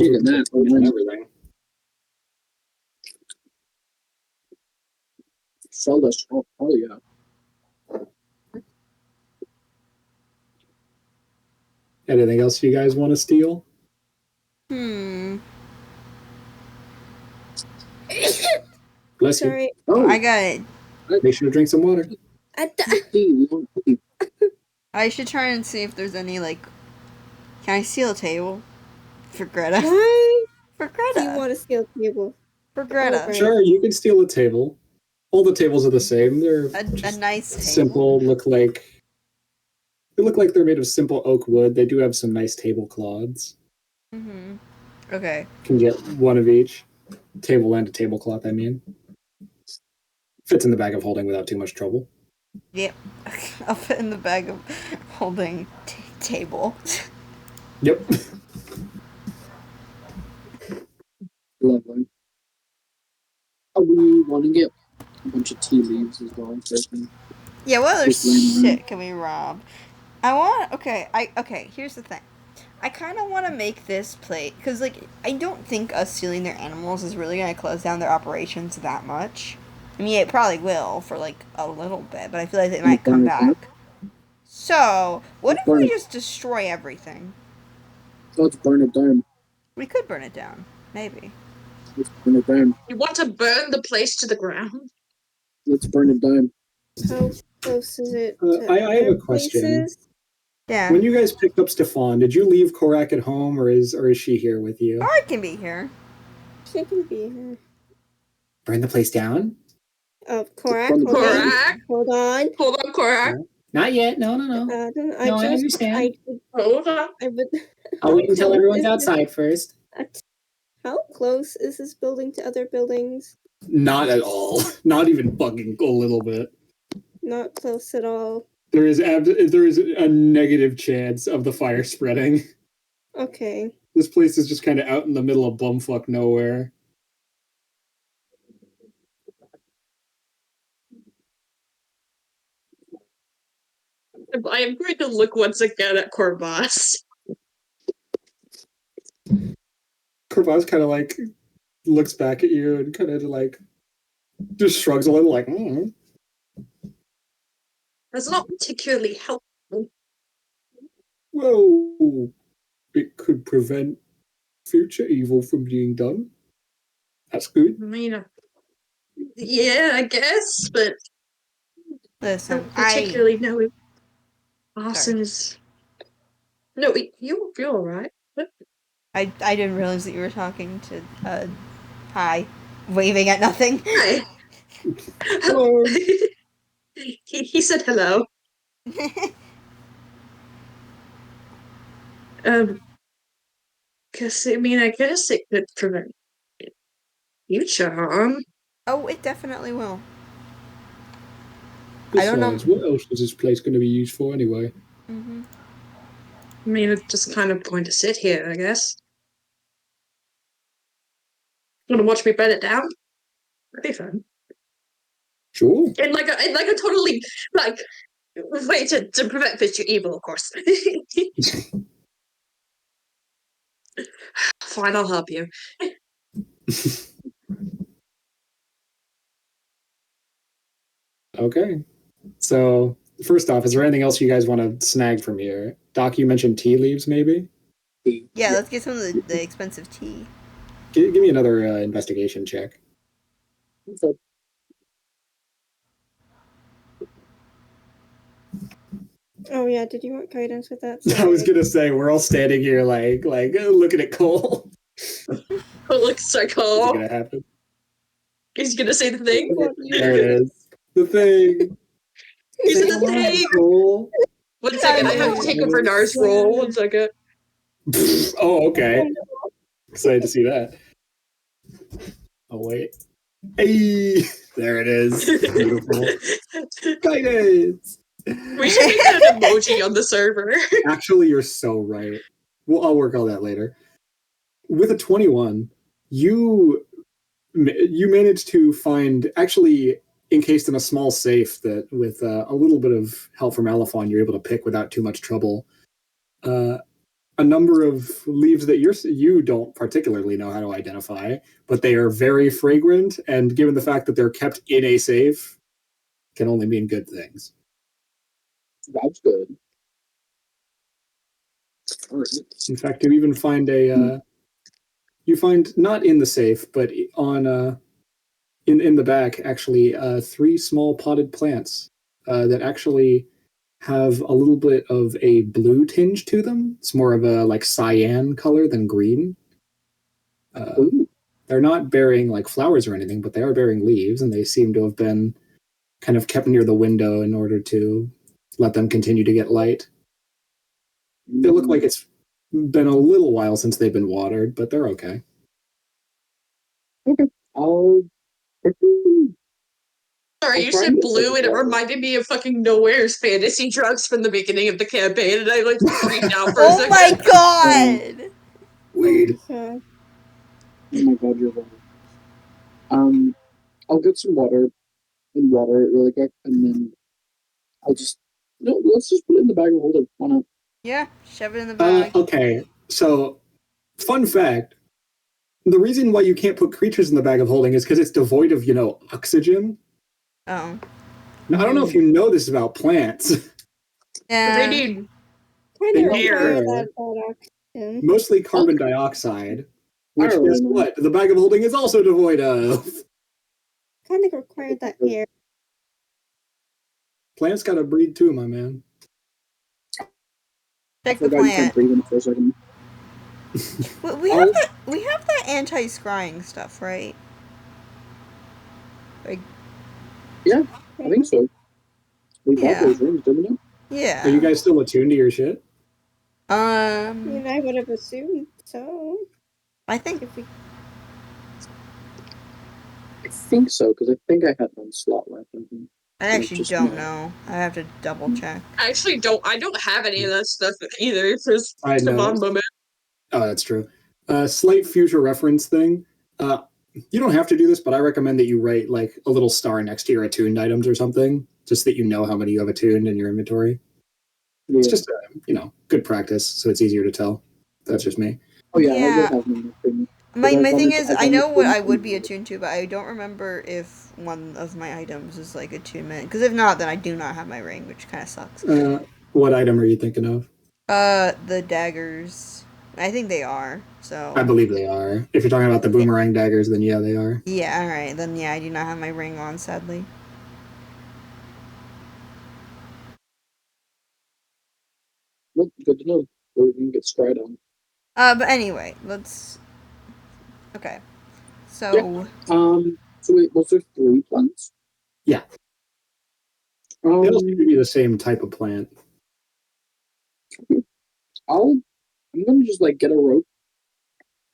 A: with that and everything.
F: Sell this. Oh yeah.
A: Anything else you guys want to steal? Bless you.
E: Sorry.
F: Oh,
C: I got it.
A: Make sure to drink some water.
C: I should try and see if there's any, like... Can I steal a table? For Greta.
E: Why
C: For
E: do you
C: Greta.
E: want to steal a table?
C: For Greta.
E: Right.
A: Sure, you can steal a table. All the tables are the same. They're
C: A nice table.
A: simple. They look like they're made of simple oak wood. They do have some nice tablecloths.
C: Mm-hmm. Okay.
A: Can get one of each. Table and a tablecloth, I mean. Fits in the bag of holding without too much trouble.
C: Yep. I'll fit in the bag of holding table.
A: Yep.
F: lovely. We want to get a bunch of tea leaves as well.
C: Yeah, what other
F: Just laying around.
C: shit can we rob? Okay, here's the thing. I kind of want to make this plate, because, like, I don't think us stealing their animals is really going to close down their operations that much. I mean, it probably will for, like, a little bit, but I feel like they might come back. So, what if we just destroy everything?
F: Let's burn it down.
C: We could burn it down. Maybe.
F: Let's burn it down.
B: You want to burn the place to the ground?
F: Let's burn it down.
E: How close is it?
A: I have
E: other
A: a question.
E: places?
C: Yeah.
A: When you guys picked up Stefan, did you leave Korak at home, or is she here with you?
C: Or it can be here.
E: She can be here.
A: Burn the place down?
E: Oh, Korak,
F: From
E: hold on.
B: Korak?
E: Hold on.
B: Hold on, Korak.
A: Not yet. No.
E: I
A: understand.
B: Hold on.
A: I'll wait until everyone's outside first.
E: How close is this building to other buildings?
A: Not at all. Not even fucking a little bit.
E: Not close at all.
A: There is a negative chance of the fire spreading.
E: Okay.
A: This place is just kind of out in the middle of bumfuck nowhere.
B: I am going to look once again at Corvus.
A: Corvus kind of like looks back at you and kind of like just shrugs a little, like,
B: That's not particularly helpful.
A: Well, it could prevent future evil from being done. That's good.
B: I mean, yeah, I guess, but I
C: Listen,
B: don't particularly know if arson is. No, you're alright.
C: I didn't realize that you were talking to, hi. Waving at nothing.
B: Hi.
A: Hello.
B: He said hello. Cause I guess it could prevent future harm.
C: Oh, it definitely will. I don't
A: Besides,
C: know.
A: what else is this place going to be used for anyway?
C: Mm-hmm.
B: I mean, it's just kind of going to sit here, I guess. Want to watch me burn it down? That'd be fun.
A: Sure.
B: And like a totally like way to prevent future evil, of course. Fine, I'll help you.
A: Okay. So, first off, is there anything else you guys want to snag from here? Doc, you mentioned tea leaves, maybe?
C: Yeah, let's get some of the expensive tea.
A: Give me another investigation check.
E: Oh yeah, did you want guidance with that?
A: I was going to say, we're all standing here like looking at Cole.
B: It looks so
A: What's
B: cool.
A: going to happen?
B: He's gonna say the thing.
A: There it is. The thing.
B: Is it
A: Take
B: the
A: a live
B: thing?
A: roll.
B: 1 second, I have to take a Bernard's roll. 1 second.
A: Oh, okay. Excited to see that. Oh, wait. Hey, there it is. Beautiful. Guidance.
B: We should make that an emoji on the server.
A: Actually, you're so right. Well, I'll work on that later. With a 21, you managed to find, actually encased in a small safe that, with a little bit of help from Elephon, you're able to pick without too much trouble. A number of leaves that you don't particularly know how to identify, but they are very fragrant, and given the fact that they're kept in a safe, can only mean good things.
F: That's good.
A: In fact, you even find you find, not in the safe, but on in the back, actually, 3 small potted plants that actually have a little bit of a blue tinge to them. It's more of a like cyan color than green. They're not bearing like flowers or anything, but they are bearing leaves, and they seem to have been kind of kept near the window in order to let them continue to get light. They look like it's been a little while since they've been watered, but they're okay.
F: Okay.
B: Sorry, you said blue, and it reminded me of fucking Nowhere's fantasy drugs from the beginning of the campaign, and I like freaked out for a
C: Oh
B: second.
C: my god!
A: Weed.
E: Okay.
F: Oh my god, you're wrong. I'll get some water and water it really quick, and then I'll just let's just put it in the bag and hold it. Why not?
C: Yeah, shove it in the bag.
A: Okay, so fun fact: the reason why you can't put creatures in the bag of holding is because it's devoid of, oxygen.
C: Oh.
A: Now, I don't know if you know this about plants.
C: Yeah.
B: They need
E: Kind
A: They
E: of
A: need
E: require
A: air.
E: that oxygen.
A: Mostly carbon dioxide, which,
F: I don't
A: guess
F: know.
A: what? The bag of holding is also devoid of.
E: Kind of require that air.
A: Plants gotta breathe too, my man.
C: Check
F: I
C: the
F: forgot you can't
C: plant.
F: breathe in it for a second.
C: We have that anti-scrying stuff, right? Like,
F: Yeah, I think so. We bought
C: Yeah.
F: those rings, didn't we?
C: yeah.
A: Are you guys still attuned to your shit?
E: I mean, I would have assumed so.
C: I think
E: If we
F: I think so, because I think I had one slot left.
C: I actually
F: just
C: don't
F: not.
C: know. I have to double check.
B: I actually don't have any of that stuff either. Just
A: I
B: come
A: know.
B: on, moment.
A: Oh, that's true. Slight future reference thing. You don't have to do this, but I recommend that you write like a little star next to your attuned items or something, just that you know how many you have attuned in your inventory.
F: Yeah.
A: It's just good practice, so it's easier to tell. That's just me.
F: Oh yeah, I
C: Yeah.
F: will have one thing.
C: My thing is, I know what I
F: things
C: would
F: in
C: be
F: there.
C: attuned to, but I don't remember if one of my items is like attunement. Because if not, then I do not have my ring, which kind of sucks.
A: What item are you thinking of?
C: The daggers. I think they are. So.
A: I believe they are. If you're talking about the boomerang daggers, then yeah, they are.
C: Yeah. All right. Then yeah, I do not have my ring on, sadly.
F: Well, good to know. Or we can get scryed on.
C: But anyway, let's. Okay. So.
F: So wait, was there 3 plants?
A: Yeah. They all seem to be the same type of plant.
F: I'm gonna just like get a rope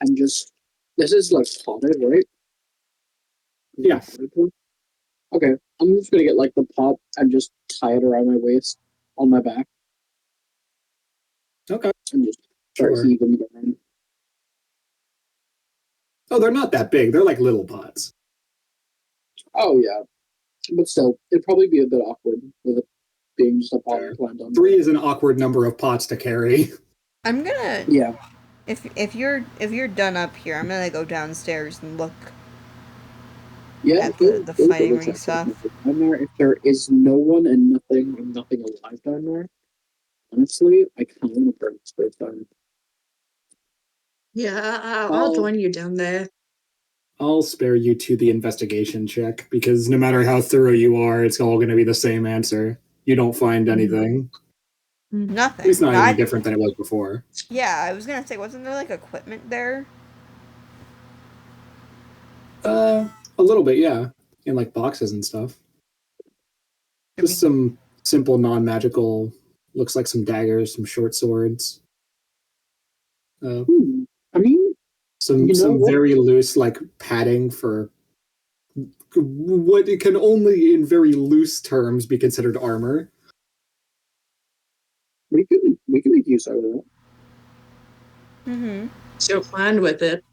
F: and just. This is like potted, right?
A: Yeah.
F: Okay, I'm just gonna get like the pot and just tie it around my waist on my back
A: Okay.
F: and just start
A: Sure.
F: heaving it around.
A: Oh, they're not that big. They're like little pots.
F: Oh yeah, but still, it'd probably be a bit awkward with it being just a pot
A: Fair.
F: plant on.
A: 3 is an awkward number of pots to carry.
C: I'm gonna.
F: Yeah.
C: If you're done up here, I'm gonna go downstairs and look
F: Yeah,
C: at the fighting ring stuff.
F: Down there, if there is no one and nothing alive down there, honestly, I kind of want to burn this place down.
B: Yeah, I'll join you down there.
A: I'll spare you to the investigation check, because no matter how thorough you are, it's all going to be the same answer. You don't find anything.
C: Nothing.
A: It's not any different than it was before.
C: Yeah, I was gonna say, wasn't there like equipment there?
A: A little bit, yeah. In like boxes and stuff. Just some simple, non-magical. Looks like some daggers, some short swords.
F: I mean,
A: some
F: you know
A: some
F: what?
A: very loose like padding for what it can only in very loose terms be considered armor.
F: we can make use out of that.
C: Mm-hmm.
B: So planned with it.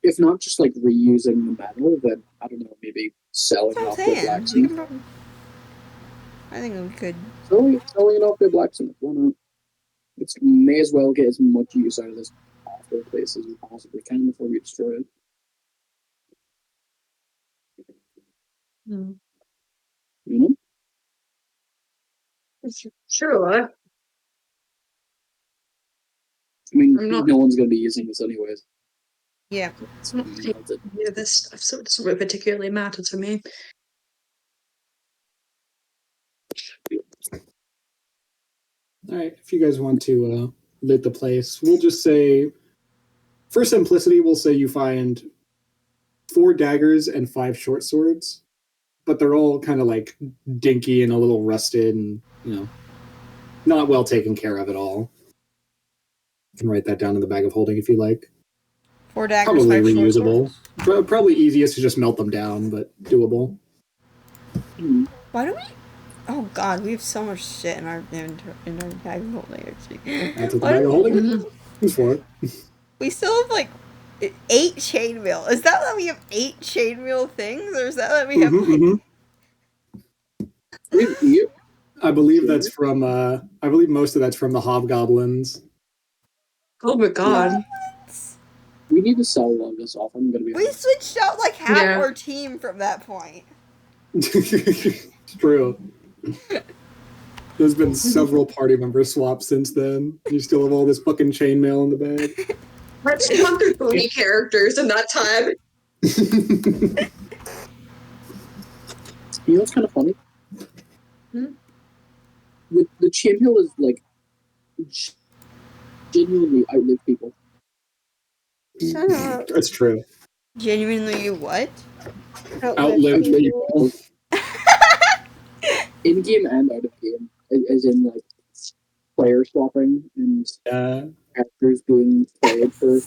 F: If not just like reusing the metal, then I don't know, maybe selling
C: That's what I'm
F: off their
C: saying. We
F: blacksmith.
C: can probably, I think we could.
F: Selling it off their blacksmith. Why not? It may as well get as much use out of this awful place as we possibly can before we destroy it. You know?
B: Sure.
F: I mean,
B: I'm not-
F: no one's going to be using this anyways.
C: Yeah.
B: It's not this stuff, so it doesn't really particularly matter to me.
A: All right, if you guys want to loot the place, we'll just say, for simplicity, we'll say you find 4 daggers and 5 short swords, but they're all kind of like dinky and a little rusted and, not well taken care of at all. You can write that down in the bag of holding if you like.
C: 4 daggers,
A: Probably
C: 5 short
A: reusable.
C: swords.
A: Probably easiest to just melt them down, but doable.
C: Why do we? Oh God, we have so much shit in our bag of holding. Actually,
A: That's what the
C: Why
A: bag
C: do
A: of holding is for.
C: we still have like 8 chainmail. Is that we have 8 chainmail things, or is that we have?
A: I believe that's from. I believe most of that's from the hobgoblins.
B: Oh my god.
F: We need to sell all of this off. I'm going to be
C: We
F: honest.
C: switched out like half
B: Yeah.
C: our team from that point.
A: It's true. There's been several party member swaps since then. You still have all this fucking chainmail in the bag.
B: Let's gone through 30 characters in that time.
F: You know what's kind of funny? The chainmail is like genuinely outlive people.
E: Shut up.
A: That's true.
C: Genuinely, you what?
A: Outlive people.
F: In game and out of game, as in like player swapping and characters being played for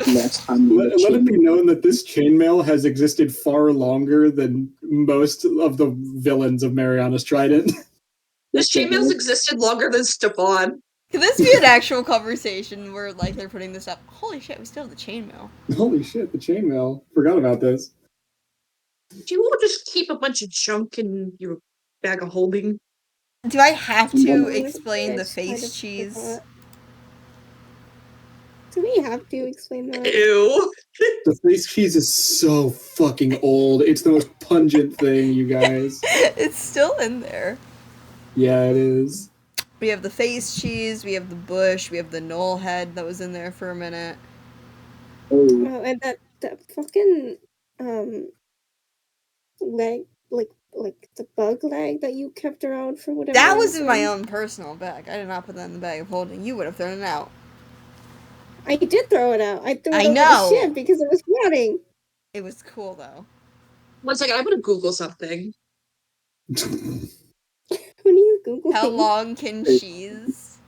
F: less time.
A: Let it be known that this chainmail has existed far longer than most of the villains of Mariana's Trident.
B: This chainmail's existed longer than Stefan.
C: Can this be an actual conversation where like they're putting this up? Holy shit, we still have the chainmail.
A: Holy shit, the chainmail. Forgot about this.
B: Do you all just keep a bunch of junk in your bag of holding?
C: Do I have to
E: Honestly,
C: explain
E: I
C: the
E: just kind
C: face
E: of
C: cheese?
E: forgot. Do we have to explain that?
B: Ew.
A: The face cheese is so fucking old. It's the most pungent thing, you guys.
C: It's still in there.
A: Yeah, it is.
C: We have the face cheese, we have the bush, we have the knoll head that was in there for a minute.
E: Oh, and that fucking leg, like the bug leg that you kept around for whatever.
C: That was in my
E: reason.
C: own personal bag. I did not put that in the bag of holding. You would have thrown it out.
E: I did throw it out. I threw it
C: I
E: over
C: know.
E: the ship because it was rotting.
C: It was cool though.
B: One second, I'm gonna Google something.
E: What are you googling?
C: How long can cheese?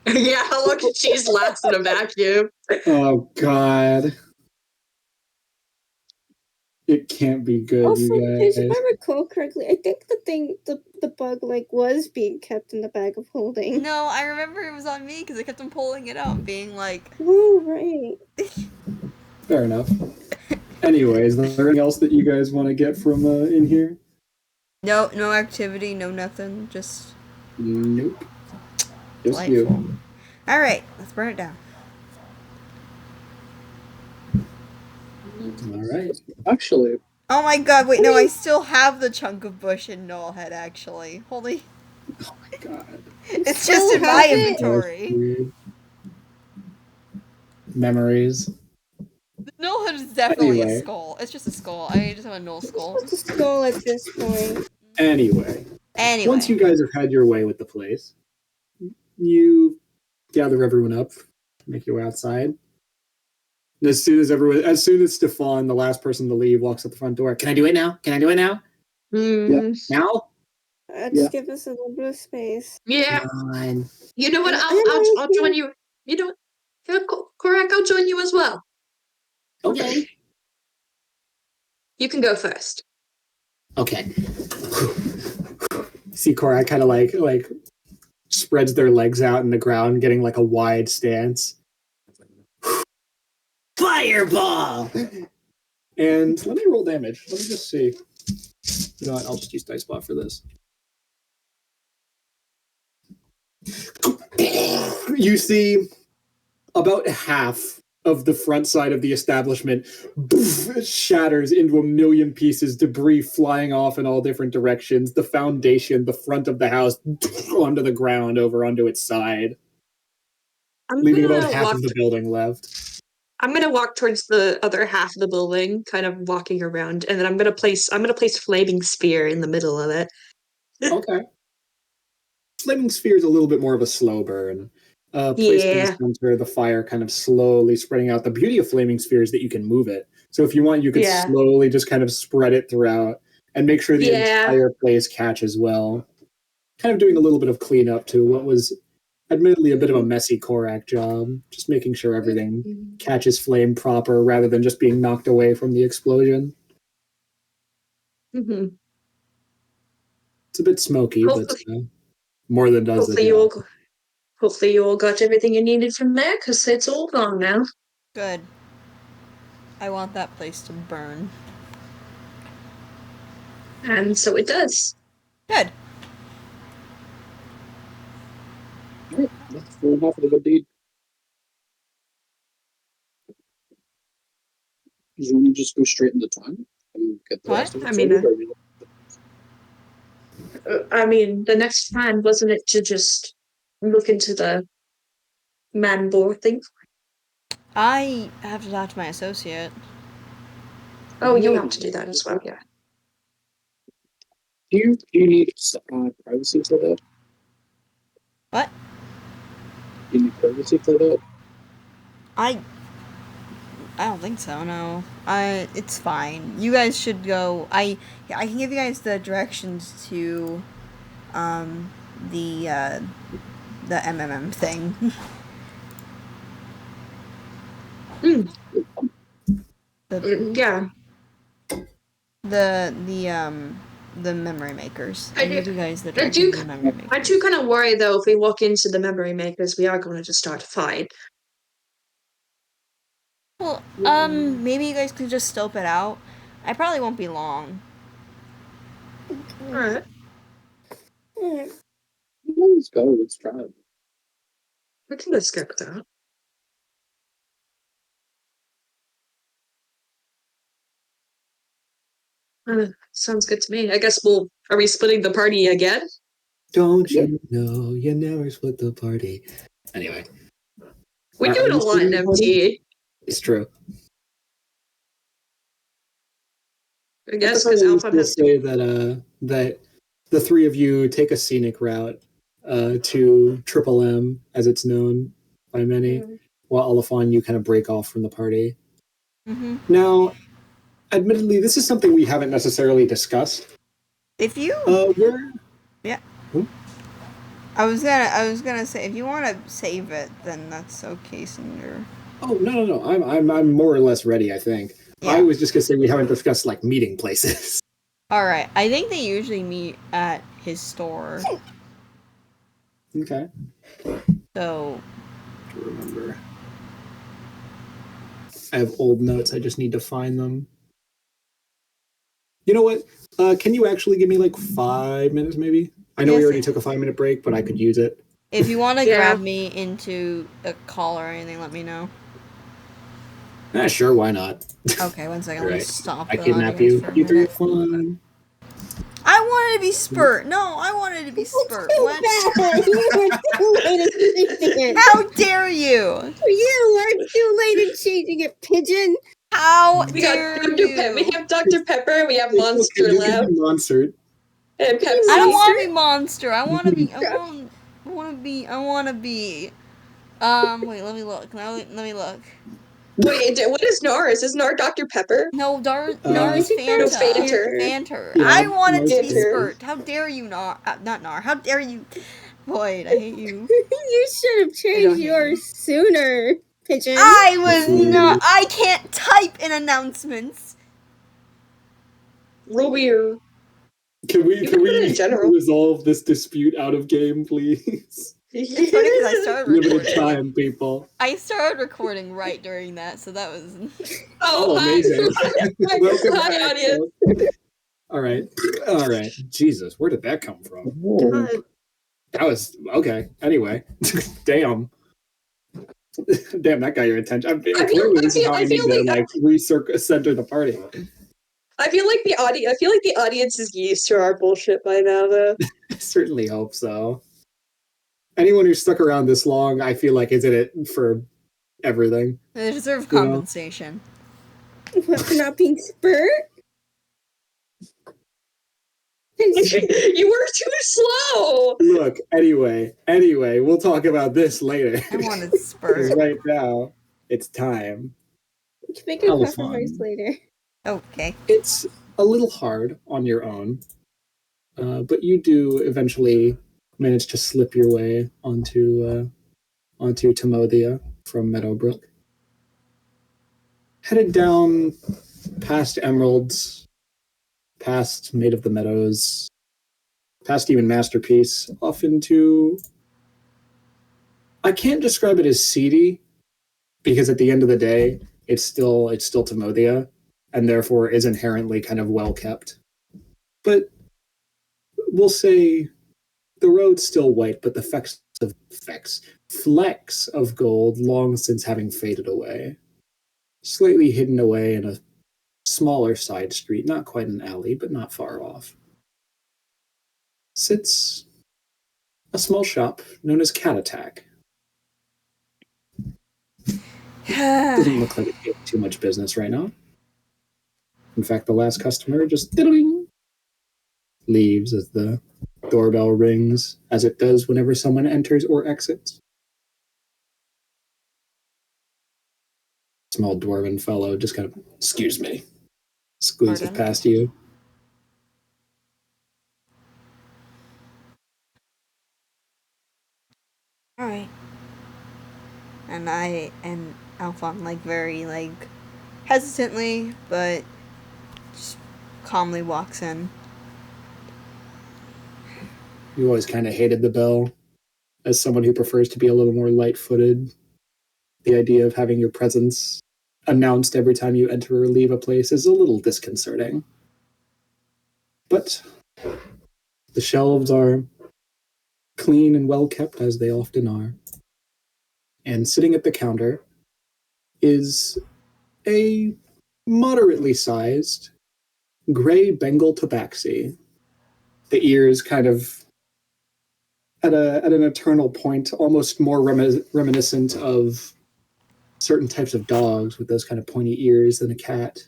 B: Yeah, how long can cheese last in a vacuum?
A: Oh, God. It can't be good,
E: Also,
A: you
E: because
A: guys.
E: if I recall correctly, I think the bug leg was being kept in the bag of holding.
C: No, I remember it was on me because I kept on pulling it out, being like,
E: Oh, right.
A: Fair enough. Anyways, is there anything else that you guys want to get from in here?
C: no activity, no nothing, just
A: Nope. Just
C: delightful.
A: you.
C: All right, let's burn it down.
A: All right.
F: Actually,
C: Oh my god, wait, no, I still have the chunk of bush in Knoll Head, actually. Holy,
A: Oh my God.
C: it's
E: still
C: just in
E: have
C: my
E: it?
C: inventory.
A: Weird. Memories.
C: The Knoll Head is definitely a
A: Anyway.
C: skull. It's just a skull. I just have a Knoll skull.
E: It's just a skull at this point.
A: Anyway.
C: Anyway.
A: Once you guys have had your way with the place, you gather everyone up, make your way outside. And as soon as Stefan, the last person to leave, walks out the front door, can I do it now? Can I do it now?
B: Mm.
A: Now?
E: Just give us a little bit of space.
G: Yeah.
A: Come on.
G: You know what?
E: I
G: I'll
E: know.
G: join you. You know what? Yeah, Korak, I'll join you as well.
A: Okay.
G: You can go first.
A: Okay. See Korak kind of like spreads their legs out in the ground, getting like a wide stance. Fireball! And let me roll damage. Let me just see. You know what? I'll just use Dice Bot for this. You see about half of the front side of the establishment shatters into a million pieces, debris flying off in all different directions. The foundation, the front of the house, onto the ground, over onto its side, leaving about half of the building left.
G: I'm gonna walk towards the other half of the building, kind of walking around, and then I'm gonna place flaming spear in the middle of it.
A: Okay. Flaming sphere is a little bit more of a slow burn. Placed in the center, the fire kind of slowly spreading out. The beauty of flaming sphere is that you can move it. So if you want, you could slowly just kind of spread it throughout and make sure the entire place catches well. Kind of doing a little bit of cleanup to what was admittedly a bit of a messy Korak job. Just making sure everything catches flame proper rather than just being knocked away from the explosion.
G: Mm-hmm.
A: It's a bit smoky, but more than does the job.
G: Hopefully you all got everything you needed from there, because it's all gone now.
C: Good. I want that place to burn.
G: And so it does.
C: Good.
F: That's full half of the good deed. You want to just go straight into time and get the rest of it sorted?
G: I mean, the next plan, wasn't it to just look into the man-boar thing?
C: I have to talk to my associate.
G: Oh, you have to do that as well, yeah.
F: Do you need privacy for that?
C: What?
F: Do you need privacy for that?
C: I don't think so, no. It's fine. You guys should go. I can give you guys the directions to the MMM thing.
G: Yeah.
C: The memory makers. I give you guys the
G: I
C: directions to the memory makers.
G: I do kind of worry, though, if we walk into the memory makers, we are going to just start a fight.
C: Well, maybe you guys could just scope it out. I probably won't be long.
G: Alright.
F: Let's go. Let's try it.
G: We can just scope it out. Sounds good to me. I guess are we splitting the party again?
A: Don't you know you never split the party? Anyway.
G: We do it a lot in MT.
A: It's true.
G: I guess because Alpha has
A: to say that the three of you take a scenic route to Triple M, as it's known by many, while Oliphant, you kind of break off from the party.
C: Mm-hmm.
A: Now, admittedly, this is something we haven't necessarily discussed.
C: If you
A: yeah.
C: I was gonna say, if you want to save it, then that's okay, Cinder.
A: Oh no! I'm more or less ready. I think. Yeah. I was just gonna say we haven't discussed like meeting places.
C: All right, I think they usually meet at his store.
A: Okay.
C: So.
A: To remember. I have old notes. I just need to find them. You know what? Can you actually give me like 5 minutes, maybe? I know we already took a 5-minute break, but I could use it.
C: If you want to grab me into a call or anything, let me know.
A: Sure, why not?
C: Okay, 1 second. Let me stop.
A: I kidnap you. You three are fun.
C: I wanted to be Spurt. No, I wanted to be Spurt. What? How dare you?
E: You are too late in changing it, Pigeon.
C: How
G: we
C: dare
G: got
C: you?
G: We have Dr. Pepper. We have Monster Lab.
A: Monster.
G: And Pepsi.
C: I don't want to be Monster. I want to be. I want to be. Wait, let me look. Let me look.
G: Wait, what is NARS? Is NAR Dr. Pepper?
C: No,
A: I
C: Nar's
E: think
C: Fanta.
E: that's
G: Fanter.
C: Fanter.
A: Yeah,
C: I wanted to be
G: Fanter.
C: Spurt. How dare you, Nar? Not Nar. How dare you? Boyd, I hate you.
E: You should have
C: don't
E: changed
C: hate
E: yours sooner, Pigeon.
C: I was not. I can't type in announcements.
G: Ruby.
A: Can we
G: You can put it in general.
A: resolve this dispute out of game, please?
C: It's funny because I started
A: Limited
C: recording.
A: time, people.
C: I started recording right during that, so that was.
G: Oh, hi.
A: amazing. Welcome
G: Hi,
A: back,
G: audience.
A: folks. All right. Jesus, where did that come from?
F: Whoa.
A: That was okay. Anyway, damn, that got your attention. Clearly, this is how I need to like center the party.
G: I feel like the audience is used to our bullshit by now, though.
A: I certainly hope so. Anyone who's stuck around this long, I feel like is in it for everything.
C: They deserve
A: You know?
C: compensation.
E: What, for not being Spurt?
G: You were too slow.
A: Look, anyway, we'll talk about this later.
C: I wanted
A: 'Cause
C: Spurt.
A: right now, it's time.
E: We can make a
A: How
E: compromise
A: fun.
E: later.
C: Okay.
A: It's a little hard on your own, but you do eventually manage to slip your way onto Timothea from Meadowbrook. Headed down past Emeralds, past Maid of the Meadows, past even Masterpiece, off into... I can't describe it as seedy, because at the end of the day, it's still Timothea, and therefore is inherently kind of well kept. But we'll say the road's still white, but the flecks of gold long since having faded away. Slightly hidden away in a smaller side street, not quite an alley, but not far off, sits a small shop known as Cat Attack. Doesn't look like it's getting too much business right now. In fact, the last customer just diddling leaves as the doorbell rings, as it does whenever someone enters or exits. Small dwarven fellow just kind of, excuse me, squeezes
C: Pardon?
A: past you.
C: Alright. And Alphon, like, very, like, hesitantly, but just calmly walks in.
A: You always kind of hated the bell. As someone who prefers to be a little more light-footed, the idea of having your presence announced every time you enter or leave a place is a little disconcerting. But the shelves are clean and well kept, as they often are. And sitting at the counter is a moderately sized gray Bengal tabaxi. The ears kind of at an eternal point, almost more reminiscent of certain types of dogs with those kind of pointy ears than a cat,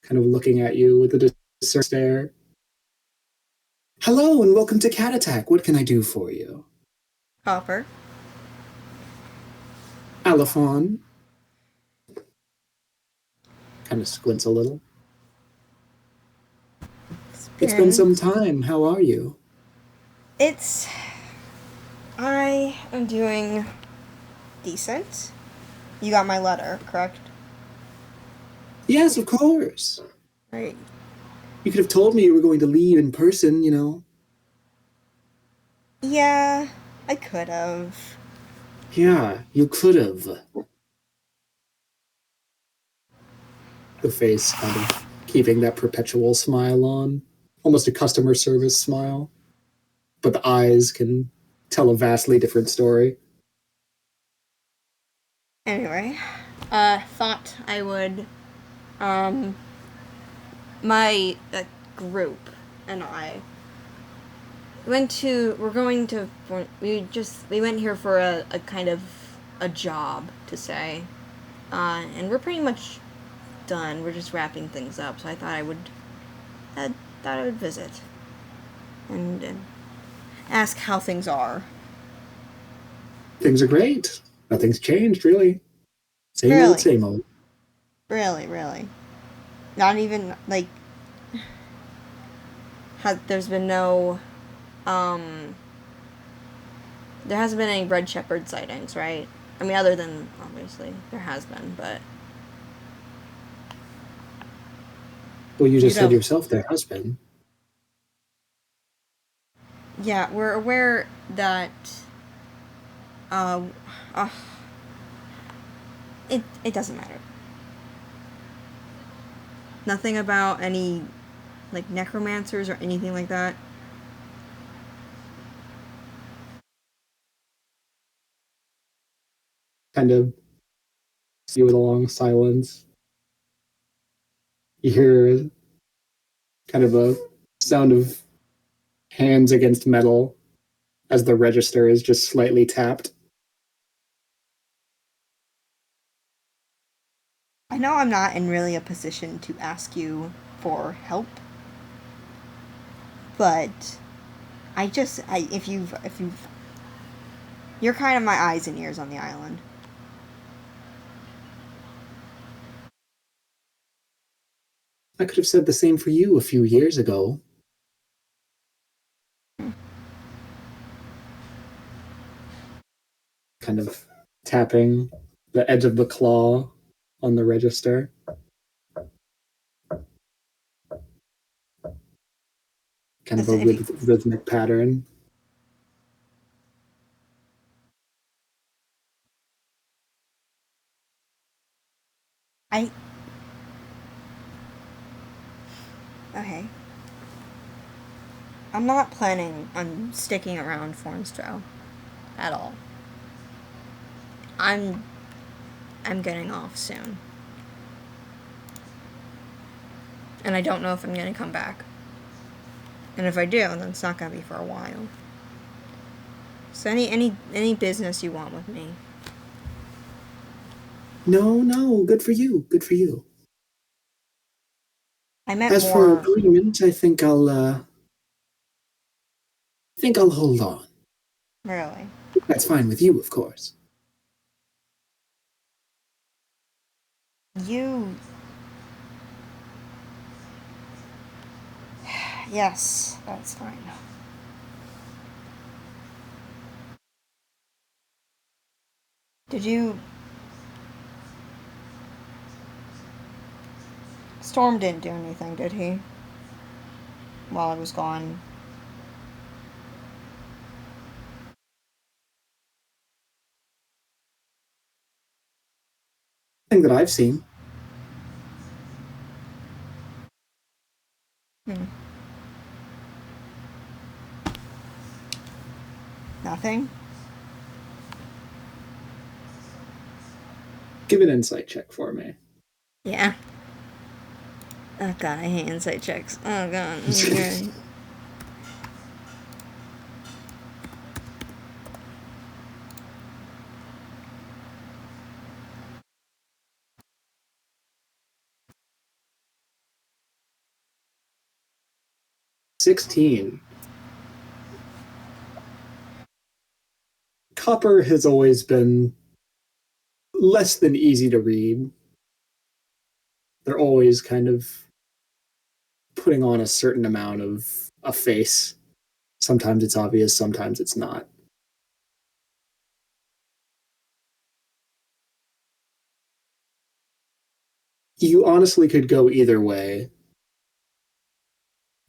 A: kind of looking at you with a discerning stare. Hello and welcome to Cat Attack. What can I do for you?
C: Hopper.
A: Alphon kind of squints a little. It's been some time. How are you?
C: I am doing decent. You got my letter, correct?
A: Yes, of course.
C: Right.
A: You could have told me you were going to leave in person, you know.
C: Yeah, I could have.
A: Yeah, you could have. The face kind of keeping that perpetual smile on. Almost a customer service smile. But the eyes can tell a vastly different story.
C: Anyway, thought I would, my group and I we went here for a kind of a job, to say, and we're pretty much done. We're just wrapping things up, so I thought I would visit and ask how things are.
A: Things are great. Nothing's changed, really. Same
C: Really?
A: old, same old.
C: Really. Not even, like, there's been no, there hasn't been any red shepherd sightings, right? I mean, other than, obviously, there has been, but...
A: Well, you just said
C: don't-
A: yourself there has been.
C: Yeah, we're aware that, it doesn't matter. Nothing about any, like, necromancers or anything like that.
A: Kind of see with a long silence. You hear kind of a sound of hands against metal as the register is just slightly tapped.
C: I know I'm not in really a position to ask you for help, but if you've, you're kind of my eyes and ears on the island.
A: I could have said the same for you a few years ago. Kind of tapping the edge of the claw on the register. Kind of a rhythmic pattern.
C: Okay. I'm not planning on sticking around Fornstrow at all. I'm getting off soon. And I don't know if I'm gonna come back. And if I do, then it's not gonna be for a while. So any business you want with me.
A: No, good for you. Good for you.
C: I meant
A: As
C: more...
A: for agreement, I think I'll hold on.
C: Really?
A: That's fine with you, of course.
C: You... Yes, that's fine. Did you... Storm didn't do anything, did he? While I was gone.
A: Thing that I've seen.
C: Nothing?
A: Give an insight check for me.
C: Yeah. Oh god, I hate insight checks. Oh god. Okay.
A: 16. Copper has always been less than easy to read. They're always kind of putting on a certain amount of a face. Sometimes it's obvious, sometimes it's not. You honestly could go either way.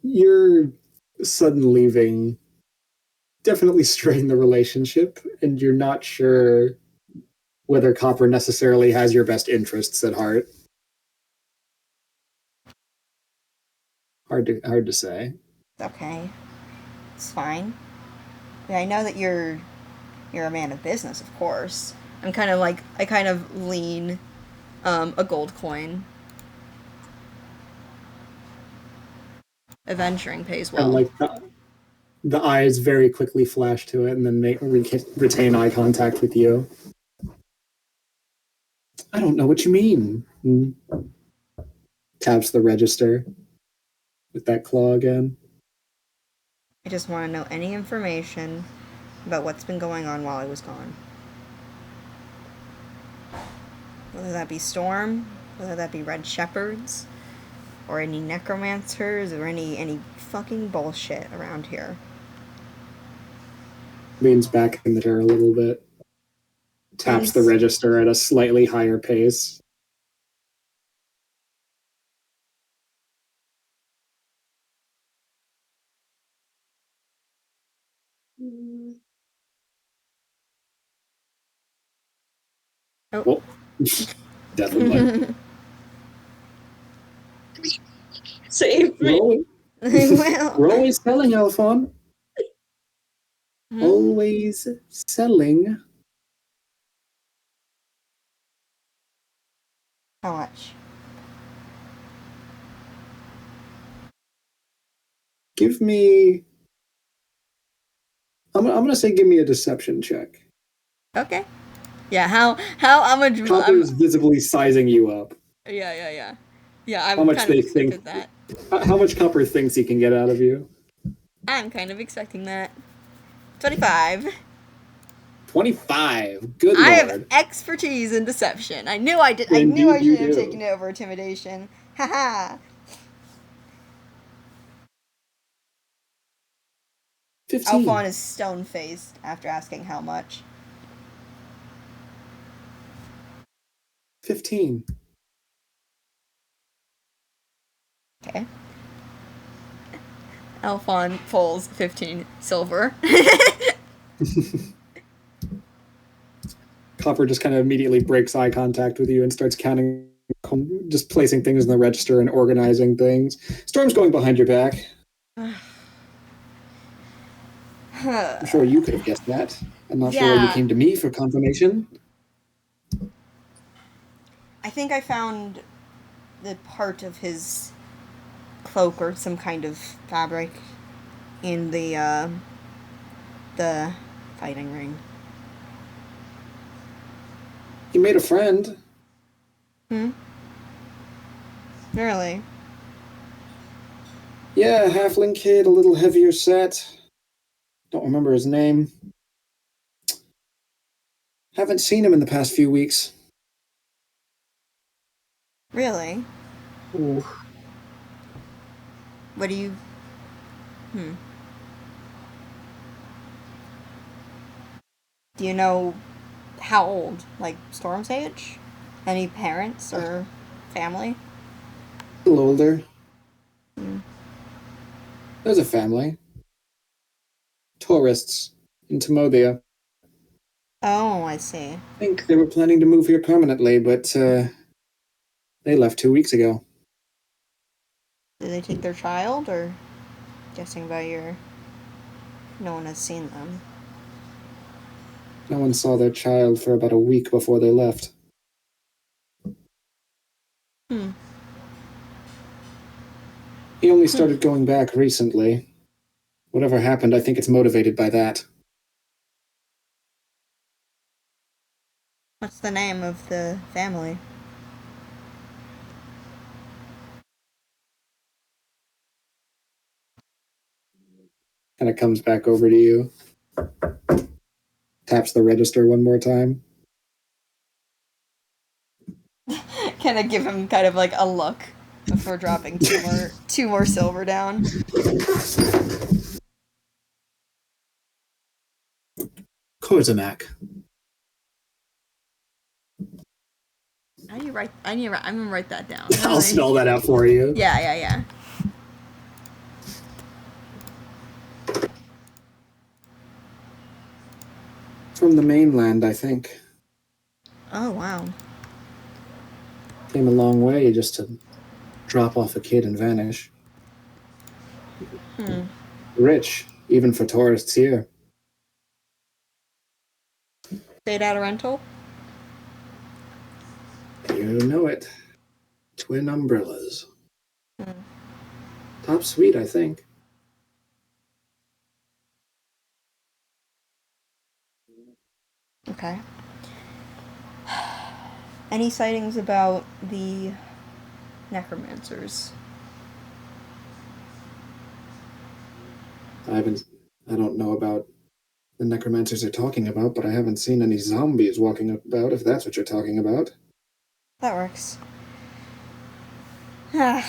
A: Your sudden leaving definitely strained the relationship, and you're not sure whether Copper necessarily has your best interests at heart. Hard to say.
C: Okay. It's fine. Yeah, I know that you're a man of business, of course. I'm kind of like, I kind of lean a gold coin. Adventuring pays well.
A: And like the eyes very quickly flash to it and then retain eye contact with you. I don't know what you mean. Taps the register with that claw again.
C: I just want to know any information about what's been going on while I was gone. Whether that be Storm, whether that be Red Shepherds, or any necromancers, or any fucking bullshit around here.
A: Leans back in the chair a little bit. Taps the register at a slightly higher pace.
C: Oh.
A: Well, definitely.
G: Save me.
A: We're always selling, Alphon.
C: Hmm?
A: Always selling.
C: How much?
A: Give me. I'm gonna say, give me a deception check.
C: Okay. Yeah, how much
A: Copper's visibly sizing you up.
C: Yeah. Yeah, I
A: How much
C: kind of
A: they
C: expected
A: think?
C: that.
A: How much Copper thinks he can get out of you?
C: I'm kind of expecting that. 25.
A: 25. Good
C: I have
A: lord.
C: expertise in deception. I knew I did. I
A: Indeed
C: knew I
A: you
C: should have
A: do.
C: taken it over intimidation. Haha.
A: 15.
C: Alphon is stone faced after asking how much.
A: 15.
C: Okay. Alphon pulls 15 silver.
A: Copper just kind of immediately breaks eye contact with you and starts counting, just placing things in the register and organizing things. Storm's going behind your back. I'm sure you could have guessed that. I'm not sure why you came to me for confirmation.
C: I think I found the part of his cloak or some kind of fabric in the fighting ring.
A: You made a friend.
C: Really?
A: Yeah, a halfling kid, a little heavier set. Don't remember his name. Haven't seen him in the past few weeks.
C: Really?
A: Ooh.
C: What do you... Do you know how old? Like, Storm's age? Any parents or family?
A: A little older. There's a family. Tourists in Timothea.
C: Oh, I see.
A: I think they were planning to move here permanently, but they left 2 weeks ago.
C: Did they take their child, or guessing by your... No one has seen them.
A: No one saw their child for about a week before they left. He only started going back recently. Whatever happened, I think it's motivated by that.
C: What's the name of the family?
A: Kind of comes back over to you. Taps the register one more time.
C: Can I give him kind of like a look before dropping two more silver down?
A: Korzamak.
C: How do you write? I'm gonna write that down.
A: I'll spell that out for you.
C: Yeah.
A: From the mainland, I think.
C: Oh, wow.
A: Came a long way just to drop off a kid and vanish. Rich, even for tourists here.
C: Stayed at a rental?
A: You know it. Twin umbrellas. Top suite, I think.
C: Okay. Any sightings about the necromancers?
A: I don't know about the necromancers they're talking about, but I haven't seen any zombies walking about, if that's what you're talking about.
C: That works. I'm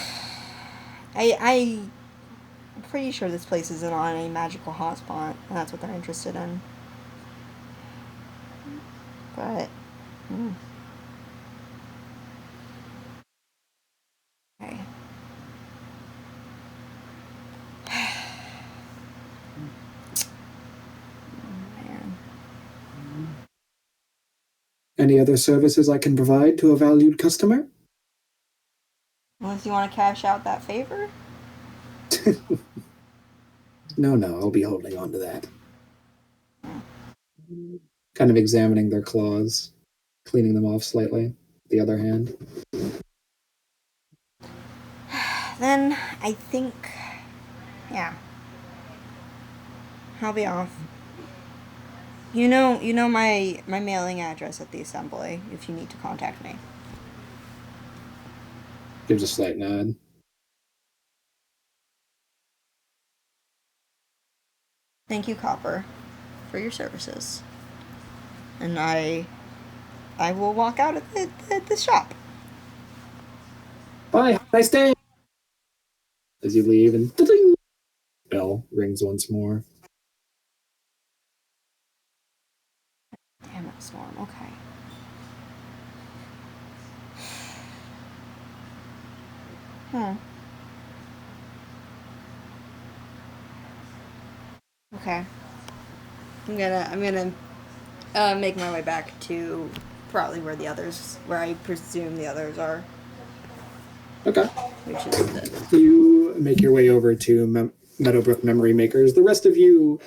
C: pretty sure this place isn't on a magical hotspot, and that's what they're interested in. But, okay. Man.
A: Any other services I can provide to a valued customer?
C: Unless you want to cash out that favor?
A: No, I'll be holding on to that. Kind of examining their claws, cleaning them off slightly. The other hand.
C: Then I think, yeah, I'll be off. You know my mailing address at the assembly if you need to contact me.
A: Gives a slight nod.
C: Thank you, Copper, for your services. And I will walk out of the shop.
A: Bye, have a nice day. As you leave, and ding, bell rings once more.
C: Damn it, Storm. Okay. Okay. I'm gonna make my way back to probably where I presume the others are.
A: Okay.
C: Which is
A: You make your way over to Meadowbrook Memory Makers. The rest of you,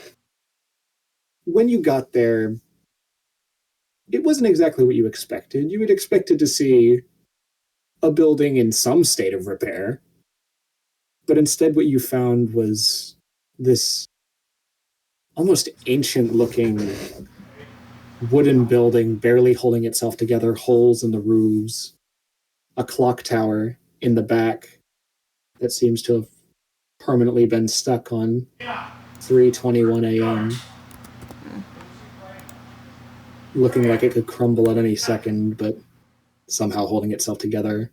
A: when you got there, it wasn't exactly what you expected. You had expected to see a building in some state of repair, but instead what you found was this almost ancient-looking wooden building barely holding itself together, holes in the roofs, a clock tower in the back that seems to have permanently been stuck on 3:21 a.m., looking like it could crumble at any second, but somehow holding itself together.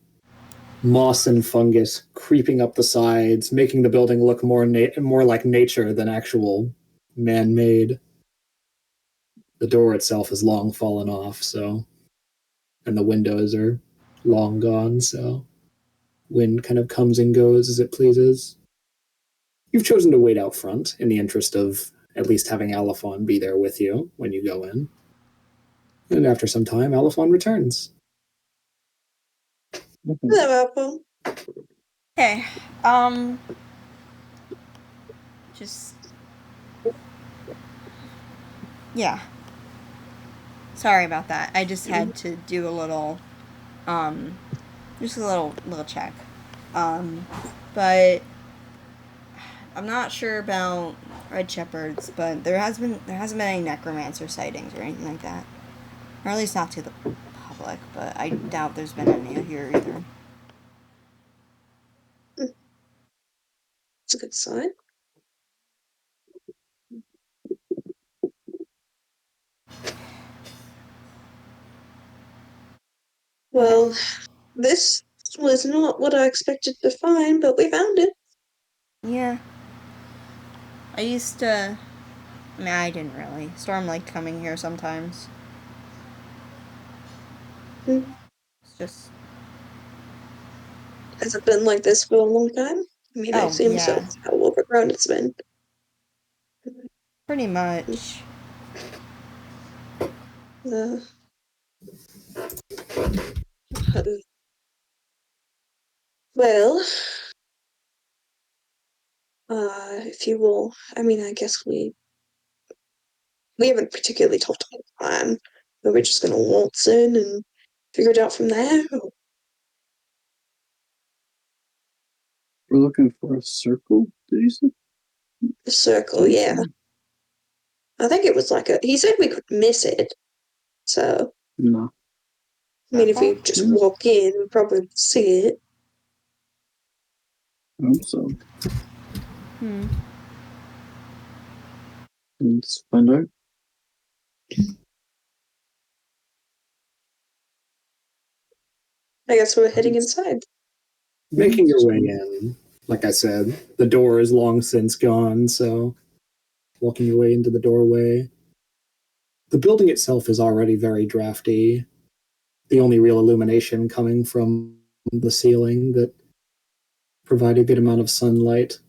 A: Moss and fungus creeping up the sides, making the building look more like nature than actual man-made. The door itself has long fallen off, and the windows are long gone, so wind kind of comes and goes as it pleases. You've chosen to wait out front in the interest of at least having Alphon be there with you when you go in. And after some time, Alphon returns.
B: Hello, Apple.
C: okay. Just yeah. Sorry about that. I just had to do a little just a little check. But I'm not sure about red shepherds, but there hasn't been any necromancer sightings or anything like that. Or at least not to the public, but I doubt there's been any here either.
B: It's a good sign. Well, this was not what I expected to find, but we found it.
C: Yeah. I didn't really. Storm liked coming here sometimes.
B: Hmm.
C: It's just
B: Has it been like this for a long time? I mean, I
C: oh
B: assume so.
C: yeah,
B: How overgrown it's been.
C: pretty much.
B: Uh, well, if you will, I mean, I guess we haven't particularly talked about time, but we're just gonna waltz in and figure it out from there.
F: We're looking for a circle, did you say?
B: The circle, yeah. I think it was he said we could miss it. So,
F: No.
B: I mean, if we just walk in, we probably see it.
F: I hope so. Let's find out.
G: I guess we're heading inside.
A: Making your way in, like I said, the door is long since gone, so walking your way into the doorway. The building itself is already very drafty. The only real illumination coming from the ceiling that provide a good amount of sunlight.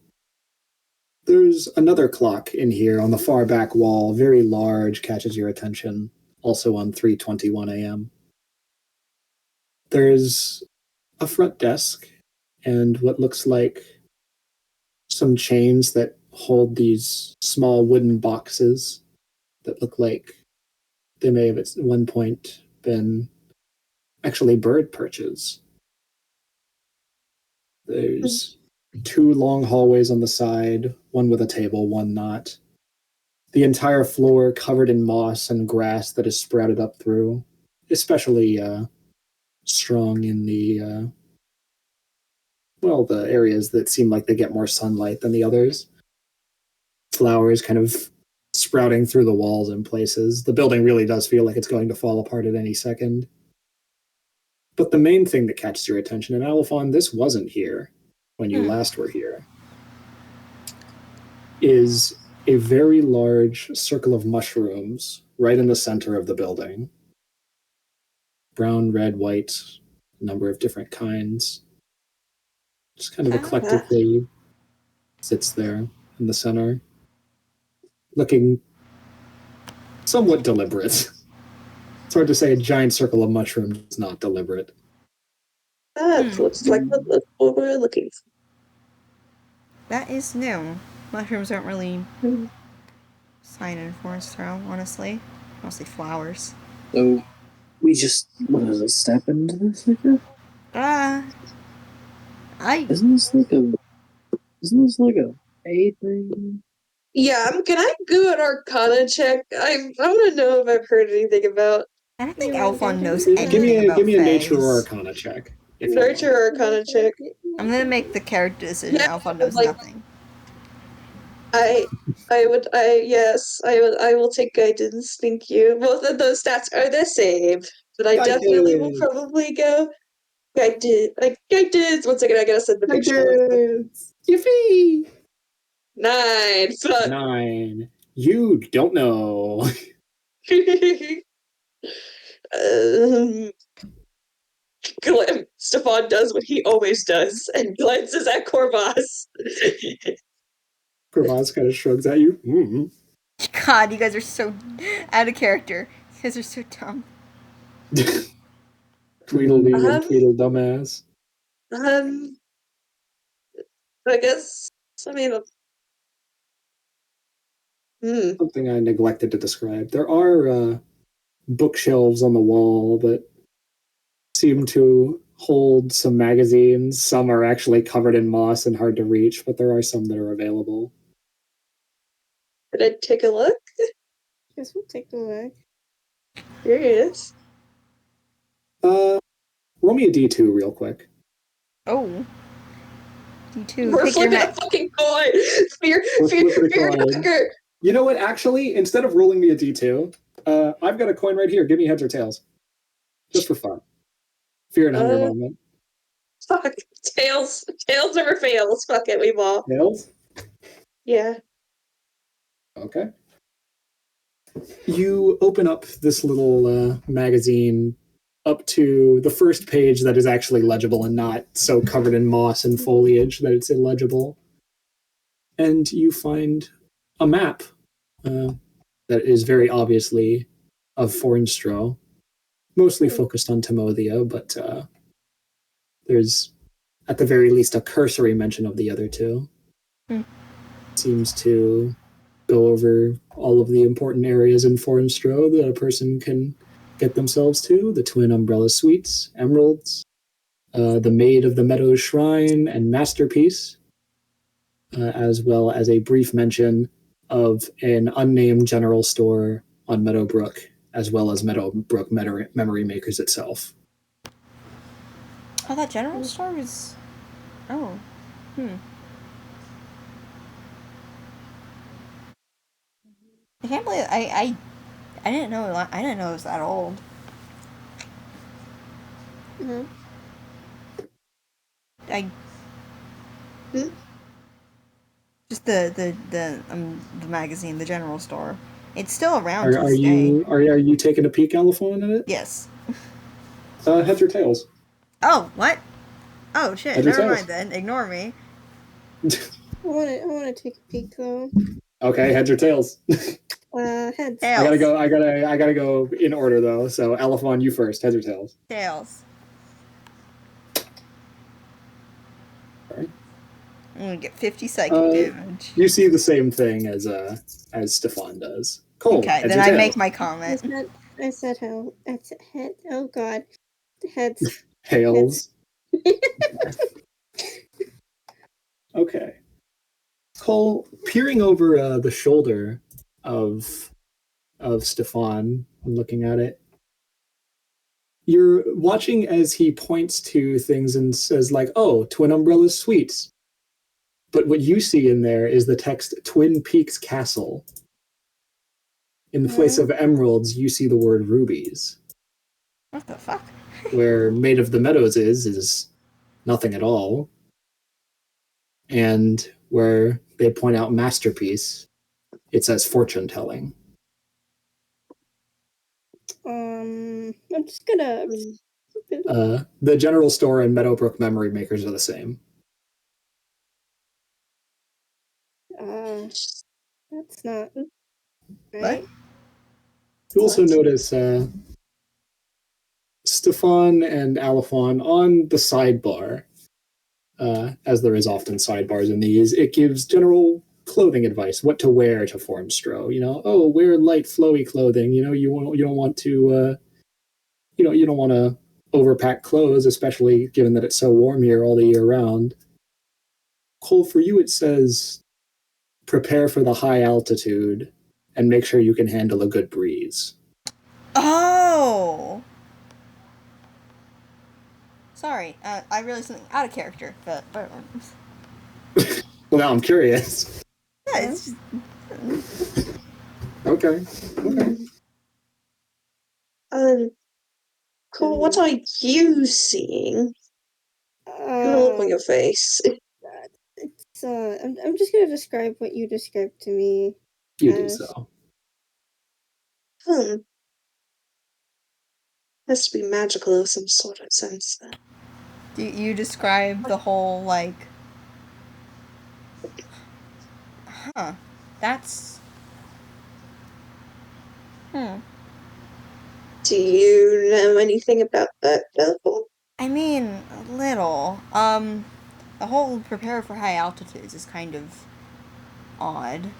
A: There's another clock in here on the far back wall, very large, catches your attention, also on 3:21 a.m. There's a front desk and what looks like some chains that hold these small wooden boxes that look like they may have at one point been actually bird perches. There's 2 long hallways on the side, one with a table, one not. The entire floor covered in moss and grass that is sprouted up through, especially strong in the the areas that seem like they get more sunlight than the others. Flowers kind of sprouting through the walls in places. The building really does feel like it's going to fall apart at any second. But the main thing that catches your attention, and Alphon, this wasn't here when you last were here, is a very large circle of mushrooms right in the center of the building. Brown, red, white, a number of different kinds. Just kind of eclectically sits there in the center, looking somewhat deliberate. It's hard to say a giant circle of mushrooms is not deliberate.
G: That looks like what we're looking for.
C: That is new. Mushrooms aren't really
G: Hmm.
C: sign in Forest Throw, honestly. Mostly flowers.
F: So we just step into this like a isn't this like a A thing?
G: Yeah, can I do an Arcana check? I want to know if I've heard anything about
C: I don't think
E: You wanna
C: Alphon
E: go
C: knows
E: do-
C: anything about
A: Give me a nature
C: fays.
A: or arcana check. If you
G: nurture
A: want.
G: Arcana check.
C: I'm gonna make the character decision.
G: Yeah,
C: Alphon knows
G: like-
C: nothing.
G: I will take guidance. Thank you. Both of those stats are the same, but I definitely will probably go guidance. 1 second, I gotta send the picture.
A: Yippee!
G: 9. Fuck.
A: 9. You don't know.
G: um, Stefan does what he always does and glances at Corvus.
A: Kravaz kind of shrugs at you. Mm-hmm.
C: God, you guys are so out of character. You guys are so dumb.
A: Tweedledee and Tweedle dumbass.
G: I guess, I mean,
A: Something I neglected to describe. There are bookshelves on the wall that seem to hold some magazines. Some are actually covered in moss and hard to reach, but there are some that are available.
G: Did I take a look?
E: Guess we'll take a look.
G: Here it is.
A: Roll me a D2 real quick.
C: Oh. D2.
G: We're
C: Pick your
G: flipping a
C: next.
G: fucking coin. Fear
A: flipping a coin.
G: Tucker.
A: You know what? Actually, instead of rolling me a D2, I've got a coin right here. Give me heads or tails. Just for fun. Fear and hunger moment.
G: Fuck. Tails. Tails never fails. Fuck it, we ball.
A: Tails?
G: Yeah.
A: Okay. You open up this little magazine up to the first page that is actually legible and not so covered in moss and foliage that it's illegible. And you find a map that is very obviously of Fornstro, mostly focused on Timothea, but there's at the very least a cursory mention of the other two. Seems to go over all of the important areas in Fornstro that a person can get themselves to: the Twin Umbrella Suites, Emeralds, the Maid of the Meadows Shrine, and Masterpiece, as well as a brief mention of an unnamed general store on Meadowbrook, as well as Meadowbrook Memory Makers itself.
C: Oh, that general store is. Oh. I can't believe I didn't know it was that old. I
G: Hmm?
C: just the magazine, the general store. It's still around to
A: Are
C: this day.
A: you taking a peek, Elephant, at it?
C: Yes.
A: Heads or tails?
C: Oh, what? Oh shit!
A: Heads or
C: Never
A: tails?
C: mind then. Ignore me.
E: I wanna take a peek though.
A: Okay, heads or tails?
E: Heads.
C: Tails.
A: I gotta go in order though. So Elephant, you first. Heads or tails?
C: Tails.
A: Sorry.
C: I'm gonna get 50 psychic damage.
A: You see the same thing as Stefan does. Cole,
C: Okay,
A: heads
C: then
A: or
C: I
A: tails?
C: make my
E: I
C: comment.
E: said how. That's head. Oh god. Heads.
A: Tails. Okay. Cole, peering over the shoulder of Stefan, I'm looking at it. You're watching as he points to things and says, like, "Oh, Twin Umbrellas Suites." But what you see in there is the text "Twin Peaks Castle." In the place of emeralds, you see the word rubies.
C: What the fuck?
A: Where Maid of the Meadows is nothing at all. And where they point out masterpiece, it says fortune telling.
E: I'm just gonna.
A: The general store and Meadowbrook memory makers are the same.
E: That's not
C: What?
E: right.
A: You also
G: What?
A: notice Stefan and Alphon on the sidebar, as there is often sidebars in these. It gives general clothing advice, what to wear to Formstro. Oh, wear light, flowy clothing. You don't want to, you don't want to overpack clothes, especially given that it's so warm here all the year round. Cole, for you, it says prepare for the high altitude and make sure you can handle a good breeze.
C: Oh! Sorry, I realized something out of character, but
A: Well, now I'm curious.
C: yeah, it's just,
A: Okay.
G: Cool. What are you seeing? The look on your face.
E: It's I'm just gonna describe what you described to me.
A: You do so.
G: Has to be magical of some sort of sense then.
C: do you describe the whole like? Huh? That's.
G: Do you know anything about that, Belleville?
C: I mean, a little. The whole prepare for high altitudes is kind of odd.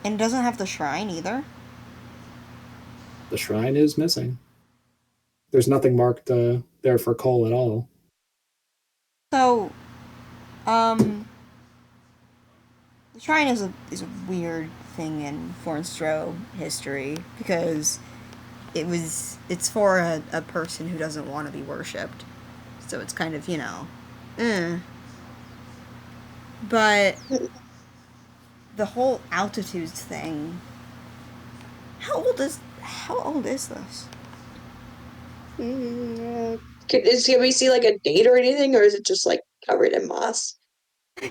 C: And it doesn't have the shrine either.
A: The shrine is missing. There's nothing marked there for Cole at all.
C: So, the shrine is a weird thing in Fornstro history because it's for a person who doesn't want to be worshipped. So it's kind of, But the whole altitudes thing. How old is this?
G: Can we see like a date or anything, or is it just like covered in moss?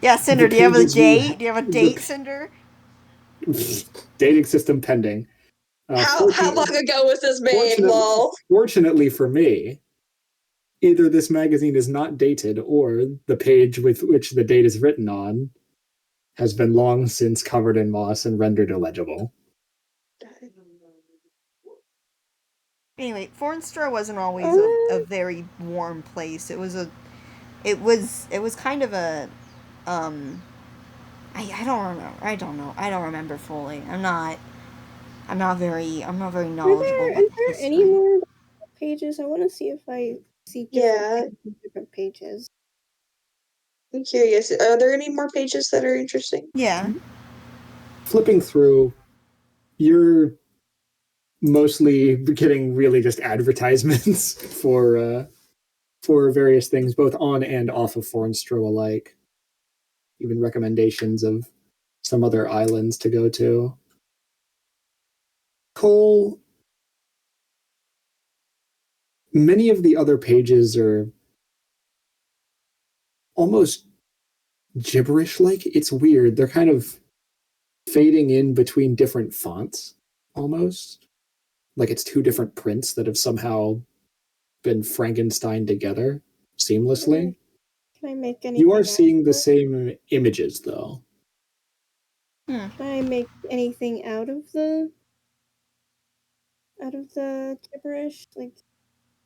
C: Yeah, Cinder, do you have a
A: pages
C: date? Do you have a date, Cinder?
A: Dating system pending.
G: How long ago was this made, lol?
A: Fortunately for me, either this magazine is not dated or the page with which the date is written on has been long since covered in moss and rendered illegible.
C: Anyway, Fornstra wasn't always a very warm place. It was kind of a I don't remember. I don't know. I don't remember fully. I'm not very knowledgeable
E: Are
C: about the
E: there
C: history.
E: any more pages? I want to see if I see different pages.
G: I'm curious. Are there any more pages that are interesting?
C: Yeah.
A: Flipping through, you're mostly getting really just advertisements for various things, both on and off of Fornstro alike. Even recommendations of some other islands to go to. Cole, many of the other pages are almost gibberish like. It's weird. They're kind of fading in between different fonts almost. Like it's two different prints that have somehow been Frankenstein together seamlessly.
E: Can I make anything?
A: You are
E: out
A: seeing
E: of
A: the
E: it?
A: same images though.
C: Hmm.
E: Can I make anything out of the gibberish? Like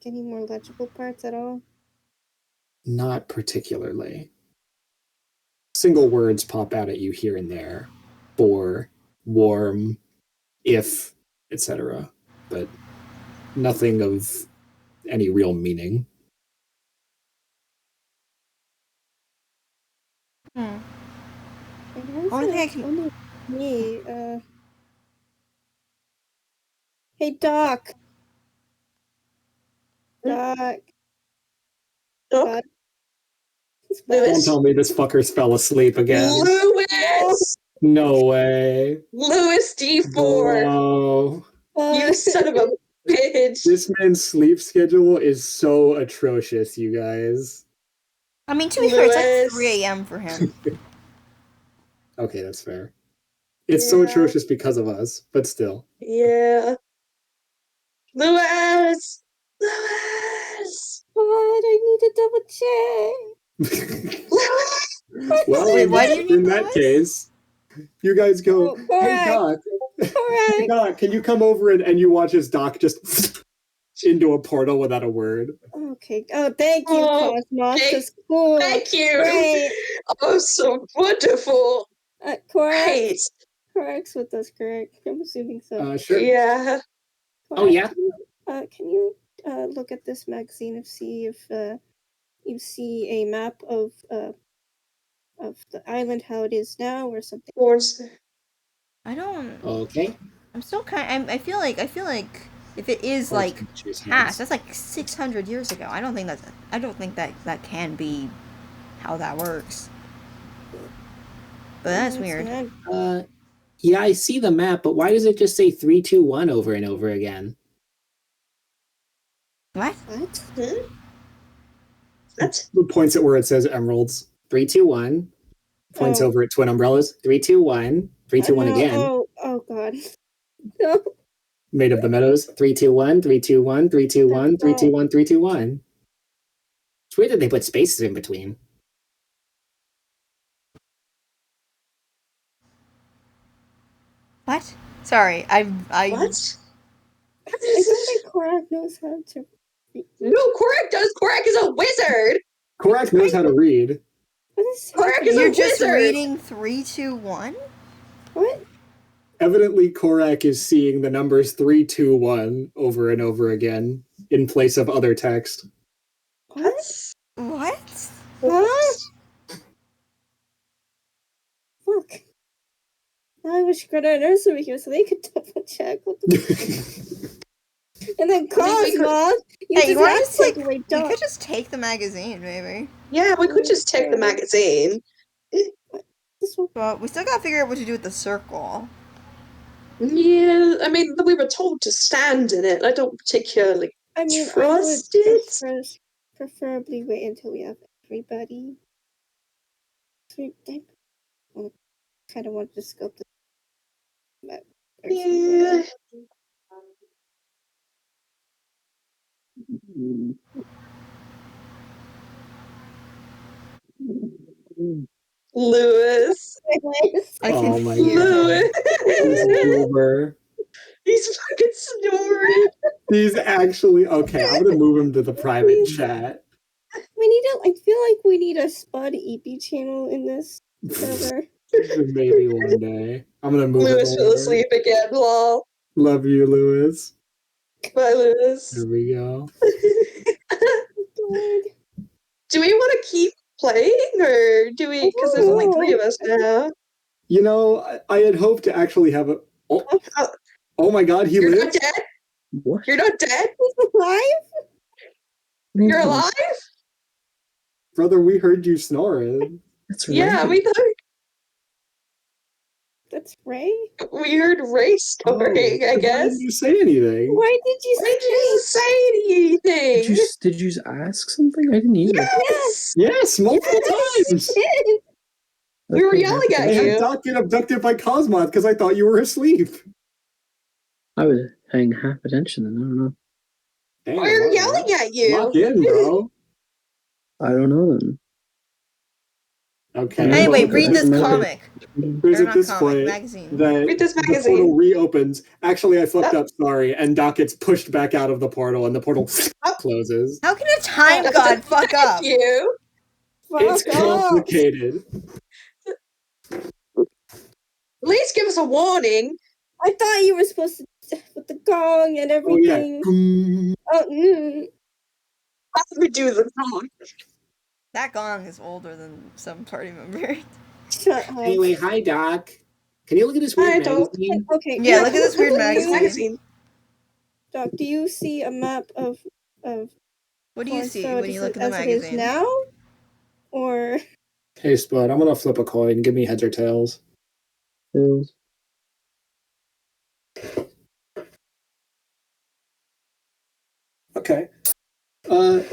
E: any more legible parts at all?
A: Not particularly. Single words pop out at you here and there. For, warm, if, etc. But nothing of any real meaning.
C: Hmm.
E: I guess
C: Only thing I
E: it's
C: can-
E: only me. Hey Doc. Doc.
G: Doc?
E: It's
A: Don't
G: Lewis?
A: tell me this fuckers fell asleep again.
G: Lewis!
A: No way.
G: Lewis D4!
A: Bro.
G: You son of a bitch!
A: This man's sleep schedule is so atrocious, you guys.
C: I mean, to be fair, it's like
G: Lewis.
C: 3 a.m. for him.
A: Okay, that's fair. It's so
G: Yeah.
A: atrocious because of us, but still.
G: Yeah. Lewis! Lewis!
E: What? I need to double check.
G: Lewis!
A: Well,
C: Wait,
A: in
C: why
A: that,
C: do you need
A: in that
C: Lewis?
A: case, you guys go,
E: Oh,
A: hey,
E: correct.
A: Doc,
E: Correct.
A: Doc, can you come over and you watch his Doc just into a portal without a word?
E: Okay. Oh, thank you,
G: Oh,
E: Cosmos.
G: thank-
E: That's cool.
G: Thank you!
E: Great.
G: Oh, so wonderful!
E: Correct.
G: Right.
E: Correct's with us, correct? I'm assuming so.
A: Sure.
G: Yeah.
A: Oh, yeah?
E: Can you look at this magazine and see if you see a map of the island, how it is now, or something?
G: Lawrence.
C: I don't.
A: Okay.
C: I'm still kind. I feel like if it is like past, that's like 600 years ago. I don't think that can be how that works. But that's weird.
E: Sad.
A: Yeah, I see the map, but why does it just say 3, 2, 1 over and over again?
C: What?
E: What?
G: What?
A: Points at where it says emeralds. 3, 2, 1. Points
E: Oh.
A: over at twin umbrellas. 3, 2, 1. 3, 2, 1
E: No,
A: again.
E: Oh God. No.
A: Made of the meadows. 3, 2, 1. 3, 2, 1. 3, 2, 1. 3, 2, 1. 3, 2, 1. It's weird that they put spaces in between.
C: What? Sorry, I.
G: What?
E: I don't think Korak knows how to.
G: No, Korak does. Korak is a wizard.
A: Korak knows how to read.
E: What is
G: Korak is
C: You're
G: a
C: just
G: wizard.
C: reading 3, 2, 1.
E: What?
A: Evidently, Korak is seeing the numbers 3, 2, 1 over and over again in place of other text.
E: What?
C: What?
E: Huh? Fuck. Now I wish Greta and Ursa were here so they could double check what the. And then Cosmos.
C: Hey, you want to take?
E: away
C: You
E: Doc.
C: could just take the magazine, maybe.
G: Yeah, we could just take the magazine.
E: This one.
C: Well, we still gotta figure out what to do with the circle.
G: Yeah, I mean, we were told to stand in it. I don't particularly
E: I mean,
G: trust
E: I would
G: it.
E: preferably wait until we have everybody. I kind of want to scope the map.
G: Yeah. Lewis.
C: I can
A: Oh my
C: hear
A: God. This
G: Lewis.
A: goober.
G: He's fucking snoring.
A: He's actually okay. I'm gonna move him to the private chat.
E: I feel like we need a Spud EP channel in this server.
A: Maybe one day. I'm gonna move
G: Lewis
A: him
G: fell
A: over.
G: asleep again. Lol.
A: Love you, Lewis.
G: Bye, Lewis.
A: Here we go.
E: God.
G: Do we want to keep playing, or do we? Because there's only 3 of us now.
A: You know, I had hoped to actually have a. Oh my God, he
G: You're
A: lived.
G: not dead.
F: What?
G: You're not dead.
E: He's alive?
G: You're alive.
A: Brother, we heard you snoring.
F: That's
G: Yeah,
F: right.
G: we thought.
E: That's Ray.
G: We heard Ray snoring, I
A: Why
G: guess.
A: didn't you say anything?
E: Why did you
G: Why did you say anything?
F: Did you ask something? I didn't hear.
G: Yes!
A: Yes, multiple times.
G: We were
F: Okay,
G: yelling at
A: I had
G: you.
A: Doc get abducted by Cosmoth because I thought you were asleep.
F: I was paying half attention, and I don't know.
A: Damn,
G: We were
A: all right.
G: yelling at you.
A: Lock in, bro.
F: I don't know then.
A: Okay.
C: Anyway,
A: well,
C: read this
F: Okay.
C: comic.
A: There's
C: Or
A: at
C: not
A: this
C: comic,
A: point
C: magazine.
A: that
G: Read this
A: the
G: magazine.
A: portal reopens. Actually, I fucked up. Sorry, and Doc gets pushed back out of the portal, and the portal closes.
C: How can a time god fuck up?
G: You.
A: It's
E: Fuck off.
A: complicated.
G: At least give us a warning.
E: I thought you were supposed to with the gong and
A: Oh yeah.
E: everything.
G: How did we do the song?
C: That gong is older than some party members.
E: Shut up.
A: Anyway, hi Doc. Can you look at this weird
G: Hi, Doc.
A: magazine?
E: Okay.
C: Yeah, look at this weird
G: This
C: magazine.
E: Doc, do you see a map of
C: What do you see
E: Cornerstone
C: when you look at the
E: as it is
C: magazine?
E: now? Or
A: Hey Spud, I'm gonna flip a coin. Give me heads or tails.
F: Tails.
A: Okay.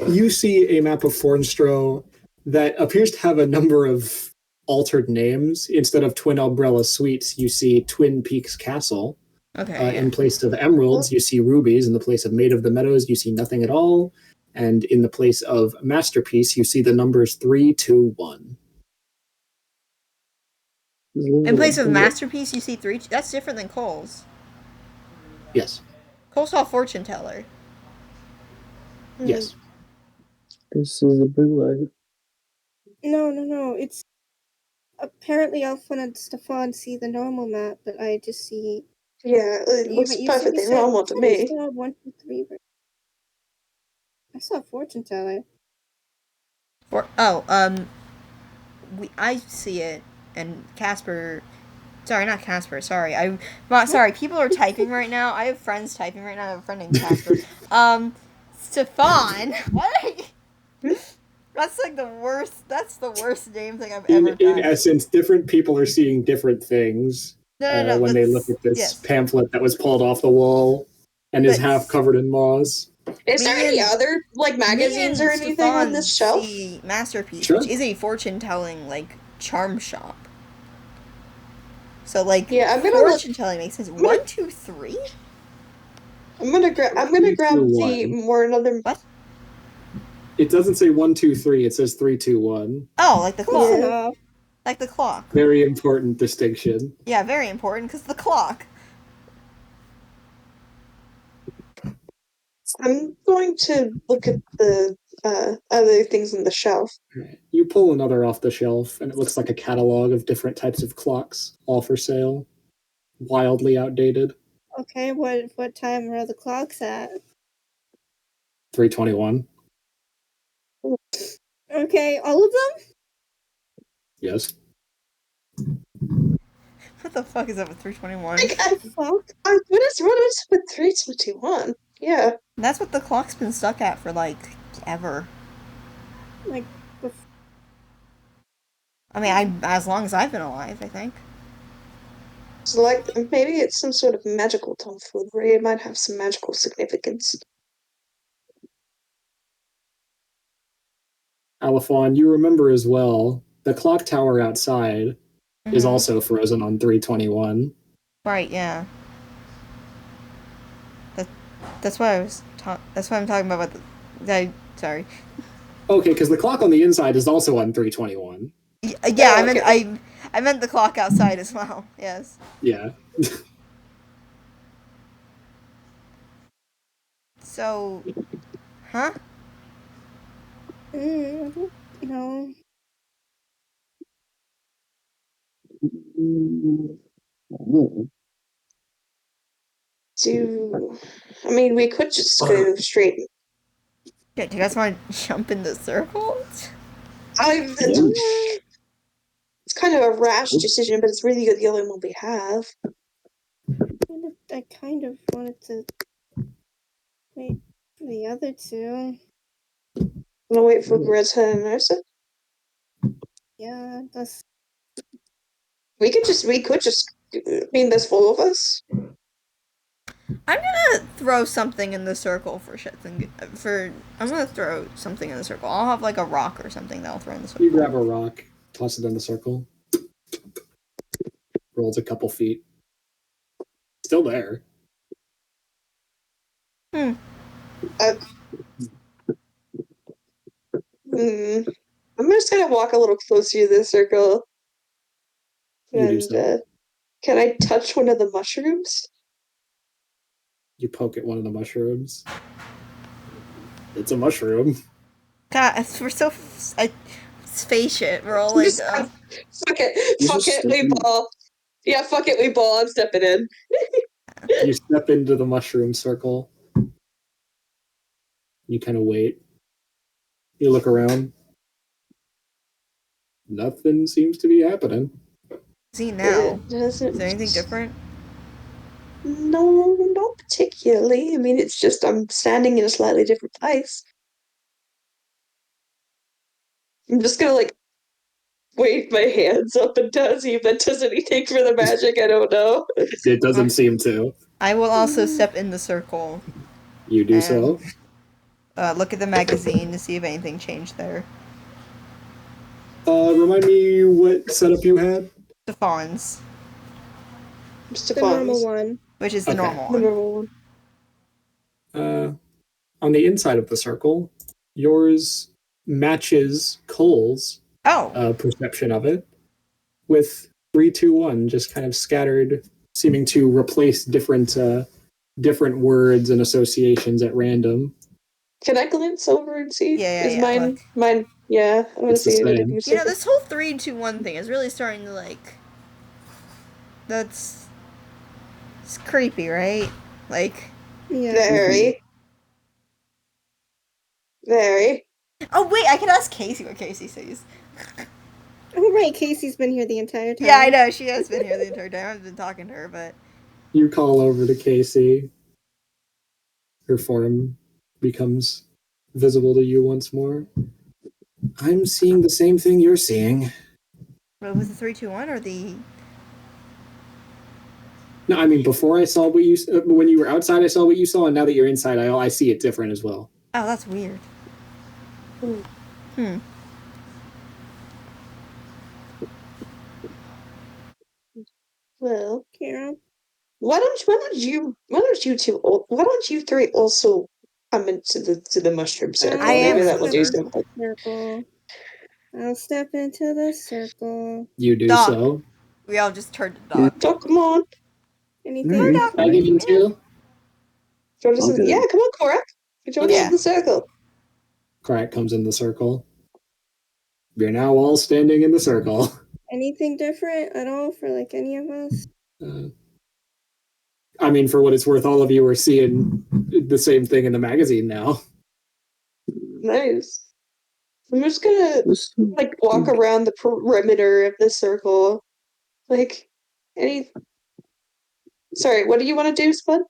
A: You see a map of Fornstro that appears to have a number of altered names. Instead of Twin Umbrella Suites, you see Twin Peaks Castle.
C: Okay.
A: In place of emeralds, you see rubies. In the place of Maid of the Meadows, you see nothing at all. And in the place of Masterpiece, you see the numbers 3, 2, 1.
C: In place of Masterpiece, you see 3. That's different than Cole's.
A: Yes.
C: Cole saw Fortune Teller.
A: Yes.
F: This is a bootleg.
E: no. It's apparently Alpha and Stefan see the normal map, but I just see.
G: Yeah, it looks perfectly
E: said-
G: normal
E: you
G: to
E: said
G: me.
E: you saw 1, 2, 3. I saw Fortune Teller.
C: I see it, and Casper. Sorry, not Casper. Sorry, sorry. People are typing right now. I have friends typing right now. I have a friend named Casper. Stefan. What? That's like the worst. That's the worst name thing I've ever done.
A: In essence, different people are seeing different things
C: No,
A: when they look at this pamphlet that was pulled off the wall and is half covered in moss.
G: Is there any other magazines or anything on this shelf?
C: See Masterpiece,
A: Sure.
C: which is a fortune-telling charm shop. So
G: yeah, I'm gonna
C: fortune-telling makes sense. 1, 2, 3.
G: I'm gonna grab the more another.
C: What?
A: It doesn't say 1, 2, 3. It says 3, 2, 1.
C: Oh, like the clock.
E: Yeah.
C: Like the clock.
A: Very important distinction.
C: Yeah, very important because the clock.
G: I'm going to look at the other things on the shelf.
A: You pull another off the shelf, and it looks like a catalog of different types of clocks, all for sale. Wildly outdated.
E: Okay, what time are the clocks at?
A: 3:21.
E: Okay, all of them?
A: Yes.
C: What the fuck is up with 321?
E: Fuck.
G: What is with 321? Yeah.
C: That's what the clock's been stuck at for ever. I mean, as long as I've been alive, I think.
G: So maybe it's some sort of magical tomfoolery. It might have some magical significance.
A: Alphon, you remember as well, the clock tower outside is also frozen on 3:21.
C: Right, yeah. That's what I was that's what I'm talking about sorry.
A: Okay, because the clock on the inside is also on 3:21.
C: Yeah, I meant the clock outside as well. Yes.
A: Yeah.
C: So, huh?
E: No.
G: We could just go straight.
C: Yeah, do you guys want to jump in the circles?
G: It's kind of a rash decision, but it's really the only one we have.
E: I kind of wanted to wait for the other two.
G: Wanna wait for Greta and Ursa?
E: Yeah, that's.
G: We could just
B: I mean, there's 4 of us.
C: I'm gonna throw something in the circle for shits and I'm gonna throw something in the circle. I'll have like a rock or something that I'll throw in the circle.
A: You grab a rock, toss it in the circle. Rolls a couple feet. Still there.
B: I'm just gonna walk a little closer to the circle.
A: You do
B: And
A: so.
B: can I touch one of the mushrooms?
A: You poke at one of the mushrooms. It's a mushroom.
C: God, we're so face shit. We're all like,
B: Fuck it.
F: You
B: Fuck
F: just
B: it.
F: step
B: We
F: in.
B: ball. Yeah, fuck it. We ball. I'm stepping in.
A: You step into the mushroom circle. You kind of wait. You look around. Nothing seems to be happening.
C: see now.
B: It doesn't.
C: Is there anything different?
B: No, not particularly. I mean, it's just I'm standing in a slightly different place. I'm just gonna like wave my hands up and down, see if that does anything for the magic. I don't know.
A: It doesn't seem to.
C: I will also step in the circle.
A: You do so.
C: Look at the magazine to see if anything changed there.
A: Remind me what setup you had?
C: The fawns,
B: Just
E: The normal one.
C: which is the
A: Okay.
C: normal
B: The
C: one.
B: normal one.
A: On the inside of the circle, yours matches Cole's
C: Oh,
A: perception of it, with 3, 2, 1 just kind of scattered, seeming to replace different words and associations at random.
B: Can I glance over and see?
C: Yeah,
B: Is
C: yeah,
B: mine?
C: look.
B: Mine? Yeah, I want to
A: It's the
B: see if
A: same.
B: anything's
C: You know,
B: different.
C: this whole 3, 2, 1 thing is really starting to like. It's creepy, right? Like,
E: Yeah.
B: Very. Very.
C: oh wait, I can ask Casey what Casey sees.
E: Oh right, Casey's been here the entire time.
C: Yeah, I know she has been here the entire time. I've been talking to her, but
A: You call over to Casey. Her form becomes visible to you once more. I'm seeing the same thing you're seeing.
C: what was the 3, 2, 1 or the?
A: No, I mean before I saw what you when you were outside, I saw what you saw, and now that you're inside, I see it different as well.
C: Oh, that's weird.
B: Well,
E: Carol.
B: why don't you 3 also come into the mushroom circle?
C: I am
B: Maybe
C: in
B: that
C: the
B: will do
C: circle.
B: something.
E: Circle. I'll step into the circle.
A: You do
C: Doc.
A: so.
C: We all just turned to
F: Yeah.
C: Doc.
B: Oh, come on.
E: Anything?
F: Alright,
C: Doc.
A: I give you 2.
B: Join us
F: I'll
B: in,
F: get
B: yeah,
F: it.
B: come on, Korak. Join us
C: Yeah.
B: in the circle.
A: Crack comes in the circle. You're now all standing in the circle.
E: Anything different at all for like any of us?
A: I mean, for what it's worth, all of you are seeing the same thing in the magazine now.
B: Nice. I'm just gonna like walk
F: Mm.
B: around the perimeter of the circle. Like any Sorry, what do you want to do, Spud?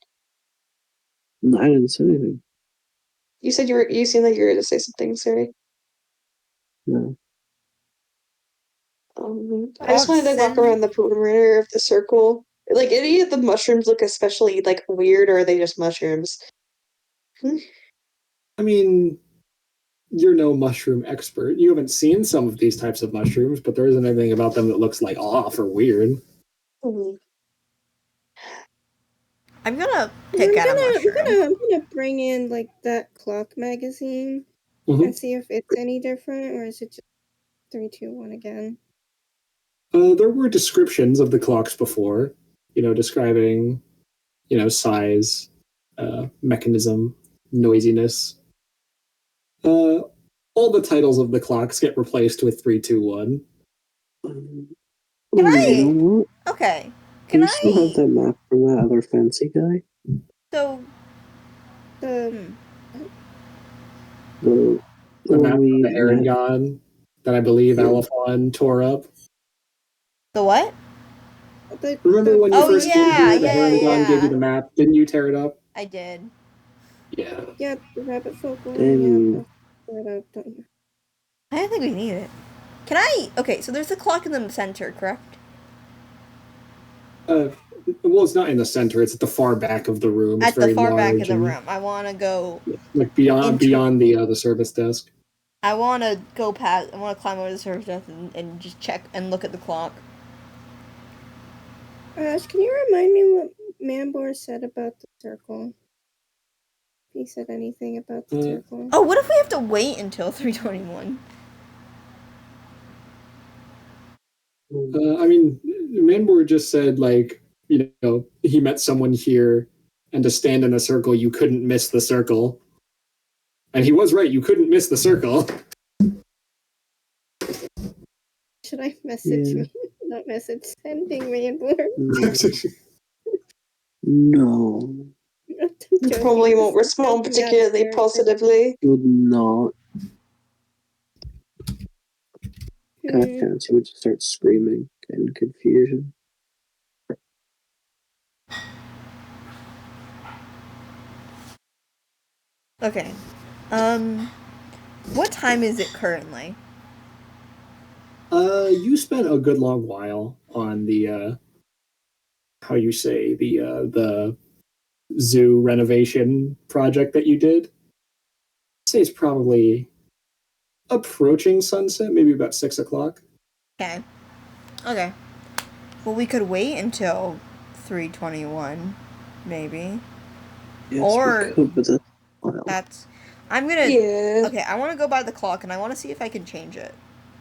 F: I didn't say anything.
B: You said you seemed like you were gonna say something, sorry.
F: No.
B: I just wanted to walk around the perimeter of the circle. Like any of the mushrooms look especially like weird, or are they just mushrooms?
A: I mean, you're no mushroom expert. You haven't seen some of these types of mushrooms, but there isn't anything about them that looks like off or weird.
B: Mhm.
C: I'm gonna pick at a mushroom.
E: I'm gonna bring in like that clock magazine
A: Mhm.
E: and see if it's any different, or is it just 3, 2, 1 again?
A: There were descriptions of the clocks before, describing, size, mechanism, noisiness. All the titles of the clocks get replaced with 3, 2, 1.
C: Can I?
F: You know what?
C: Okay.
F: Do
C: Can
F: you still have
C: I?
F: that map from that other fancy guy?
C: So.
E: The
F: The
A: The map
F: one
A: of
F: we
A: the Heron
F: met.
A: God that I believe
F: Yeah.
A: Alphon tore up.
C: The what?
A: Remember when you
C: Oh,
A: first came
C: yeah,
A: here, the
C: yeah,
A: Heron God
C: yeah.
A: gave you the map? Didn't you tear it up?
C: I did.
A: Yeah.
E: yeah, the rabbit folk one.
F: And
E: Yeah, don't you?
C: I don't think we need it. Can I? Okay, so there's a clock in the center, correct?
A: Well, it's not in the center. It's at the far back of the room. It's
C: At the
A: very
C: far back of
A: large
C: the
A: and,
C: room. I want to go.
A: like beyond
C: Into-
A: the service desk.
C: I want to go past. I want to climb over the service desk and just check and look at the clock.
E: Ash, can you remind me what Manbor said about the circle? If he said anything about the circle.
C: Oh, what if we have to wait until 3:21?
A: I mean, Manbor just said, like, you know, he met someone here, and to stand in the circle, you couldn't miss the circle. And he was right, you couldn't miss the circle.
E: Should I message me? Not message, sending Manbor.
F: No.
G: You probably won't respond particularly positively.
F: Would not. He would just start screaming in confusion.
C: Okay. What time is it currently?
A: You spent a good long while on the how you say the zoo renovation project that you did. I'd say it's probably approaching sunset, maybe about 6 o'clock.
C: Okay. Okay. Well, we could wait until 3:21, maybe.
F: Yes,
C: Or-
F: we could, but that's wild.
C: That's. I'm gonna.
G: Yeah.
C: Okay, I want to go by the clock and I want to see if I can change it.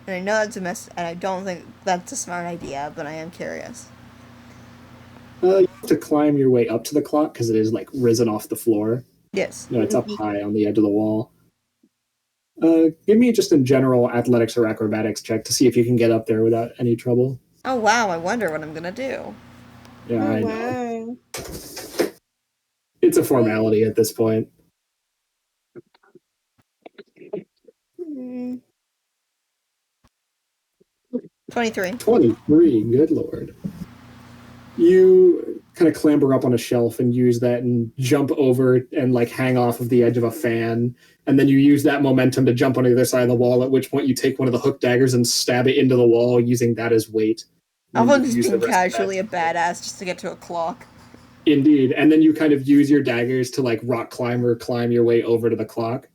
C: And I know that's a mess, and I don't think that's a smart idea, but I am curious.
A: You have to climb your way up to the clock because it is like risen off the floor.
C: Yes.
A: No, it's up high on the edge of the wall. Give me just a general athletics or acrobatics check to see if you can get up there without any trouble.
C: Oh wow! I wonder what I'm gonna do.
A: Yeah,
E: Oh,
A: I know.
E: wow.
A: It's a formality at this point.
E: Hmm.
C: 23.
A: 23, good lord. You kind of clamber up on a shelf and use that and jump over and like hang off of the edge of a fan. And then you use that momentum to jump on the other side of the wall, at which point you take one of the hook daggers and stab it into the wall using that as weight.
C: I'm
A: And
C: just
A: use the
C: being
A: rest of
C: casually a
A: that-
C: badass just to get to a clock.
A: Indeed. And then you kind of use your daggers to like rock climber climb your way over to the clock.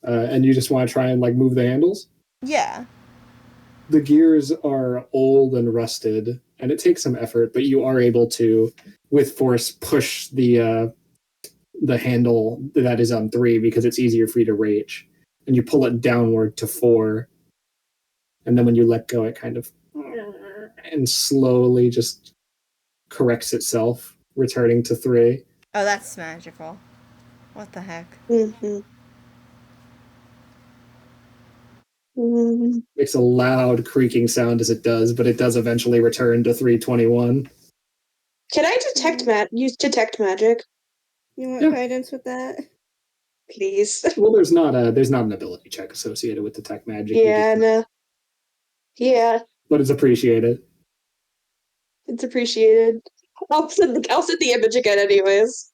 A: And you just want to try and like move the handles?
C: Yeah.
A: The gears are old and rusted, and it takes some effort, but you are able to, with force, push the handle that is on 3 because it's easier for you to reach, and you pull it downward to 4, and then when you let go, it kind of and slowly just corrects itself, returning to 3.
C: Oh, that's magical. What the heck?
G: Mm-hmm. Mm.
A: Makes a loud creaking sound as it does, but it does eventually return to 321.
G: Can I use detect magic,
E: You want
A: Yeah.
E: guidance with that?
G: please?
A: Well, there's not an ability check associated with detect magic. You
G: Yeah,
A: just-
G: no. Yeah,
A: but it's appreciated.
G: it's appreciated. I'll send the image again, anyways.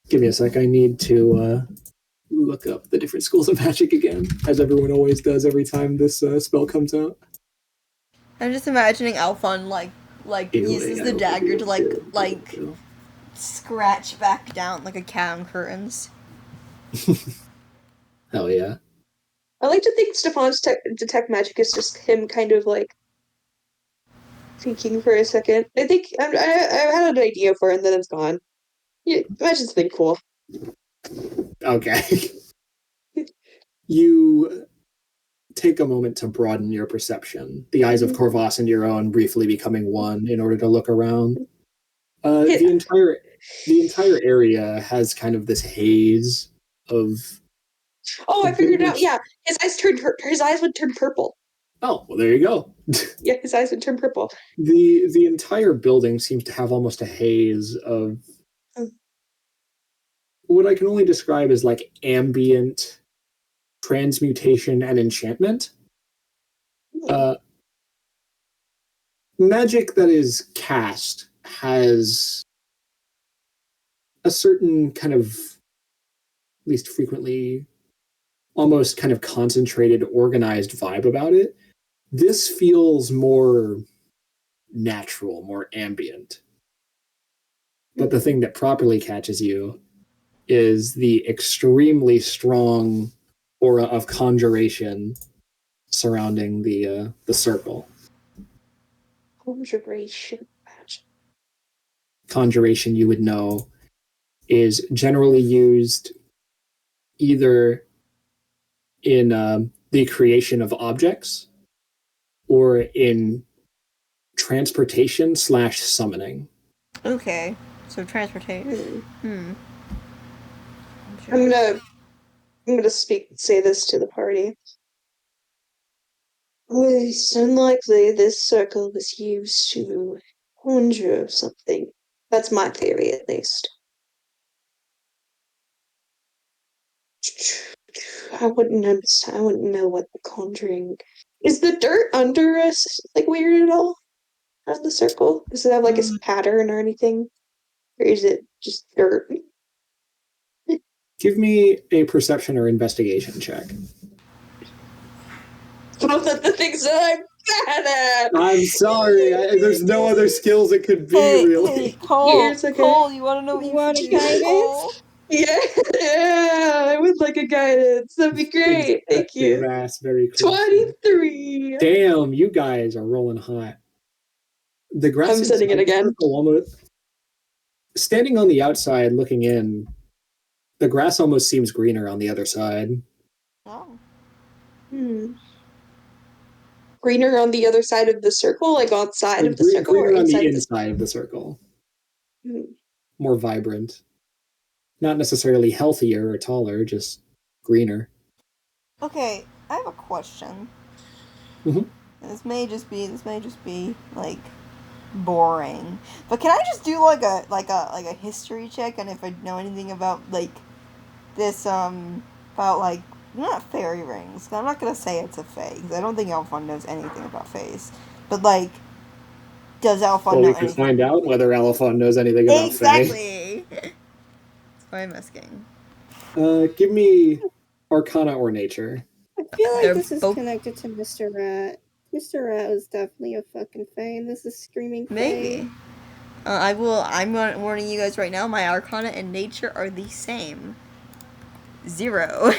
A: Give me a sec. I need to look up the different schools of magic again, as everyone always does every time this spell comes out.
C: I'm just imagining Alphon uses the dagger to like scratch back down like a cat on curtains.
A: Hell yeah.
G: I like to think Stefan's detect magic is just him kind of like thinking for a second. I think I had an idea for it and then it's gone. Yeah, imagine something cool.
A: Okay. You take a moment to broaden your perception, the eyes of Corvus and your own briefly becoming one in order to look around. The entire area has kind of this haze of.
G: Oh, I figured it out. Yeah, his eyes would turn purple.
A: Oh, well, there you go.
G: Yeah, his eyes would turn purple.
A: The entire building seems to have almost a haze of what I can only describe as like ambient transmutation and enchantment. Magic that is cast has a certain kind of, at least frequently, almost kind of concentrated, organized vibe about it. This feels more natural, more ambient. But the thing that properly catches you is the extremely strong aura of conjuration surrounding the circle.
B: Conjuration.
A: Conjuration, you would know, is generally used either in the creation of objects or in transportation / summoning.
C: Okay, so transportation.
B: I'm gonna say this to the party. It's unlikely this circle was used to conjure something. That's my theory, at least. I wouldn't understand. I wouldn't know what the conjuring is. The dirt under us like weird at all? On the circle? Does it have like a pattern or anything, or is it just dirt?
A: Give me a perception or investigation check.
B: Both of the things that I'm bad at.
A: I'm sorry, there's no other skills it could be, really.
C: Hey, Cole,
B: Here's okay.
C: Cole, you want to know what you
E: Want
C: should
E: a
C: do,
E: guidance?
C: Cole?
B: Yeah, I would like a guidance. That'd be great. Thank
A: The
B: you.
A: grass very close.
B: 23.
A: Damn, you guys are rolling hot. The grass
B: I'm setting it again.
A: almost standing on the outside looking in, the grass almost seems greener on the other side.
C: Oh.
B: Greener on the other side of the circle, like outside of the circle, or
A: Greener on
B: inside
A: the
B: of the
A: inside of the circle.
B: Hmm.
A: More vibrant. Not necessarily healthier or taller, just greener.
C: Okay, I have a question.
A: Mhm.
C: This may just be like boring, but can I just do like a history check on if I know anything about like this about like not fairy rings? I'm not gonna say it's a fae because I don't think Alphon knows anything about faes, but like, does Alphon
A: Well,
C: know
A: we can
C: anything?
A: find out whether Alphon knows anything about fae.
C: Exactly. That's why I'm asking.
A: Give me Arcana or Nature.
E: I feel like
C: They're
E: this is
C: both-
E: connected to Mr. Rat. Mr. Rat was definitely a fucking fae, and this is screaming fae.
C: Maybe. I'm warning you guys right now. My Arcana and Nature are the same. 0.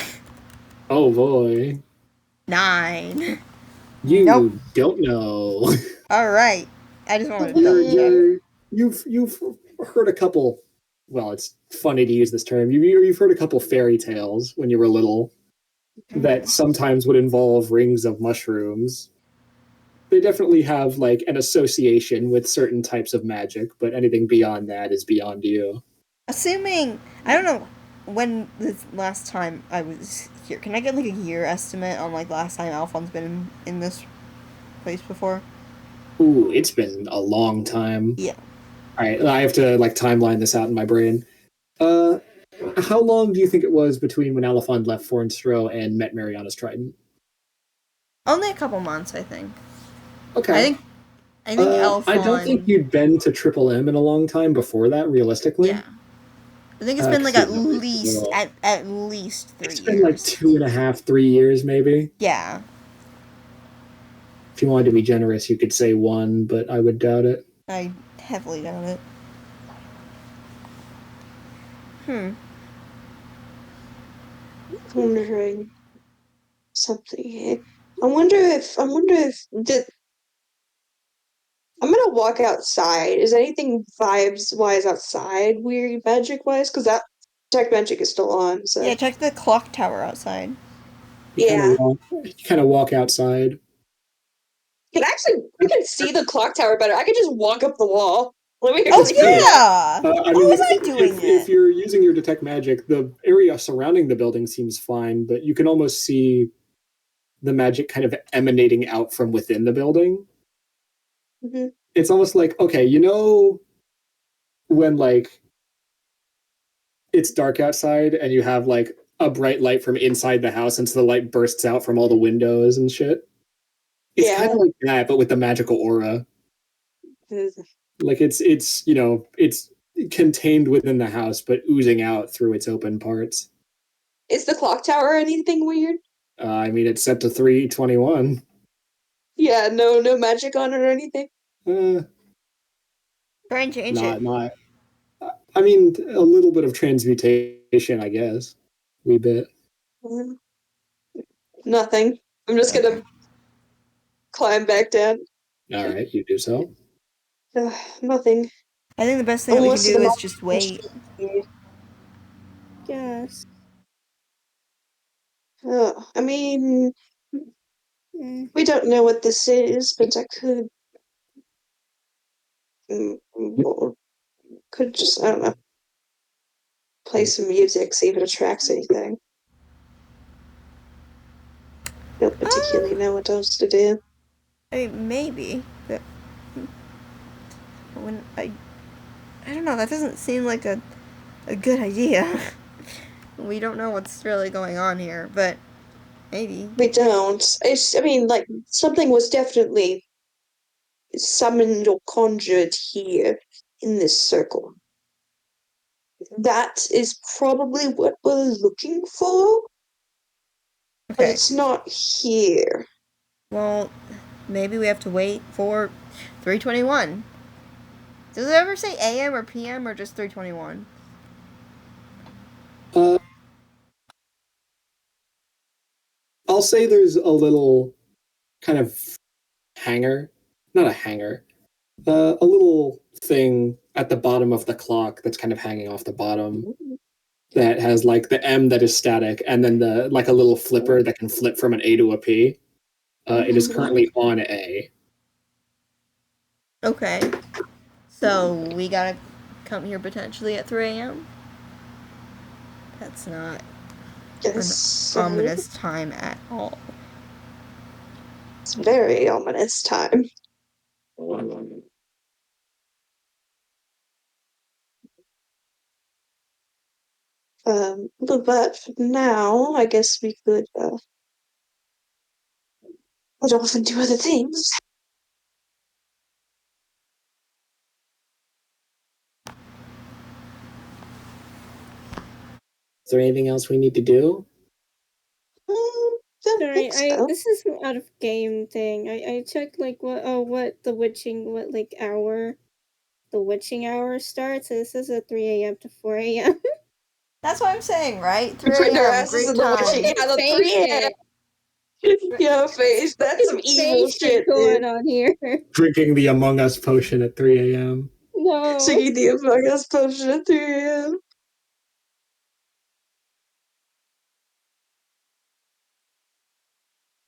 A: Oh boy.
C: 9.
A: You
C: Nope.
A: don't know.
C: All right. I just wanted to double check.
A: You've heard a couple. Well, it's funny to use this term. You've heard a couple fairy tales when you were little that sometimes would involve rings of mushrooms. They definitely have like an association with certain types of magic, but anything beyond that is beyond you.
C: Assuming, I don't know when the last time I was here. Can I get like a year estimate on like last time Alphon's been in this place before?
A: Ooh, it's been a long time.
C: Yeah.
A: All right, I have to like timeline this out in my brain. How long do you think it was between when Alphon left Fornstrow and met Mariana's Trident?
C: Only a couple months, I think.
A: Okay.
C: I think Alphon.
A: I don't think you'd been to Triple M in a long time before that, realistically.
C: Yeah. I think it's been like at least 3 years.
A: It's been like 2.5, 3 years, maybe.
C: Yeah.
A: If you wanted to be generous, you could say 1, but I would doubt it.
C: I heavily doubt it.
B: Wondering something here. I wonder if did I'm gonna walk outside. Is anything vibes wise outside weird magic wise? Because that detect magic is still on. So
C: Yeah, check the clock tower outside.
B: yeah.
A: You kind of walk outside.
B: I can see the clock tower better. I could just walk up the wall. Let me
C: Oh yeah!
A: I
C: Why
A: mean,
C: was I doing
A: if
C: it?
A: you're using your detect magic, the area surrounding the building seems fine, but you can almost see the magic kind of emanating out from within the building.
B: Mm-hmm.
A: It's almost like, okay, you know when like it's dark outside and you have like a bright light from inside the house and so the light bursts out from all the windows and shit? It's kind of like that, but with the magical aura. Like it's you know, it's contained within the house, but oozing out through its open parts.
B: Is the clock tower anything weird?
A: I mean, it's set to 321.
B: Yeah, no magic on it or anything.
C: Try and change it.
A: Not. I mean, a little bit of transmutation, I guess. Wee bit.
B: Nothing. I'm just
C: Okay.
B: gonna climb back down.
A: All right, you do so.
B: Nothing.
C: I think the best thing that we can
B: Unless the
C: do is just wait.
E: Yes.
B: I mean,
E: Mm.
B: we don't know what this is, but I could just, I don't know, play some music, see if it attracts anything. Don't particularly know what else to do.
C: I mean, maybe, but when I don't know. That doesn't seem like a good idea. We don't know what's really going on here, but maybe.
B: We don't. I mean, like, something was definitely summoned or conjured here in this circle. That is probably what we're looking for, but
C: Okay.
B: it's not here.
C: Well, maybe we have to wait for 3:21. Does it ever say AM or PM or just 3:21?
A: I'll say there's a little kind of hanger, not a hanger, a little thing at the bottom of the clock that's kind of hanging off the bottom that has like the M that is static and then the like a little flipper that can flip from an A to a P. It is currently on A.
C: Okay. So we gotta come here potentially at 3 a.m. That's not an
B: Yes,
C: ominous time at all.
B: it's very ominous time. But for now, I guess we could head off and do other things.
A: Is there anything else we need to do?
B: Don't
E: Sorry,
B: think so.
E: this is an out of game thing. I checked like what the witching hour the witching hour starts. And it says at 3 a.m. to 4 a.m.
C: That's what I'm saying, right? 3
B: Putting our
C: a.m.
B: asses
C: Great
B: in the
C: time.
B: witching. Yeah, the
E: Fake
B: 3 a.m.
E: it.
B: Yeah, face. That's some evil
E: Fake
B: shit,
E: going
B: dude.
E: on here.
A: Drinking the Among Us potion at 3 a.m.
E: No.
B: Singing the Among Us potion at 3 a.m.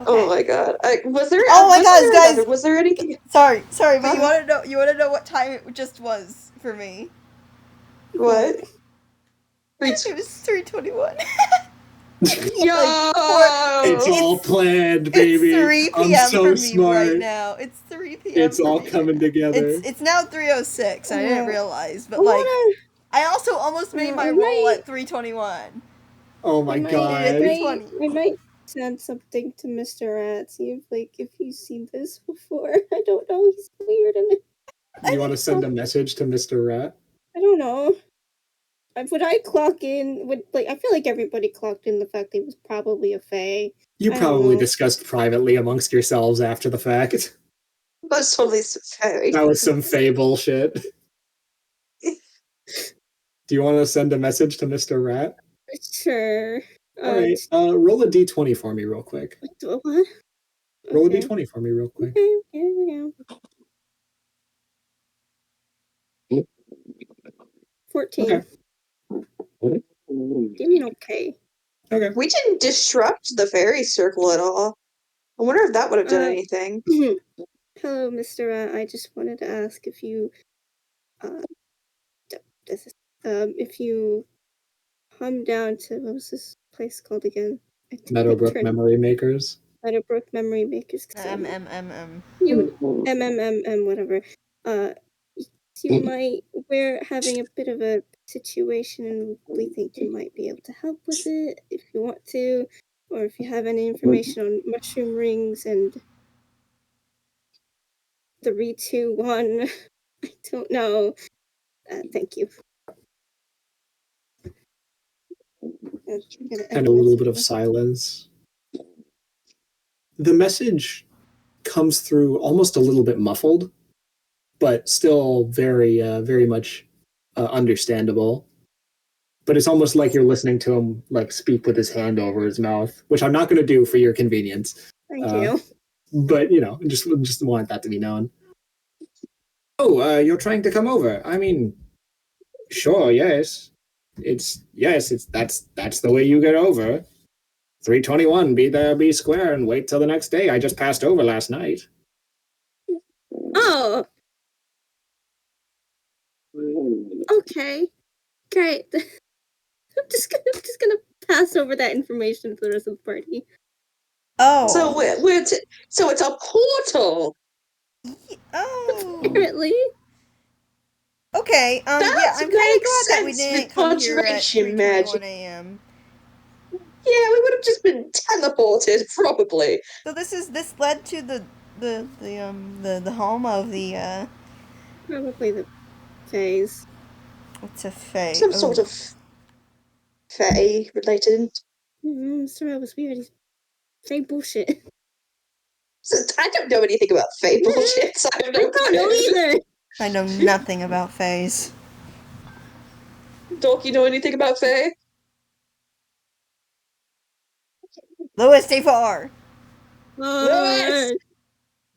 B: Oh my god. Was there
C: Oh my
B: wasn't
C: gosh,
B: there
C: guys!
B: another, was there anything?
C: Sorry, but
B: Huh?
C: you wanna know what time it just was for me?
B: What?
C: It was 3:21.
B: Yo!
A: It's all planned, baby.
C: It's 3
A: I'm
C: p.m.
A: so
C: for me
A: smart.
C: right now. It's 3 p.m.
A: It's
C: for
A: all
C: me
A: coming
C: right now.
A: together.
C: It's now 3:06. I didn't realize, but
E: I
C: like
E: wanna.
C: I also almost made my
E: I
C: roll
E: might.
C: at 3:21.
A: Oh my
E: I might.
A: god.
E: I might.
C: 3:20.
E: I might send something to Mr. Rat. See if he's seen this before. I don't know. He's weird and
A: You want to send a message to Mr. Rat?
E: I don't know. Would I clock in? Would like I feel like everybody clocked in the fact that he was probably a fae.
A: You
E: I don't
A: probably
E: know.
A: discussed privately amongst yourselves after the fact.
B: That's totally scary.
A: That was some fey bullshit. Do you want to send a message to Mr. Rat?
E: Sure.
A: All right. Roll a d20 for me real quick.
E: What?
A: Roll
E: Okay.
A: a d20 for me real quick.
E: Okay. Here we go. 14.
A: Okay.
E: Give me an okay.
A: Okay.
B: We didn't disrupt the fairy circle at all. I wonder if that would have done
E: Uh,
B: anything.
E: Hello, Mr. Rat. I just wanted to ask if you, if you come down to what was this place called again?
A: Meadowbrook Memory Makers.
E: Meadowbrook Memory Makers.
C: You
E: Whatever. You might. We're having a bit of a situation, and we think you might be able to help with it if you want to, or if you have any information on mushroom rings and 3, 2, 1. I don't know. Thank you.
A: And a little bit of silence. The message comes through almost a little bit muffled, but still very much understandable. But it's almost like you're listening to him like speak with his hand over his mouth, which I'm not going to do for your convenience.
E: Thank you.
A: But just wanted that to be known. Oh, you're trying to come over? I mean, sure, yes. It's that's the way you get over. 321, be there, be square, and wait till the next day. I just passed over last night.
E: Oh. Okay. Great. I'm just gonna pass over that information to the rest of the party.
C: Oh.
G: So it's a portal.
C: Oh.
E: Apparently.
C: Okay. Yeah,
G: That
C: I'm kind of glad
G: makes
C: that we
G: sense
C: didn't
G: with
C: come here at
G: conjuration
C: 3:21
G: magic.
C: a.m.
G: Yeah, we would have just been teleported, probably.
C: So this led to the home of the
E: Probably the phase.
C: what's a fae?
G: Some sort of fae related.
E: Sorry, that was weird. He's fake bullshit.
G: So, I don't know anything about fae bullshit, so I have no
E: I don't know either.
C: I know nothing about faes.
G: Doc, you know anything about fae?
C: Louis, stay far.
G: Lewis!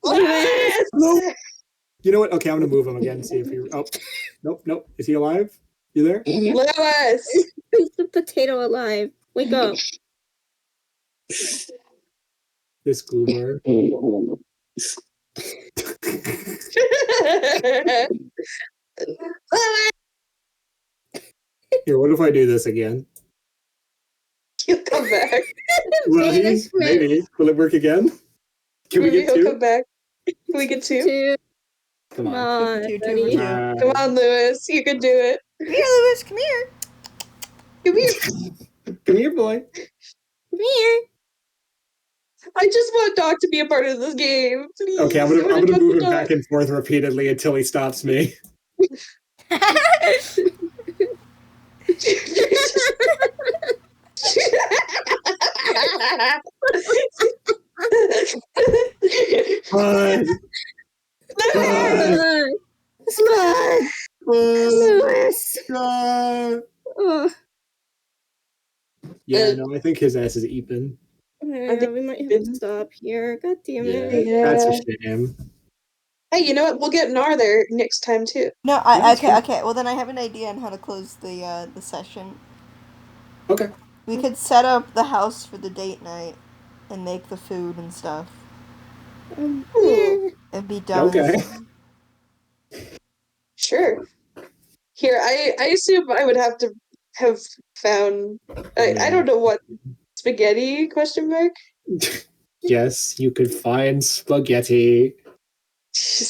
E: Lewis!
A: Hello? You know what? Okay, I'm gonna move him again. See if he. Oh, nope. Is he alive? You there?
G: Lewis!
E: Is the potato alive? Wake up.
A: This Gloomer. Here, what if I do this again?
G: He'll come back.
A: Will he?
E: Banishment.
A: Maybe. Will it work again? Can we
G: Maybe
A: get
G: he'll
A: two?
G: come back. Can we get two?
E: Two.
A: Come
E: Come
A: on.
E: on,
C: Two,
E: buddy.
C: two.
G: Come on, Lewis. You can do it.
C: Come here, Louis. Come here.
G: Come here.
A: Come here, boy.
E: Come here.
G: I just want Doc to be a part of this game. Please.
A: Okay, I'm gonna
G: Doc
A: move him
G: Doc.
A: back and forth repeatedly until he stops me. Bud. Bud.
E: Smart.
A: Bud.
E: Lewis.
A: Bud.
E: Oh.
A: Yeah, no, I think his ass is Ethan.
E: Yeah, we might have to stop here. God damn it.
G: Yeah.
A: That's a shame.
G: Hey, you know what? We'll get Nar there next time too.
C: No,
A: That's true.
C: okay. Well, then I have an idea on how to close the session.
A: Okay.
C: We could set up the house for the date night and make the food and stuff.
E: Yeah.
C: It'd be done.
A: Okay.
G: Sure. Here, I assume I would have to have found. I don't know what spaghetti question mark.
A: Yes, you could find spaghetti.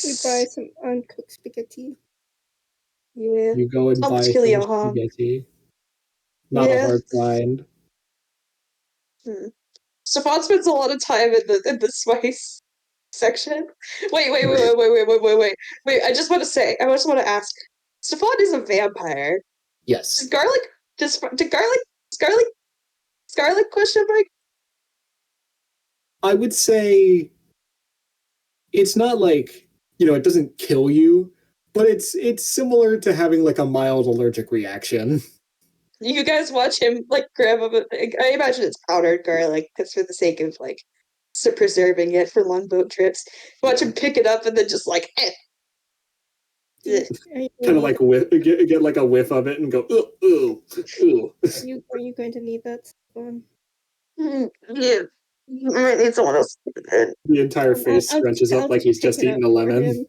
E: We buy some uncooked spaghetti.
G: Yeah.
A: You go and
G: I'll
A: buy
G: kill you,
A: some
G: huh?
A: spaghetti. Not a
G: Yeah.
A: hard find.
G: Stefan spends a lot of time in the spice section. Wait. I just want to ask. Stefan is a vampire.
A: Yes.
G: Does garlic question mark?
A: I would say it's not like, it doesn't kill you, but it's similar to having like a mild allergic reaction.
G: You guys watch him like grab up. I imagine it's powdered garlic, because for the sake of like preserving it for long boat trips. Watch him pick it up and then just like.
A: Kind of like get like a whiff of it and go, ooh.
E: Are you going to need that one?
G: Yeah. I need someone else.
A: The entire face stretches up like he's just eaten a lemon.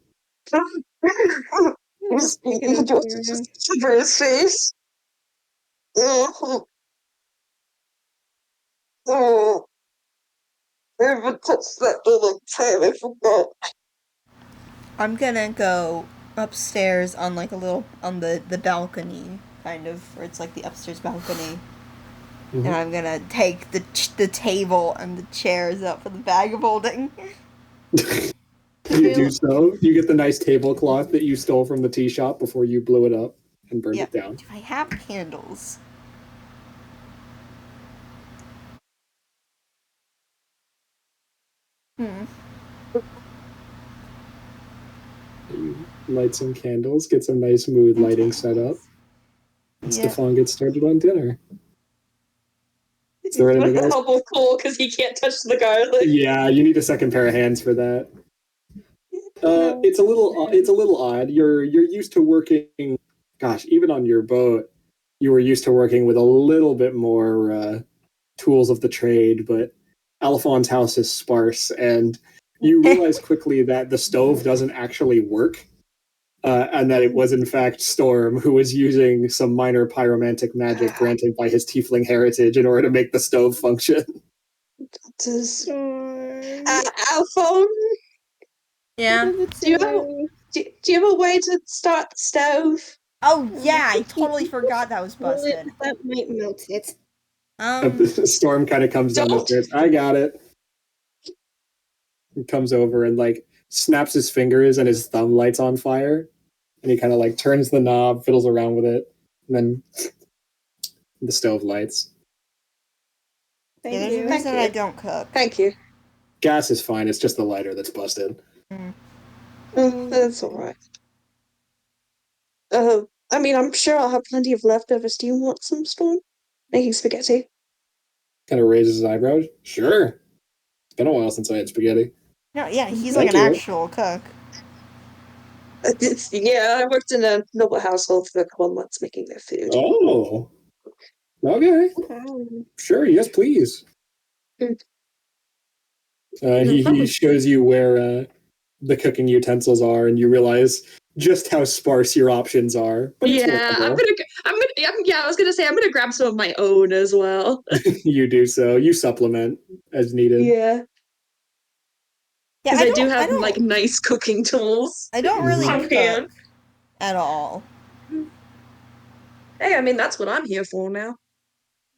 E: Just pick it up for him.
G: For his face. Oh. I haven't touched that in a long time. I forgot.
C: I'm gonna go upstairs on like on the balcony, kind of, where it's like the upstairs balcony.
A: Mhm.
C: And I'm gonna take the table and the chairs up for the bag of holding.
A: You do so. You get the nice tablecloth that you stole from the tea shop before you blew it up and burned it down.
C: Do I have candles?
A: light some candles, get some nice mood lighting set up. And
C: Yeah.
A: Stefan gets started on dinner. Is there anything else?
G: Help with Cole because he can't touch the garlic.
A: Yeah, you need a second pair of hands for that. It's a little odd. You're used to working. Gosh, even on your boat, you were used to working with a little bit more tools of the trade. But Alphon's house is sparse, and you realize quickly that the stove doesn't actually work, and that it was in fact Storm who was using some minor pyromantic magic granted by his tiefling heritage in order to make the stove function.
G: Alphon,
C: Yeah.
G: do you have a way to start the stove?
C: Oh yeah, I totally forgot that was busted.
E: That might melt it.
A: Storm kind of comes down the stairs. I got it. He comes over and like snaps his fingers and his thumb lights on fire. And he kind of like turns the knob, fiddles around with it, and then the stove lights.
C: Yeah, there's a reason I don't cook.
G: Thank you.
A: Gas is fine. It's just the lighter that's busted.
G: That's all right. I mean, I'm sure I'll have plenty of leftovers. Do you want some, Storm? Making spaghetti.
A: Kind of raises his eyebrows. Sure. It's been a while since I had spaghetti.
C: No, yeah, he's
A: Thank
C: like an
A: you.
C: actual cook.
G: Yeah, I worked in a noble household for a couple of months making their food.
A: Oh. Okay. Sure. Yes, please. He shows you where the cooking utensils are, and you realize just how sparse your options are. But it's workable.
G: I was gonna say I'm gonna grab some of my own as well.
A: You do so. You supplement as needed.
G: Yeah.
C: Yeah,
G: Because I do have like nice cooking tools.
C: I don't really
G: on
C: cook
G: hand.
C: at all.
G: Hey, I mean that's what I'm here for now.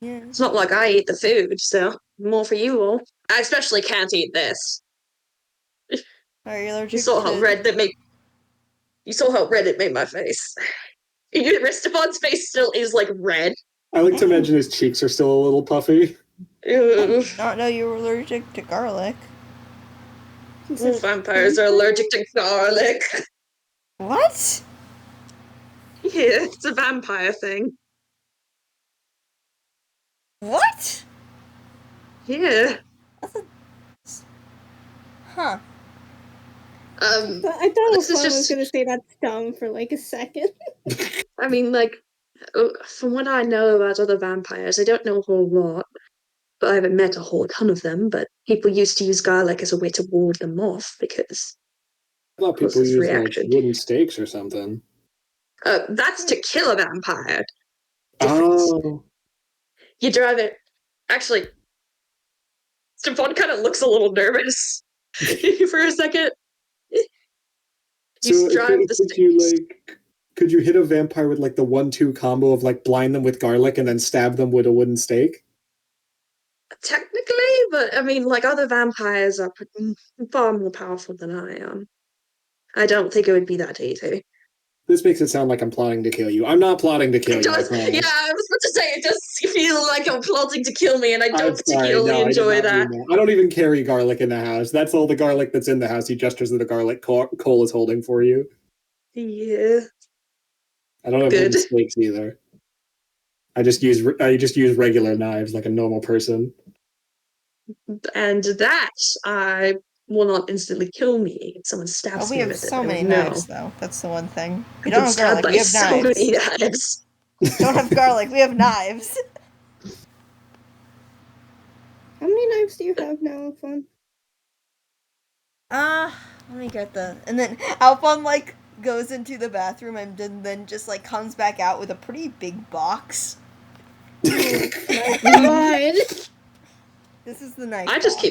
C: Yeah.
G: It's not like I eat the food, so more for you all. I especially can't eat this.
C: Are you allergic
G: You saw how
C: to...
G: red it made my face. Ristofon's face still is like red.
A: I like to imagine his cheeks are still a little puffy.
C: I did not know you were allergic to garlic.
G: Vampires are allergic to garlic.
C: What?
G: Yeah, it's a vampire thing.
C: What?
G: Yeah.
C: Huh.
E: I thought
G: This is
E: Alphon was
G: just-
E: gonna say that's dumb for like a second.
G: I mean, like, from what I know about other vampires, I don't know a whole lot. But I haven't met a whole ton of them, but people used to use garlic as a way to ward them off because
A: I thought people
G: his
A: use like
G: reaction.
A: wooden stakes or something.
G: That's to kill a vampire. Difference.
A: Oh.
G: You drive it. Actually, Stefan kind of looks a little nervous for a second.
A: So could you hit a vampire with like the 1-2 combo of like blind them with garlic and then stab them with a wooden stake?
G: Technically, but I mean, like other vampires are far more powerful than I am. I don't think it would be that easy.
A: This makes it sound like I'm plotting to kill you. I'm not plotting to kill
G: It
A: you.
G: does,
A: I promise.
G: yeah, I was about to say it does feel like you're plotting to kill me, and I
A: I'm
G: don't
A: sorry,
G: particularly
A: no, I did
G: enjoy
A: not
G: that.
A: mean that. I don't even carry garlic in the house. That's all the garlic that's in the house. He gestures at the garlic Cole is holding for you.
G: Yeah.
A: I don't have
G: Good.
A: wooden stakes either. I just use regular knives like a normal person.
G: And that will not instantly kill me if someone stabs
C: Oh, we
G: me
C: have
G: with it.
C: so
G: I
C: many
G: don't know.
C: knives, though. That's the one thing. We
G: I've
C: don't
G: been
C: have
G: stabbed
C: garlic,
G: by
C: we have
G: so
C: knives.
G: many knives.
C: Don't have garlic, we have knives.
E: How many knives do you have now, Alphon?
C: Let me get the... And then Alphon, like, goes into the bathroom and then just, like, comes back out with a pretty big box.
E: God.
C: This is the knife
G: I just
C: box.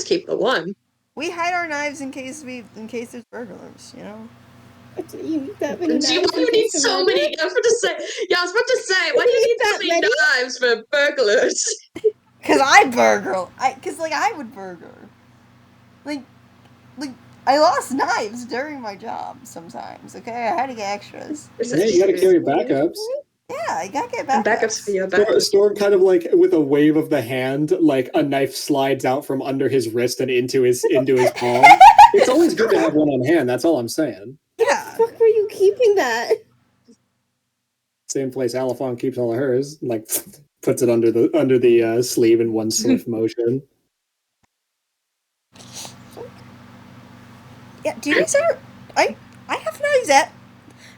G: keep the one.
C: We hide our knives in case there's burglars, you know?
E: You need that many
G: Do you,
E: knives?
G: why do you
E: in
G: need
E: case of
G: so
E: murder?
G: many? I was about to say, why do you need so
E: that
G: many
E: many?
G: knives for burglars?
C: Cause I burgle. I would burgle. Like, I lost knives during my job sometimes, okay? I had to get extras.
A: Yeah, you gotta carry backups.
C: Yeah, I gotta get
G: And
C: backups.
G: backups for your backups.
A: Storm kind of like with a wave of the hand, like a knife slides out from under his wrist and into his palm. It's always good to have one on hand. That's all I'm saying.
C: Yeah.
E: Fuck were you keeping that?
A: Same place Alphon keeps all of hers. Like puts it under the sleeve in one swift motion.
C: Yeah, do you guys ever... I have knives at...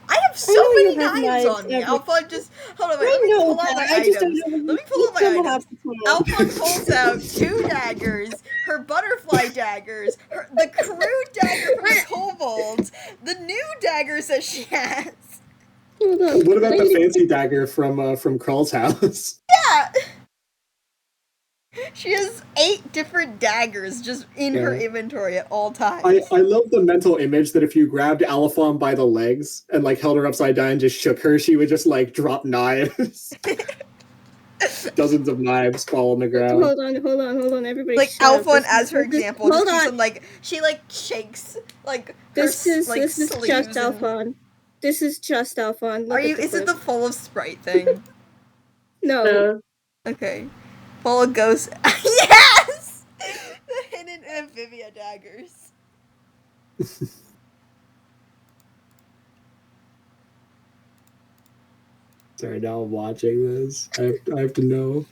C: I have so
E: know you
C: many
E: have
C: knives
E: knives
C: on me.
E: every-
C: Alphon just... Hold on, wait,
E: I
C: let me
E: know
C: pull out
E: that.
C: my
E: I just don't
C: items.
E: know.
C: Let me pull out my
E: Someone
C: items.
E: have to tell.
C: Alphon pulls out 2 daggers, her butterfly daggers, the crude dagger from the kobold, the new daggers that she has.
E: Hold on.
A: What about
E: I
A: the
E: need to-
A: fancy dagger from Krull's house?
C: Yeah! She has 8 different daggers just in her
A: Yeah.
C: inventory at all times.
A: I love the mental image that if you grabbed Alphon by the legs and like held her upside down and just shook her, she would just like drop knives. Dozens of knives fall on the ground.
E: Hold on, everybody.
C: Like
E: shut up.
C: Alphon,
E: This-
C: as her
E: this-
C: example,
E: Hold
C: just keeps
E: on.
C: on, like, she like shakes like her
E: This is
C: sleeves
E: just
C: and-
E: Alphon. This is just Alphon. Look
C: Are you?
E: at the
C: Is it
E: clip.
C: the full of Sprite thing?
E: No.
C: Okay. Full of ghost. Yes! The hidden amphibia daggers.
A: Sorry, now I'm watching this. I have to know.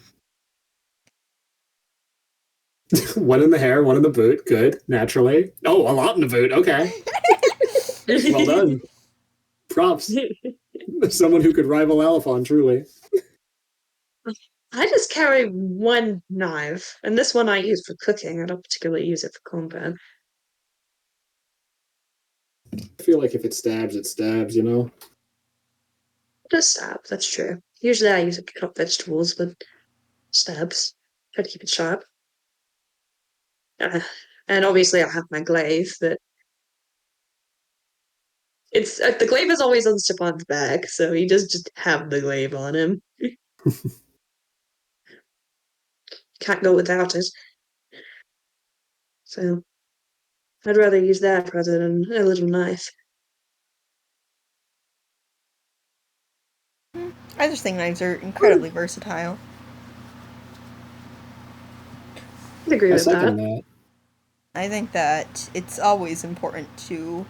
A: One in the hair, one in the boot. Good, naturally. Oh, a lot in the boot. Okay. Well done. Props. Someone who could rival Alphon, truly.
G: I just carry one knife, and this one I use for cooking. I don't particularly use it for combat.
A: I feel like if it stabs, you know?
G: Just stab, that's true. Usually I use it to cut up vegetables, but stabs. Try to keep it sharp. And obviously I have my glaive, but it's the glaive is always on Stepan's back, so he does just have the glaive on him. Can't go without it. So I'd rather use that rather than a little knife.
C: I just think knives are incredibly versatile.
G: I'd agree
A: I
G: with that.
A: second that.
C: I think that it's always important to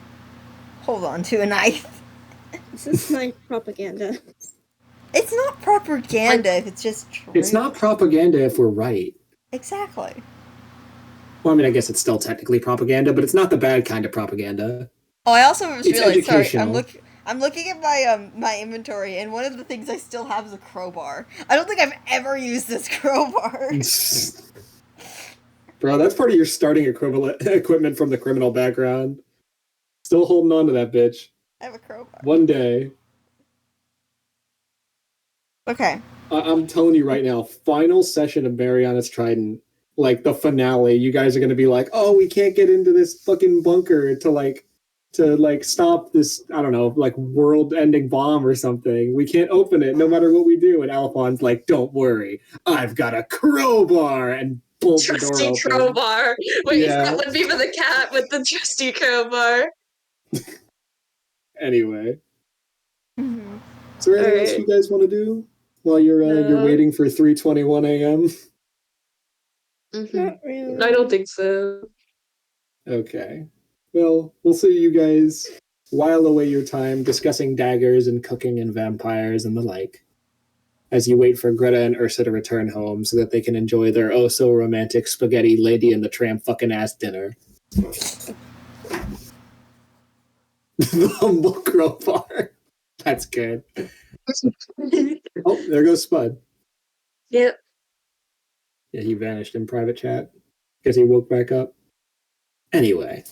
C: hold on to a knife.
E: This is my propaganda.
C: It's not propaganda if it's just true.
A: It's not propaganda if we're right.
C: Exactly.
A: Well, I mean, I guess it's still technically propaganda, but it's not the bad kind of propaganda.
C: Oh, I also just
A: It's
C: realized. Sorry,
A: educational.
C: I'm looking at my my inventory, and one of the things I still have is a crowbar. I don't think I've ever used this crowbar.
A: Bro, that's part of your starting equipment from the criminal background. Still holding on to that bitch.
C: I have a crowbar.
A: One day.
C: Okay.
A: I'm telling you right now, final session of Mariana's Trident, like the finale, you guys are gonna be like, oh, we can't get into this fucking bunker to stop this, I don't know, like world-ending bomb or something. We can't open it no matter what we do. And Alphon's like, don't worry, I've got a crowbar, and pulls the door
G: Trusty
A: open.
G: crowbar. Wait,
A: Yeah.
G: that would be for the cat with the trusty crowbar.
A: Anyway,
C: Mm-hmm.
A: is there anything else
G: Alright.
A: you guys want to do while you're waiting for 3:21 a.m.?
E: Not really.
G: I don't think so.
A: Okay. Well, we'll see you guys while away your time discussing daggers and cooking and vampires and the like, as you wait for Greta and Ursa to return home so that they can enjoy their oh so romantic spaghetti Lady and the Tramp fucking ass dinner. The humble crowbar. That's good. Oh, there goes Spud.
G: Yep.
A: Yeah, he vanished in private chat. Guess he woke back up. Anyway,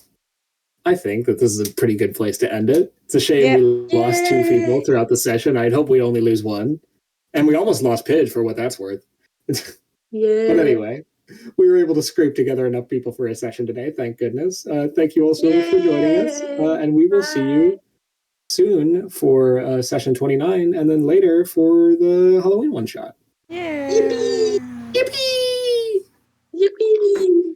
A: I think that this is a pretty good place to end it. It's a shame we lost 2 people throughout the session. I'd hope we only lose 1. And we almost lost Pidge for what that's worth.
G: Yeah.
A: But anyway, we were able to scrape together enough people for a session today. Thank goodness. Thank you all so much for joining us. And we will see you soon for session 29 and then later for the Halloween one-shot.
C: Yeah.
G: Yippee!
A: Yippee!
G: Yippee!